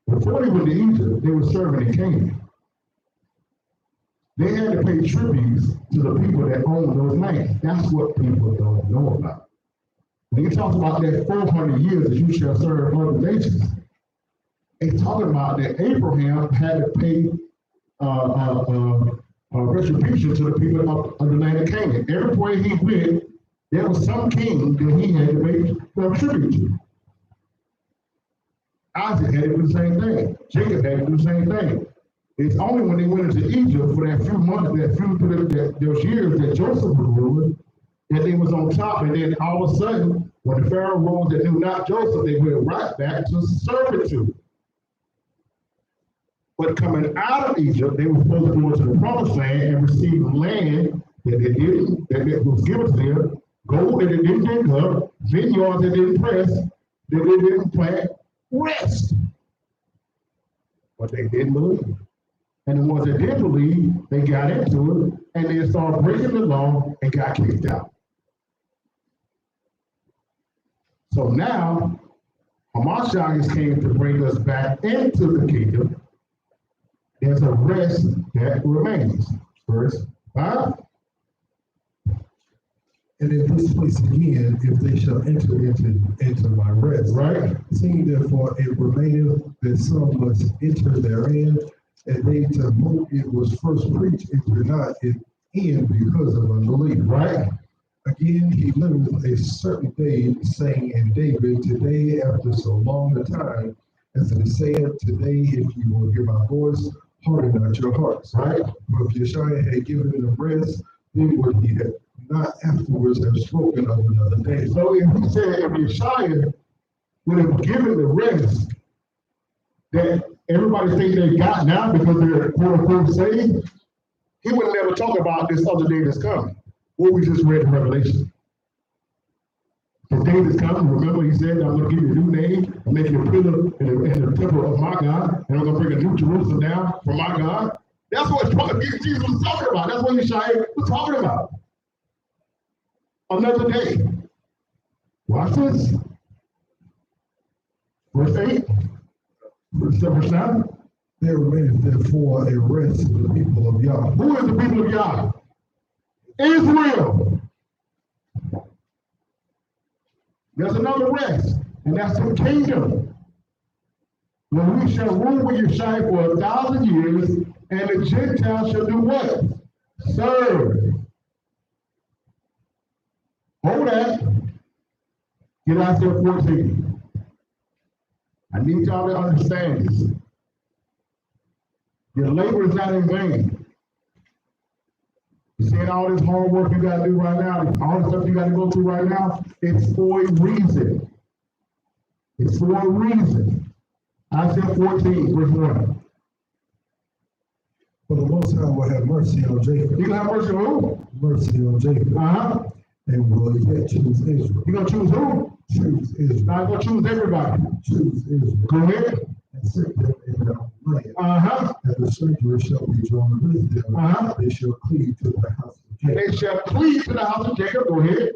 before they went to Egypt, they were serving in Canaan. They had to pay tributes to the people that owned those lands. That's what people don't know about. When he talks about that 400 years that you shall serve other nations, it's talking about that Abraham had to pay retribution to the people of the land of Canaan. Everywhere he went, there was some king that he had to pay tribute to. Isaac had to do the same thing. Jacob had to do the same thing. It's only when they went into Egypt for that few months, those years that Joseph was ruling, that they was on top, and then all of a sudden, when the Pharaoh rose that knew not Joseph, they went right back to servitude. But coming out of Egypt, they were supposed to go into the promised land and receive land that was given to them, gold that they didn't dig up, vineyards that they didn't press, that they didn't plant, rest. But they didn't believe. And the ones that did believe, they got into it, and they started breaking the law and got kicked out. So now, Hamashiach came to bring us back into the kingdom, There's a rest that remains. Verse 5. And in this place again, if they shall enter into my rest. Right? Seeing therefore it remaineth that some must enter therein, and they to whom it was first preached enter not it in because of unbelief. Right? Again, he liveth a certain day, saying in David, today after so long a time, as it is said, today if you will hear my voice, harden not your hearts. Right? But if Yeshua had given them rest, then would he have not afterwards have spoken of another day. So if he said, if Yeshua would have given the rest that everybody thinks they got now because they're quote unquote saved, he would never talk about this other day that's coming. What we just read in Revelation. The day that's coming, remember he said, I'm going to give you a new name, I'm making a pillar in the temple of my God, and I'm going to bring a new Jerusalem down from my God. That's what Jesus was talking about. That's what Yeshua was talking about. Another day. Watch this. Verse 8. Verse 9. There remaineth therefore a rest to the people of Yah. Who is the people of Yah? Israel. There's another rest, and that's the kingdom. When we shall rule with Yeshua for 1,000 years, and the Gentiles shall do what? Serve. Hold that. Get Isaiah 14. I need y'all to understand this. Your labor is not in vain. You seeing all this hard work you got to do right now, all the stuff you got to go through right now, it's for a reason. It's for a reason. Isaiah 14, verse 1. For the Most High will have mercy on Jacob. You gonna have mercy on who? Mercy on Jacob. And will yet choose Israel. You gonna choose who? Choose Israel. Now I'm gonna choose everybody. Choose Israel. Go ahead. And set them in their own land. And the stranger shall be drawn with them. They shall cleave to the house of Jacob. They shall cleave to the house of Jacob. Go ahead.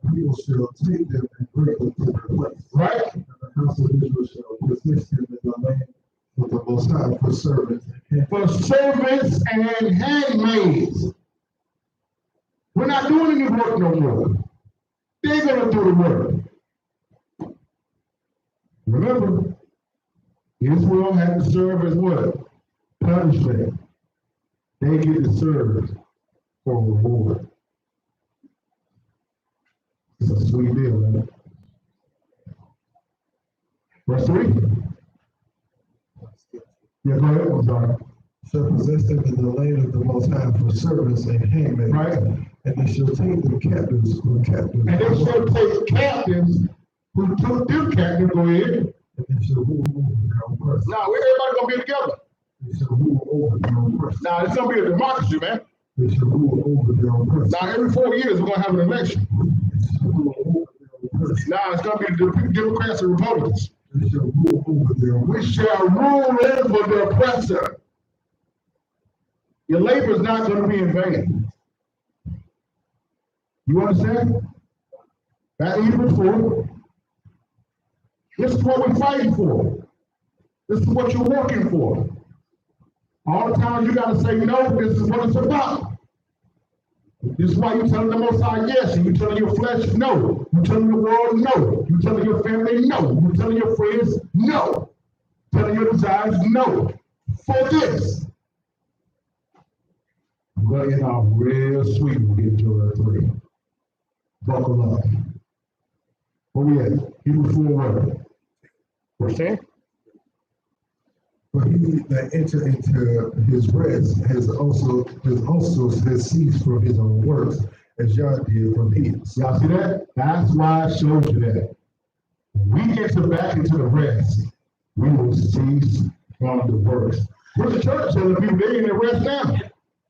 And people shall take them and bring them to their place. Right. And the house of Israel shall possess them in the land for the Most High for servants and for servants and handmaids. We're not doing any work no more. They're gonna do the work. Remember, Israel had to serve as what? Punishment. They get to serve for reward. It's a sweet deal, man. Verse 3. Yeah, go ahead. I'm sorry. shall possess them in the land of the Most High for servants and handmaids. Right. And they shall take them captives who captives. And they shall take captives who took them captive. Go ahead. And they shall rule over their own person. Now, everybody gonna be together. They shall rule over their own person. Now, it's gonna be a democracy, man. They shall rule over their own person. Now, every 4 years, we're gonna have an election. They shall rule over their own person. Now, it's gonna be the Democrats and Republicans. They shall rule over their own We person. shall rule over the oppressor. Your labor is not gonna be in vain. You understand? That even before. This is what we're fighting for. This is what you're working for. All the time you gotta say, no, this is what it's about. This is why you're telling the Most High yes, and you're telling your flesh no. You're telling the world no. You're telling your family no. You're telling your friends no. Telling your desires no. For this. I'm gonna get off real sweet when we get to Joel 3. Buckle up. Where we at? Hebrews 4:1. Verse 10. For he that entered into his rest has ceased from his own works, as Yah did from his. Y'all see that? That's why I showed you that. When we enter back into the rest, we will cease from the works. Where's the church telling people they in the rest now?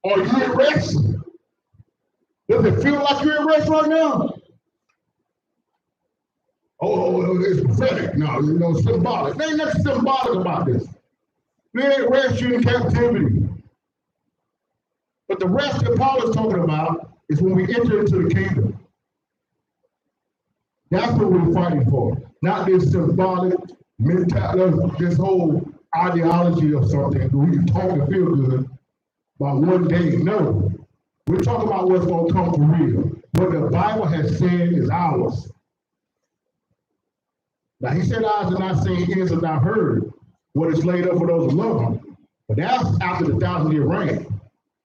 Are you in rest? Does it feel like you're in rest right now? Oh, it's prophetic. No, it's symbolic. There ain't nothing symbolic about this. We ain't rest, you in captivity. But the rest that Paul is talking about is when we enter into the kingdom. That's what we're fighting for. Not this symbolic mentality, this whole ideology of something. We can talk and feel good about one day. No. We're talking about what's going to come for real. What the Bible has said is ours. Now, he said eyes are not seen, ears are not heard. What is laid up for those who love him. But that's after the 1,000-year reign.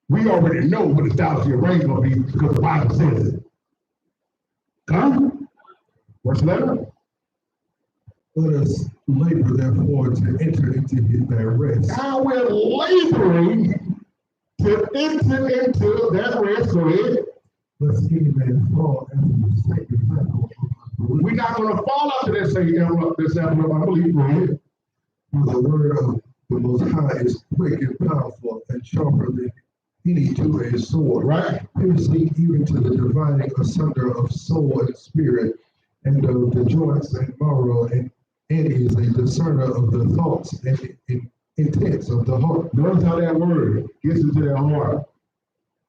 We already know what the 1,000-year reign is going to be because the Bible says it. Come? Verse 11. Let us labor, therefore, to enter into that rest. Now we're laboring to enter into that rest. Go ahead. Lest any man fall after the same example of unbelief. We're not going to fall after this example of unbelief. Go ahead. For the word of the Most High is quick and powerful and sharper than any two-edged sword, Right? piercing even to the dividing asunder of soul and spirit, and of the joints and marrow, and is a discerner of the thoughts and intents of the heart. Notice how that word gets into their heart.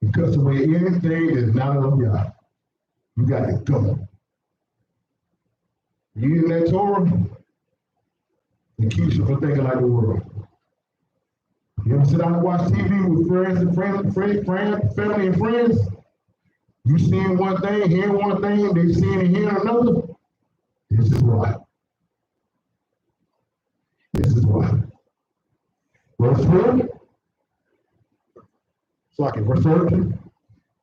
It cuts away anything that's not of God. You got to go. You in that Torah, it keeps you from thinking like the world. You ever sit down and watch TV with family and friends? You seeing one thing, hearing one thing, they seeing and hearing another. This is why. This is why. Verse 12. Verse 13.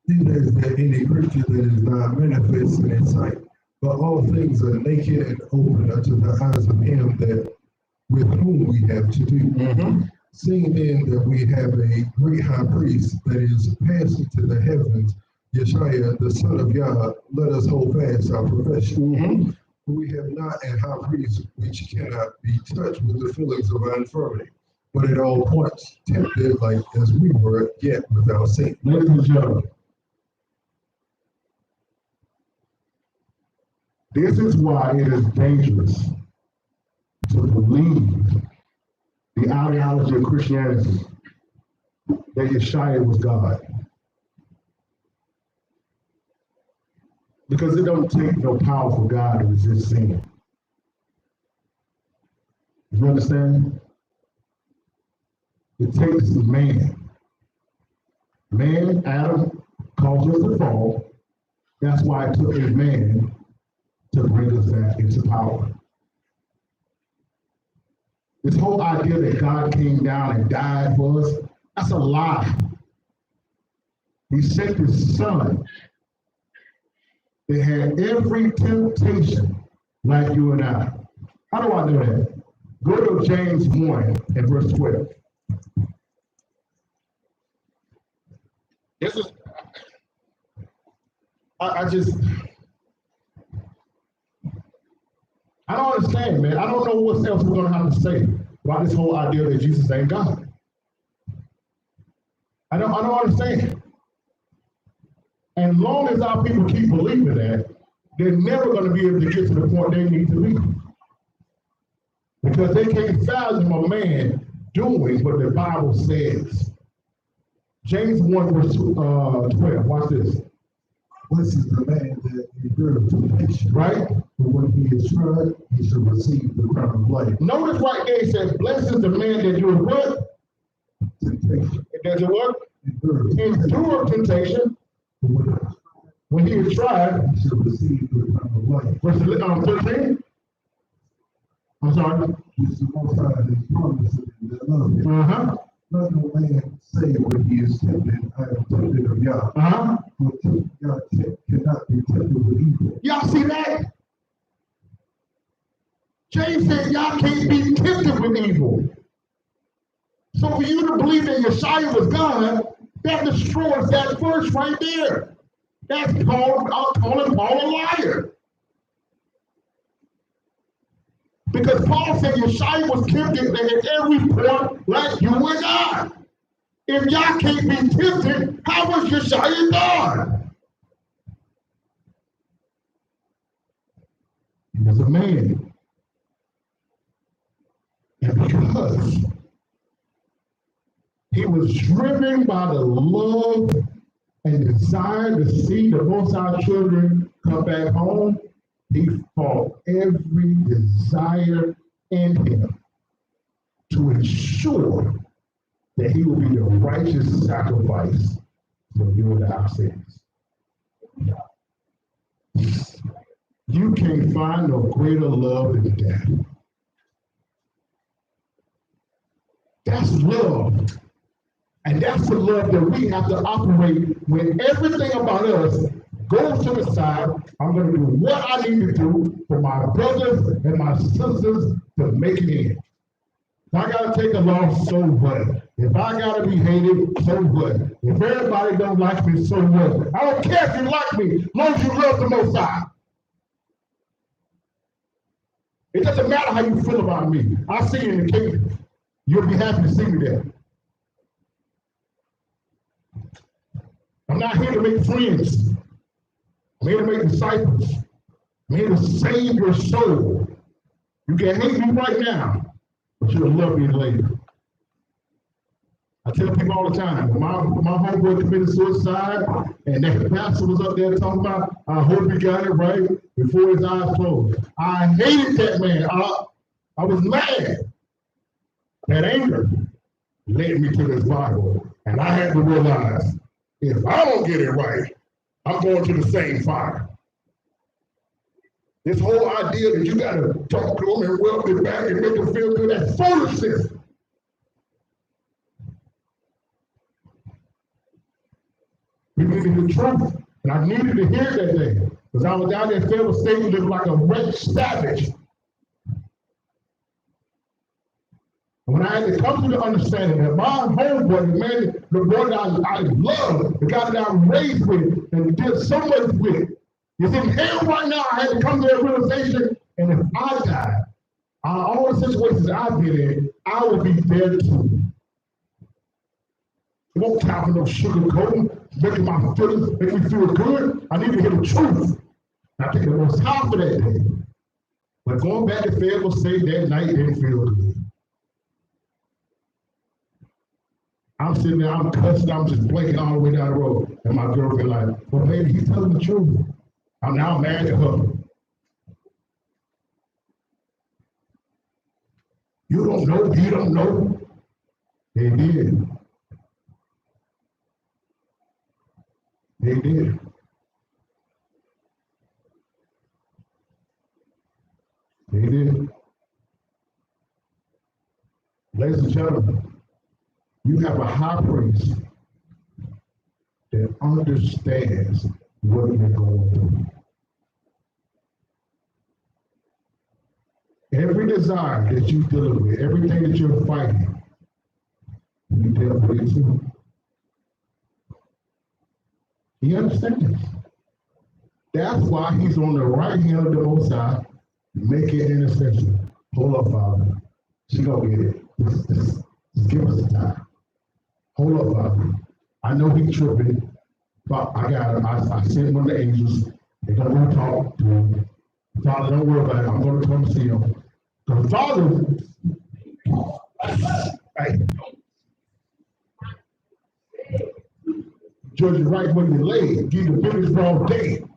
Neither is there any creature that is not manifest in his sight, but all things are naked and open unto the eyes of him that with whom we have to do. Mm-hmm. Seeing then that we have a great high priest that is passed into the heavens, Yeshua, the Son of Yah, let us hold fast our profession. Mm-hmm. For we have not a high priest which cannot be touched with the feelings of our infirmity, but at all points tempted like as we were, yet without sin. Ladies and gentlemen, this is why it is dangerous to believe the ideology of Christianity that Yeshua was God. Because it don't take no powerful God to resist sin. You understand? It takes a man. Man, Adam, caused us to fall. That's why it took a man to bring us back into power. This whole idea that God came down and died for us, that's a lie. He sent his son. They had every temptation like you and I. How do I know that? Go to James 1 and verse 12. This is, I don't understand, man. I don't know what else we're going to have to say about this whole idea that Jesus ain't God. I don't understand. And long as our people keep believing that, they're never going to be able to get to the point they need to be. Because they can't fathom a man doing what the Bible says. James 1 verse 12, watch this. Blessed is the man that endureth temptation. Right? For when he is tried, he shall receive the crown of life. Notice right there, it says, blessed is the man that doeth what? Temptation. That doeth what? Endure temptation. When he is tried, he shall receive the crown of life. Verse 13. I'm sorry. Which the Most High has promised that love him. Uh-huh. Let no man say when he is tempted, I am tempted of Yah. Uh-huh. For Yah cannot be tempted with evil. Y'all see that? James said y'all can't be tempted with evil. So for you to believe that Yeshua was God, that destroys that verse right there. That's calling Paul a liar. Because Paul said Yeshua was tempted at every point like you and God. If y'all can't be tempted, how was Yeshua God? He was a man. And because he was driven by the love and desire to see the Most High children come back home, he fought every desire in him to ensure that he will be the righteous sacrifice for you and our sins. You can't find no greater love than that. That's love. And that's the love that we have to operate when everything about us goes to the side. I'm going to do what I need to do for my brothers and my sisters to make it in. If I got to take a loss, so what? If I got to be hated, so what? If everybody don't like me, so what? I don't care if you like me, as long as you love the Most High. It doesn't matter how you feel about me. I'll see you in the kingdom. You'll be happy to see me there. I'm not here to make friends. I'm here to make disciples. I'm here to save your soul. You can hate me right now, but you'll love me later. I tell people all the time, when my homeboy committed suicide, and that pastor was up there talking about, I hope he got it right before his eyes closed. I hated that man. I was mad. That anger led me to this Bible, and I had to realize, if I don't get it right, I'm going to the same fire. This whole idea that you got to talk to them and rub it back and make them feel good, that's foolishness. We needed the truth, and I needed to hear that day, because I was down there in Fayetteville State living like a wretched savage. When I had to come to the understanding that my homeboy, the man, the boy that I love, the guy that I was raised with and did so much with, is in hell right now. I had to come to that realization, and if I die, out of all the situations I've been in, I will be there too. It won't time for no sugarcoating, making my feelings, make me feel good. I need to hear the truth. And I think it was time for that day. But going back to Fayetteville State that night didn't feel good. I'm sitting there, I'm cussing, I'm just blinking all the way down the road. And my girlfriend like, well, baby, he's telling the truth. I'm now mad at her. You don't know, he don't know. They did. They did. They did. Ladies and gentlemen, you have a high priest that understands what you're going through. Every desire that you deal with, everything that you're fighting, you deal with it too. He understands. That's why he's on the right hand of the Most High, making intercession. Hold up, Father. She gonna get it. Just give us the time. Hold up, Father. I know he's tripping, but I got him. I sent one of the angels. They're going to talk to him. Father, don't worry about it. I'm going to come see him. The Father, hey, judge you right where you lay. Give you the biggest wrong day. You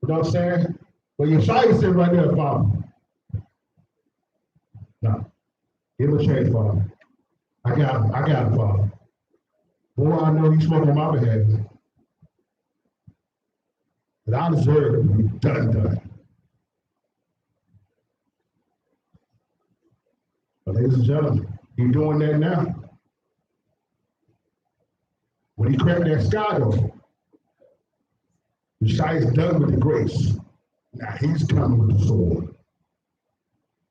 know what I'm saying? But Yeshua said right there, Father. No. Give him a chance, Father. I got him, Father. Boy, I know he's smoking on my behalf. But I deserve to be done. But ladies and gentlemen, he's doing that now. When he cracked that sky open, Yeshua's done with the grace. Now he's coming with the sword.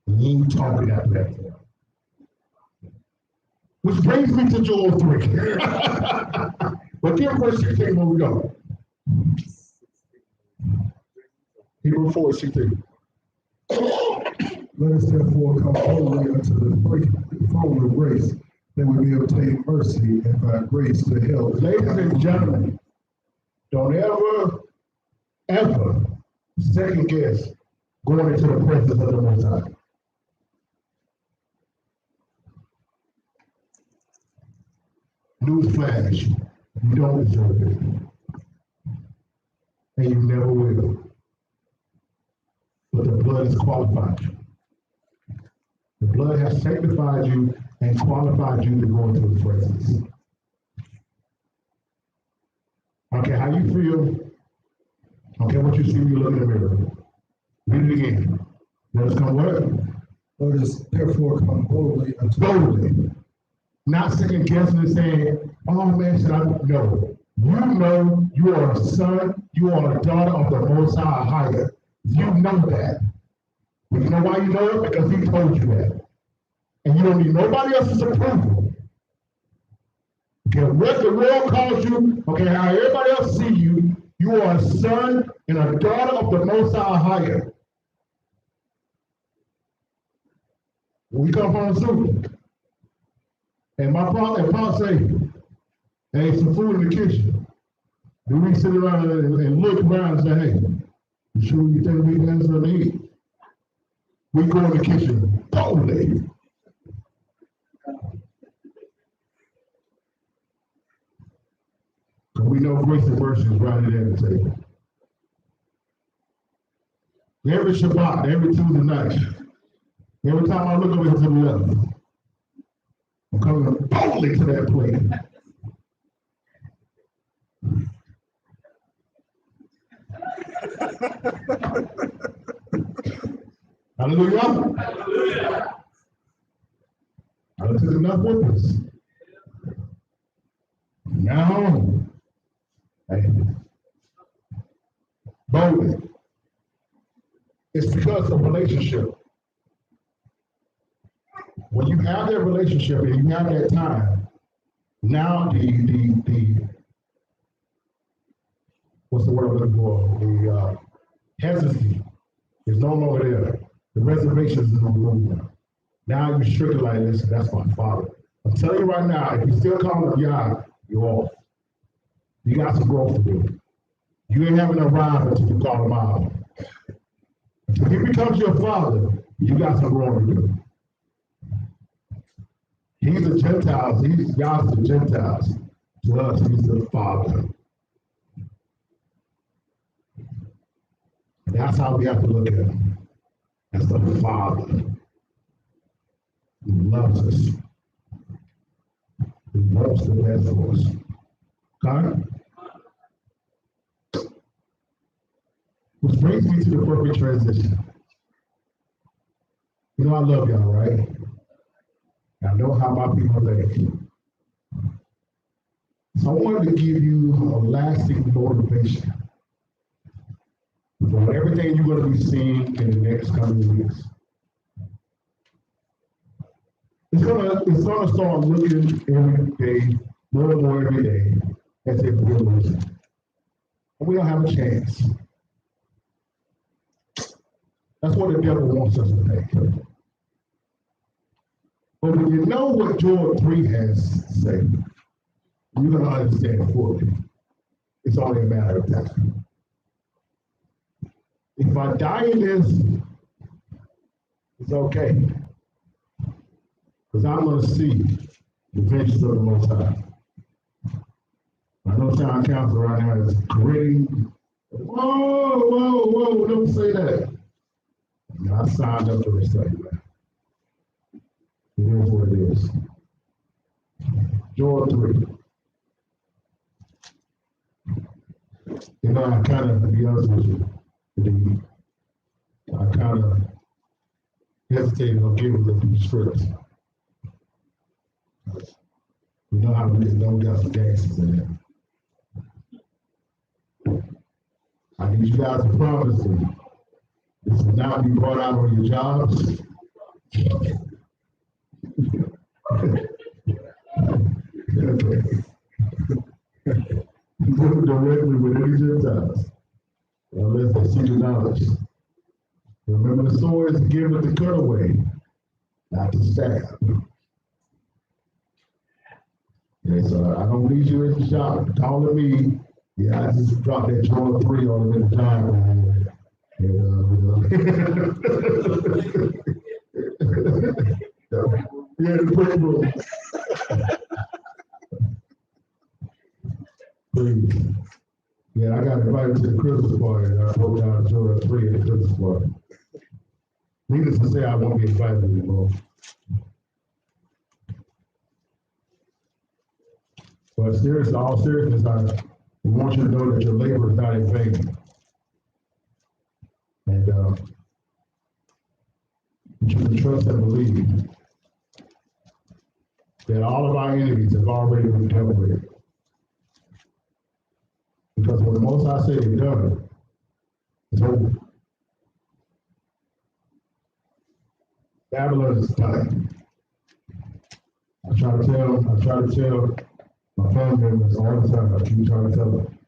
He ain't talking after that. Which brings me to Joel 3. But give verse 16 where we go. Hebrews 4:16. Let us therefore come boldly unto the throne of grace, that we may obtain mercy and find grace to help. Ladies and gentlemen, don't ever second guess going into the presence of the Most High. Newsflash, you don't deserve it. And you never will. But the blood has qualified you. The blood has sanctified you and qualified you to go into his presence. I don't care how you feel. I don't care what you see when you look in the mirror. Read it again. Let us come what? Let us therefore come boldly unto Boldly. Not second guessing and saying, oh man, should I? No. You know you are a son, you are a daughter of the Most Higher. You know that. But you know why you know it? Because he told you that. And you don't need nobody else's approval. Okay, what the world calls you, okay, how everybody else see you, you are a son and a daughter of the Most Higher. When we come from the zoo, and my father say, hey, some food in the kitchen. Then we sit around and look around and say, hey, you sure you think we have something to eat? We go in the kitchen boldly. We know grace and mercy is right there at the table. Every Shabbat, every Tuesday night, every time I look over to the left, I'm coming boldly to that plate. Hallelujah. Hallelujah. I took enough with us. Now, hey, boldly. It's because of relationship. When you have that relationship and you have that time, now the what's the word I'm looking for? The hesitancy is no longer there. The reservations is no longer. Now you're strictly like, listen, that's my father. I'm telling you right now, if you still call him Yah, you're off. You got some growth to do. You ain't having arrived until you call him out. Until he becomes your father, you got some growing to do. He's the Gentiles. He's God's the Gentiles. To us, he's the Father. And that's how we have to look at him. As the Father who loves us. Who wants the best for us. Okay? Which brings me to the perfect transition. You know I love y'all, right? I know how my people think. So I wanted to give you a lasting motivation for everything you're going to be seeing in the next coming weeks. It's gonna start looking every day, more and more every day, as if we're losing. And we don't have a chance. That's what the devil wants us to think. But when you know what Joel 3 has to say, you're going to understand it fully. It's only a matter of time. If I die in this, it's okay. Because I'm going to see the vengeance of the Most High. I know town council right now is gritting. Whoa, don't say that. And I signed up to recite that. It is what it is. Joel 3. You know, I kind of, to be honest with you, I kind of hesitated on giving the scripts. You know how we don't got some gangsters in there. I need you guys to promise me this will not be brought out on your jobs. Go directly with any Gentiles, unless they see the knowledge. Remember the sword is given to cut away, not to stab. Okay, so I don't need you in the shop calling me. Yeah, I just dropped that Joel 3 on them in the time. Yeah, the quick room. Please. Yeah, I got invited to the Christmas party. I wrote down Joel 3 at the Christmas party. Needless to say, I won't be invited anymore. But seriously, all seriousness, I want you to know that your labor is not in vain. And you can trust and believe that all of our enemies have already been dealt with. Because when the Most High said it's done, it's over. Babylon is done. I try to tell my family members all the time. I keep trying to tell them.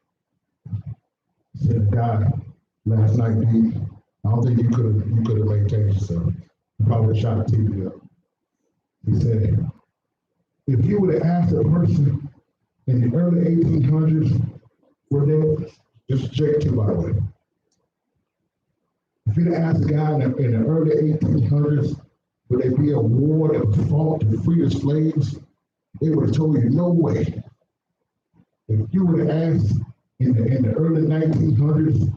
I said, God, last night, D, I don't think you could have maintained yourself. You probably shot the TV up. He said, if you would have asked a person in the early 1800s, were they, this is JQ, by the way. If you'd have asked a guy in the early 1800s, would there be a war that was fought to free the slaves, they would have told you, no way. If you would have asked in the early 1900s,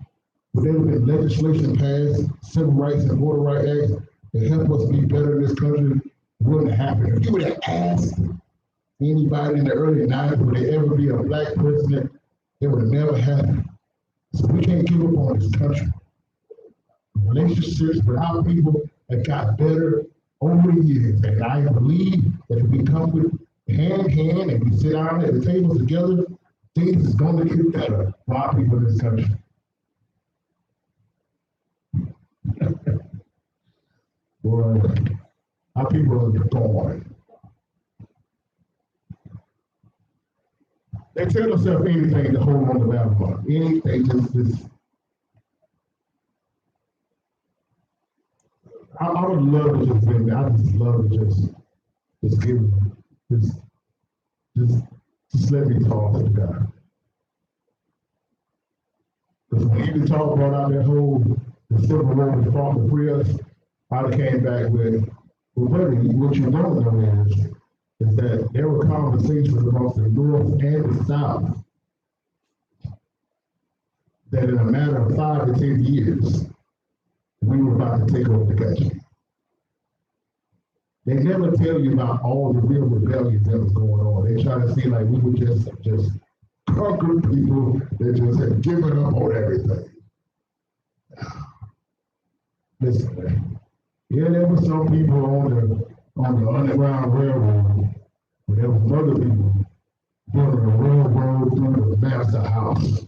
would there have been legislation passed, civil rights and voter rights acts to help us be better in this country, it wouldn't have happened. If you would have asked anybody in the early 90s, would there ever be a black president, it would have never happened. So we can't give up on this country. Relationships with our people have got better over the years, and I believe that if we come with hand in hand and we sit down at the table together, things is going to get better for our people in this country. Boy, our people are gone. They tell themselves anything to hold on to Babylon. Anything, just I would love to just think, I just love to just give, just let me talk to God. Because when you talk about that whole, the civil war was fought to free us, I came back with, well, really, what you don't know is that there were conversations amongst the North and the South that in a matter of 5 to 10 years, we were about to take over the country. They never tell you about all the real rebellions that was going on. They try to see like we were just conquered people that just had given up on everything. Listen, man. Yeah, there were some people on the Underground Railroad, but there was other people building a railroad through the master house.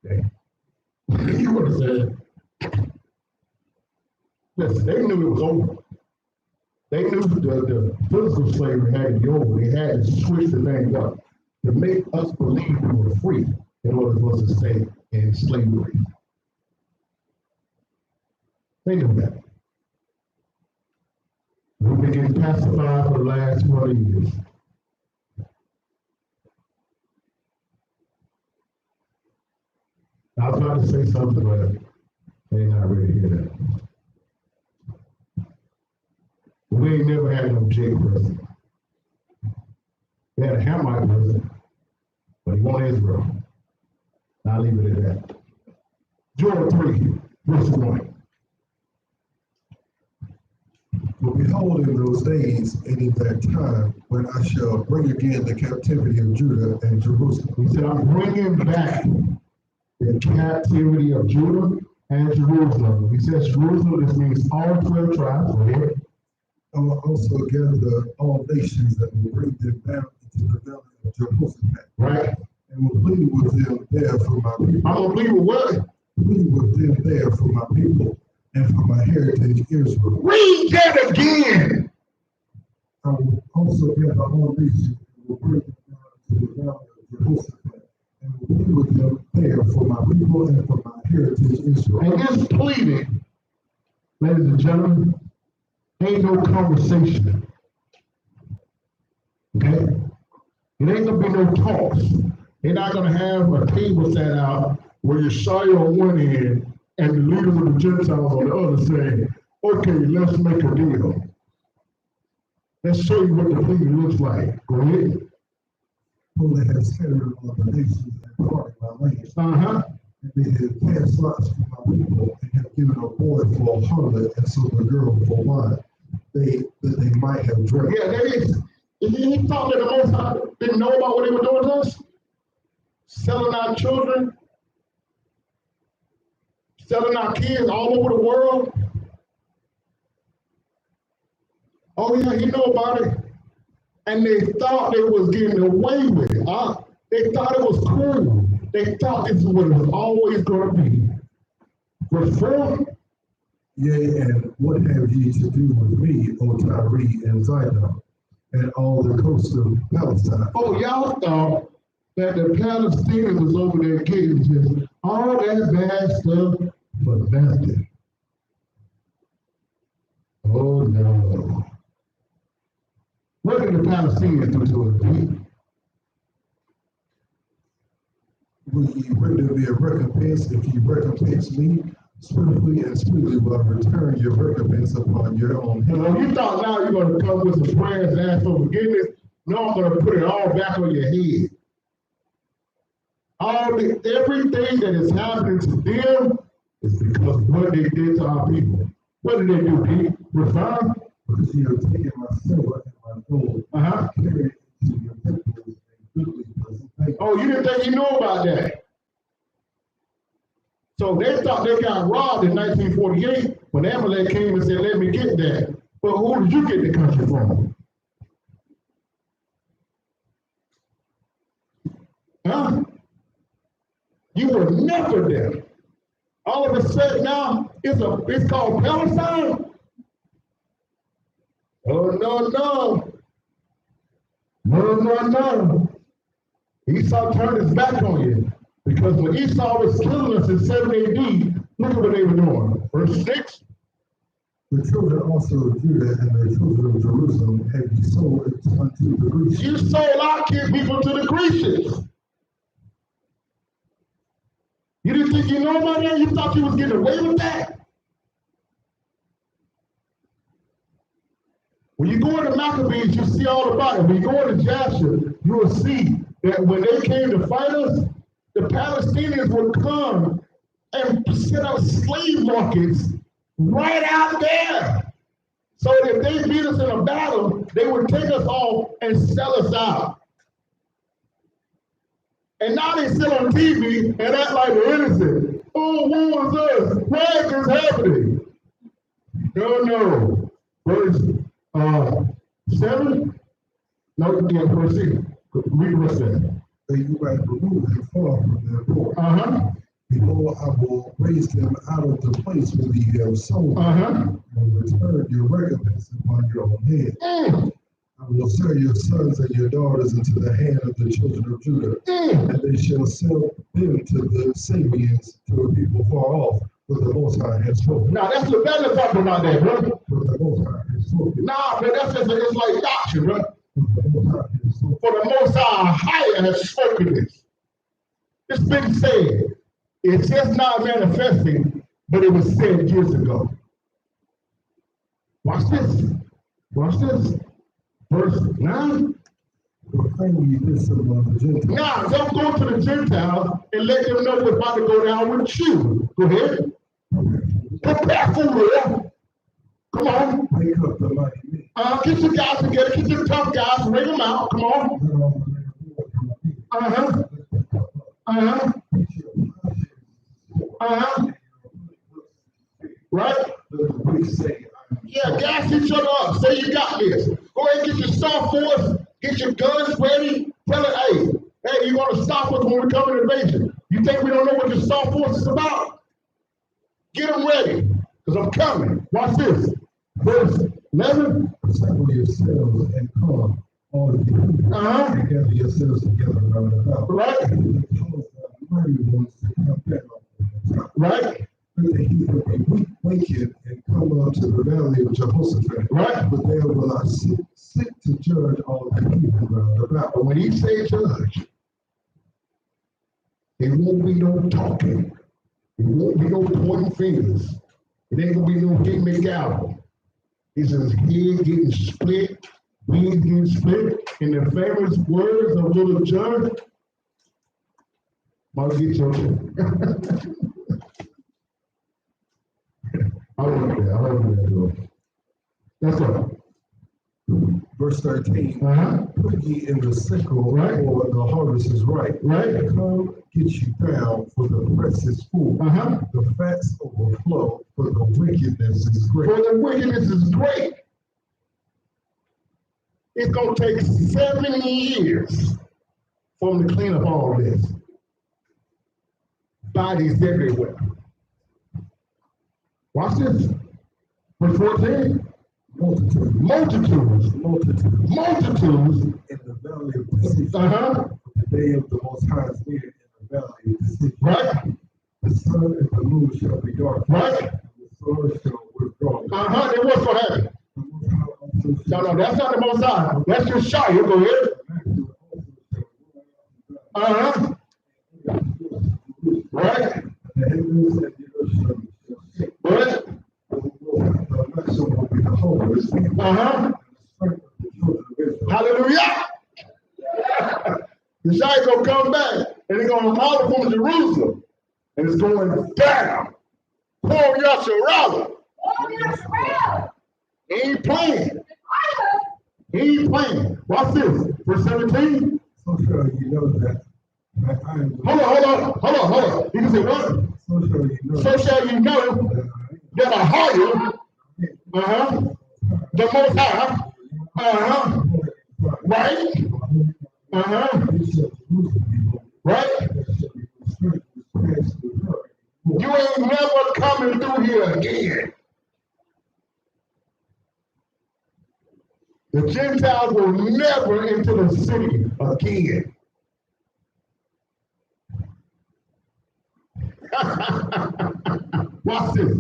Okay? You understand? Listen, they knew it was over. They knew the physical slavery had to be over. They had to switch the thing up to make us believe we were free in order for us to stay in slavery. Think of that. We've been getting pacified for the last 20 years. I was about to say something, but they're not ready to hear that. We ain't never had no Jake president. We had a Hamite president, but he wanted Israel. I'll leave it at that. Joel 3, verse 1. But behold, in those days and in that time, when I shall bring again the captivity of Judah and Jerusalem. He said, I'm bringing back the captivity of Judah and Jerusalem. He says Jerusalem, this means all 12 tribes. Right? I will also gather all nations that will bring them down into the valley of Jehoshaphat. Right. And will plead with them there for my people. I'm going to plead with what? Plead with them there for my people and for my heritage Israel. Read that again. I will also gather all nations and will bring them down into the valley of Jehoshaphat. And will plead with them there for my people and for my heritage Israel. And this pleading, ladies and gentlemen, ain't no conversation. Okay? It ain't gonna be no talks. They're not gonna have a table set out where Yeshua on one end and the leaders of the Gentiles on the other saying, okay, let's make a deal. Let's show you what the pleading looks like. Go ahead. For they have scattered all the nations and parted my land. And they have cast lots for my people and have given a boy for a harlot and sold a girl for wine, that they might have drunk. Yeah, He thought that the Most High didn't know about what they were doing to us? Selling our children, selling our kids all over the world. Oh yeah, he know about it. And they thought they was getting away with it. They thought it was cool. They thought this is what it was always going to be. Reform? Yea, and what have ye to do with me, O Tyre and Zidon, and all the coast of Palestine? Oh, y'all thought that the Palestinians was over there getting just all that bad stuff for nothing. Oh no. What did the Palestinians do to us, Pete? Will ye render me a recompense if ye recompense me? Swiftly and speedily will I return your recompense upon your own head. You thought now you're going to come with some prayers and ask for forgiveness? No, I'm going to put it all back on your head. Everything that is happening to them is because of what they did to our people. What did they do, Pete? Refine? Because ye have taken my silver and my gold, carried it into your temples and goodly pleasant things. Oh, you didn't think you knew about that? So they thought they got robbed in 1948 when Amalek came and said, let me get that. But who did you get the country from? Huh? You were never there. All of a sudden now, it's called Palestine? Oh, no. No. Esau turned his back on you. Because when Esau was killing us in 7 AD, look at what they were doing. Verse 6. The children also of Judah and the children of Jerusalem have ye sold unto the Grecians. You sold our people to the Grecians. You didn't think you know about that? You thought you was getting away with that? When you go into Maccabees, you see all about it. When you go into Jasher, you will see that when they came to fight us, the Palestinians would come and set up slave markets right out there. So if they beat us in a battle, they would take us off and sell us out. And now they sit on TV and act like they're innocent. Oh, what was us? What is happening? No. Verse 7? No, yeah, verse 6. Read verse 7. That you might remove them far from their border. Behold, I will raise them out of the place where ye have sold them, and return your recompense upon your own head. I will sell your sons and your daughters into the hand of the children of Judah, and they shall sell them to the Sabians, to a people far off, for the Most High has spoken. Now that's the better talking about that, bro. For the Most High has spoken. Nah, man, that's just it's like doctrine, bro. For the Most High has spoken. For the Most High has spoken this. It's been said. It's just not manifesting, but it was said years ago. Watch this. Verse 9. Proclaim ye this among the Gentiles. Now, don't go to the Gentiles and let them know what's about to go down with you. Go ahead. Prepare for war. Come on. Wake up the mighty men. Get your guys together. Get your tough guys. Bring them out. Come on. Right? Yeah, gas each other up. Say you got this. Go ahead and get your soft force. Get your guns ready. Tell it, hey, you want to stop us when we come in invasion. You think we don't know what your soft force is about? Get them ready, because I'm coming. Watch this. Verse 11. Assemble yourselves and come, all of you, and gather yourselves together around about. Right. And cause the mighty ones to come back up. Right. Let the heathen be wakened and come up to the valley of Jehoshaphat. Right. But there will I sit to judge all the heathen round about. But when he say judge, it won't be no talking. It won't be no pointing fingers. It ain't gonna be no Dick McGowan. He says head getting split, wings getting split. In the famous words of Little John, I'll get your I love that. That's all. Verse 13. Put ye in the sickle, Right. for the harvest is ripe. Right. Come, get you down, for the press is full. The fats overflow, for the wickedness is great. For the wickedness is great. It's going to take 70 years for them to clean up all this. Bodies everywhere. Watch this. Verse 14. Multitudes. Multitudes. Multitudes. Multitudes. In the valley of decision. The day of the Most High is near in the valley of decision. Right. The sun and the moon shall be dark. Right. And the sun shall withdraw. Then what's going to happen? No, that's not the Most High. That's just Shire. Go ahead. Right. The heavens and the earth shall shake. Right. The vessel will be the harvest. And the strength of the children of Israel. Hallelujah. The Shire's going to come back and they're going to holler from Jerusalem. And it's going down. Paul Yasharala. He ain't playing. He ain't playing. Watch this. Verse 17. So shall you know that I am the Hold on. You can say what? So shall you know So shall you know that I hire the Most High. Right. Right. You ain't never coming through here again. The Gentiles will never enter the city again. Watch this.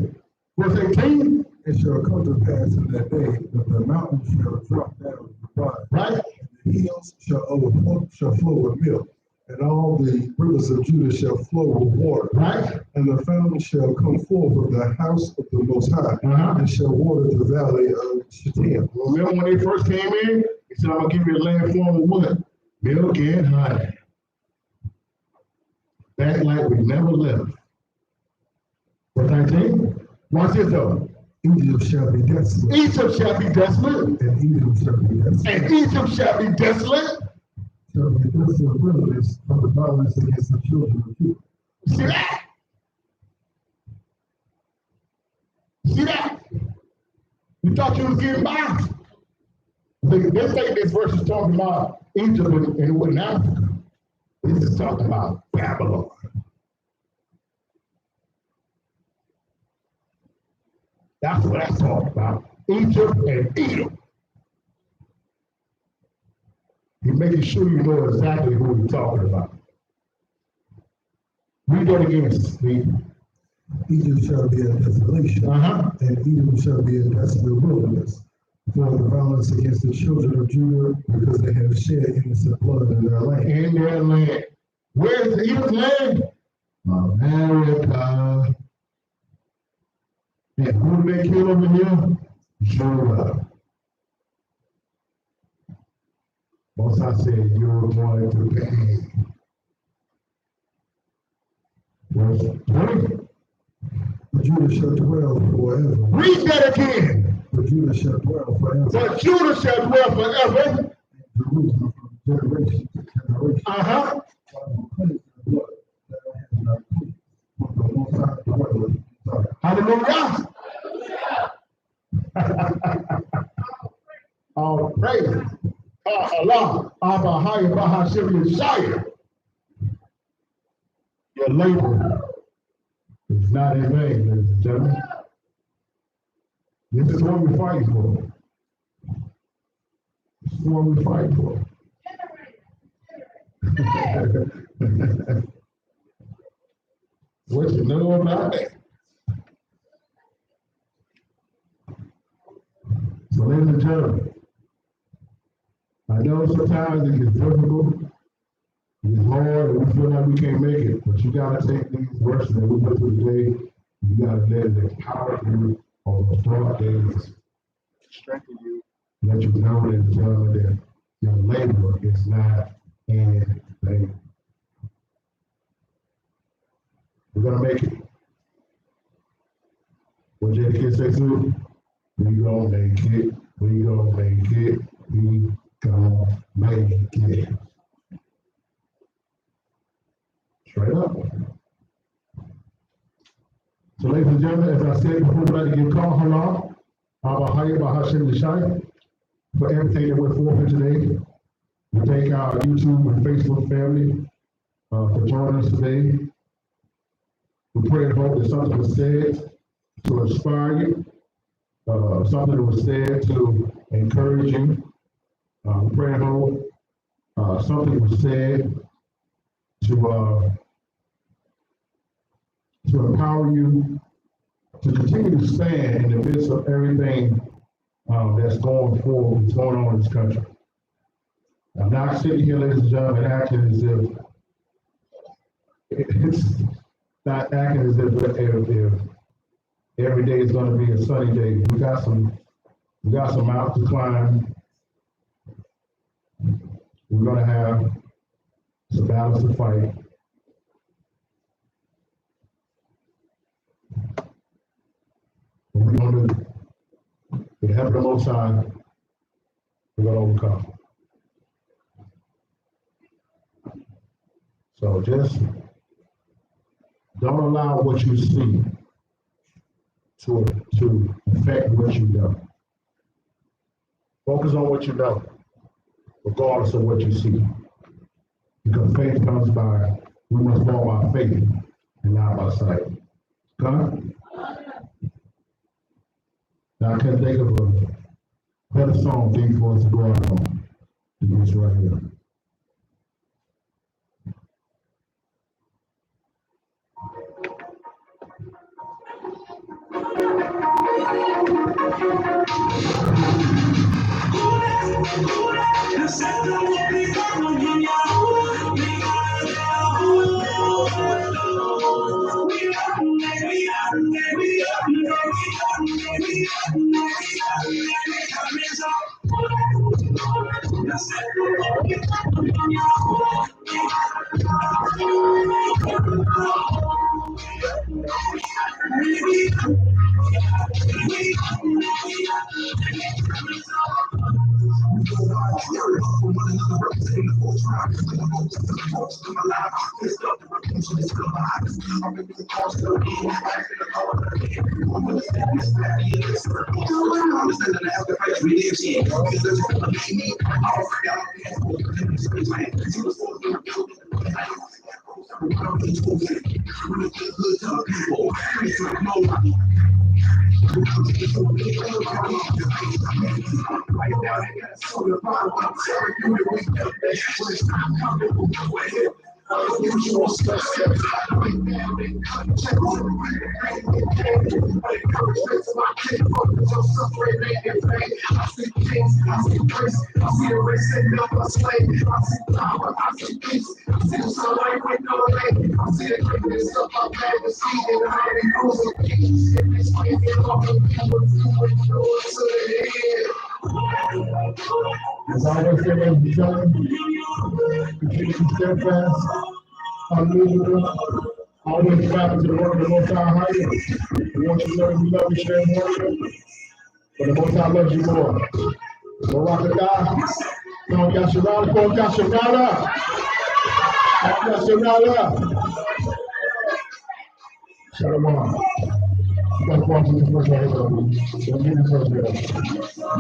Verse 18. It shall come to pass in that day that the mountains shall drop down and divide, Right. and the hills shall flow with milk, and all the rivers of Judah shall flow with water. Right. And the fountain shall come forth of the house of the Most High, and shall water the valley of Shittim. Remember when they first came in? He said, I'm going to give you a land form of what? Milk and honey. Back like we never left. Verse 19. Watch this though. Egypt shall be desolate, Egypt shall be desolate. and Egypt shall be desolate. And Egypt shall be desolate. Shall be desolate wilderness from the violence against the children of Judah. See that? See that? You thought you was getting by. They think this verse is talking about Egypt and what now? This is talking about Babylon. That's what that's talking about. Egypt and Edom. He's making sure you know exactly who he's talking about. Read that again, Steve. Egypt shall be a desolation, and Edom shall be a desolate wilderness, for the violence against the children of Judah, because they have shed innocent blood in their land. In their land. Where is Edom's land? America. And who did they kill over here? Judah. Most I said, you're going to pay. Verse 20. But Judah shall dwell forever. Read that again. But Judah shall dwell forever. But Judah shall dwell forever. Jerusalem from generation to generation. While the cleanse the blood that I have not cleansed, for the Most High dwelleth in Zion. Hallelujah. All praise. Allah. Abba Hayya Bahashim Yeshaya. Your labor is not in vain, ladies and gentlemen. This is what we fight for. This is what we fight for. What you know about that? So, ladies and gentlemen, I know sometimes it gets difficult, it's hard, and we feel like we can't make it, but you gotta take these verses that we went through today, you gotta let it empower you on the dark days, strengthen you, let you know, ladies and gentlemen, that your labor is not in vain. We're gonna make it. What did the kid say too? We gonna make it. We gonna make it. We gonna make it. Straight up. So, ladies and gentlemen, as I said before, we'd like to give call halal, Abahaya Bahashim Yeshai, for everything that went forth here today. We thank our YouTube and Facebook family for joining us today. We pray and hope that something was said to inspire you, something that was said to encourage you. We pray and hope something was said to empower you to continue to stand in the midst of everything that's going forward, what's going on in this country. I'm not sitting here, ladies and gentlemen, acting as if it's not acting as if every day is going to be a sunny day. We got some mountains to climb. We're going to have some battles to fight. We're going to, with the help of the Most High, we're going to overcome. So just don't allow what you see to affect what you know. Focus on what you know, regardless of what you see. Because faith comes by, we must walk by faith and not by sight. Okay? Now I can't think of a better song thing for us to go out on than this right here. As I always say, ladies and gentlemen, continue to be steadfast, unmovable, always bound to the work of the Most High Higher. We want you to know that we love you, share and worship, but the Most High loves you more. Barakatah, Tom Yasharala, Tom Yasharala, Tom Yasharala. Shalom. You got to walk in this verse right here, though. Don't get this verse right.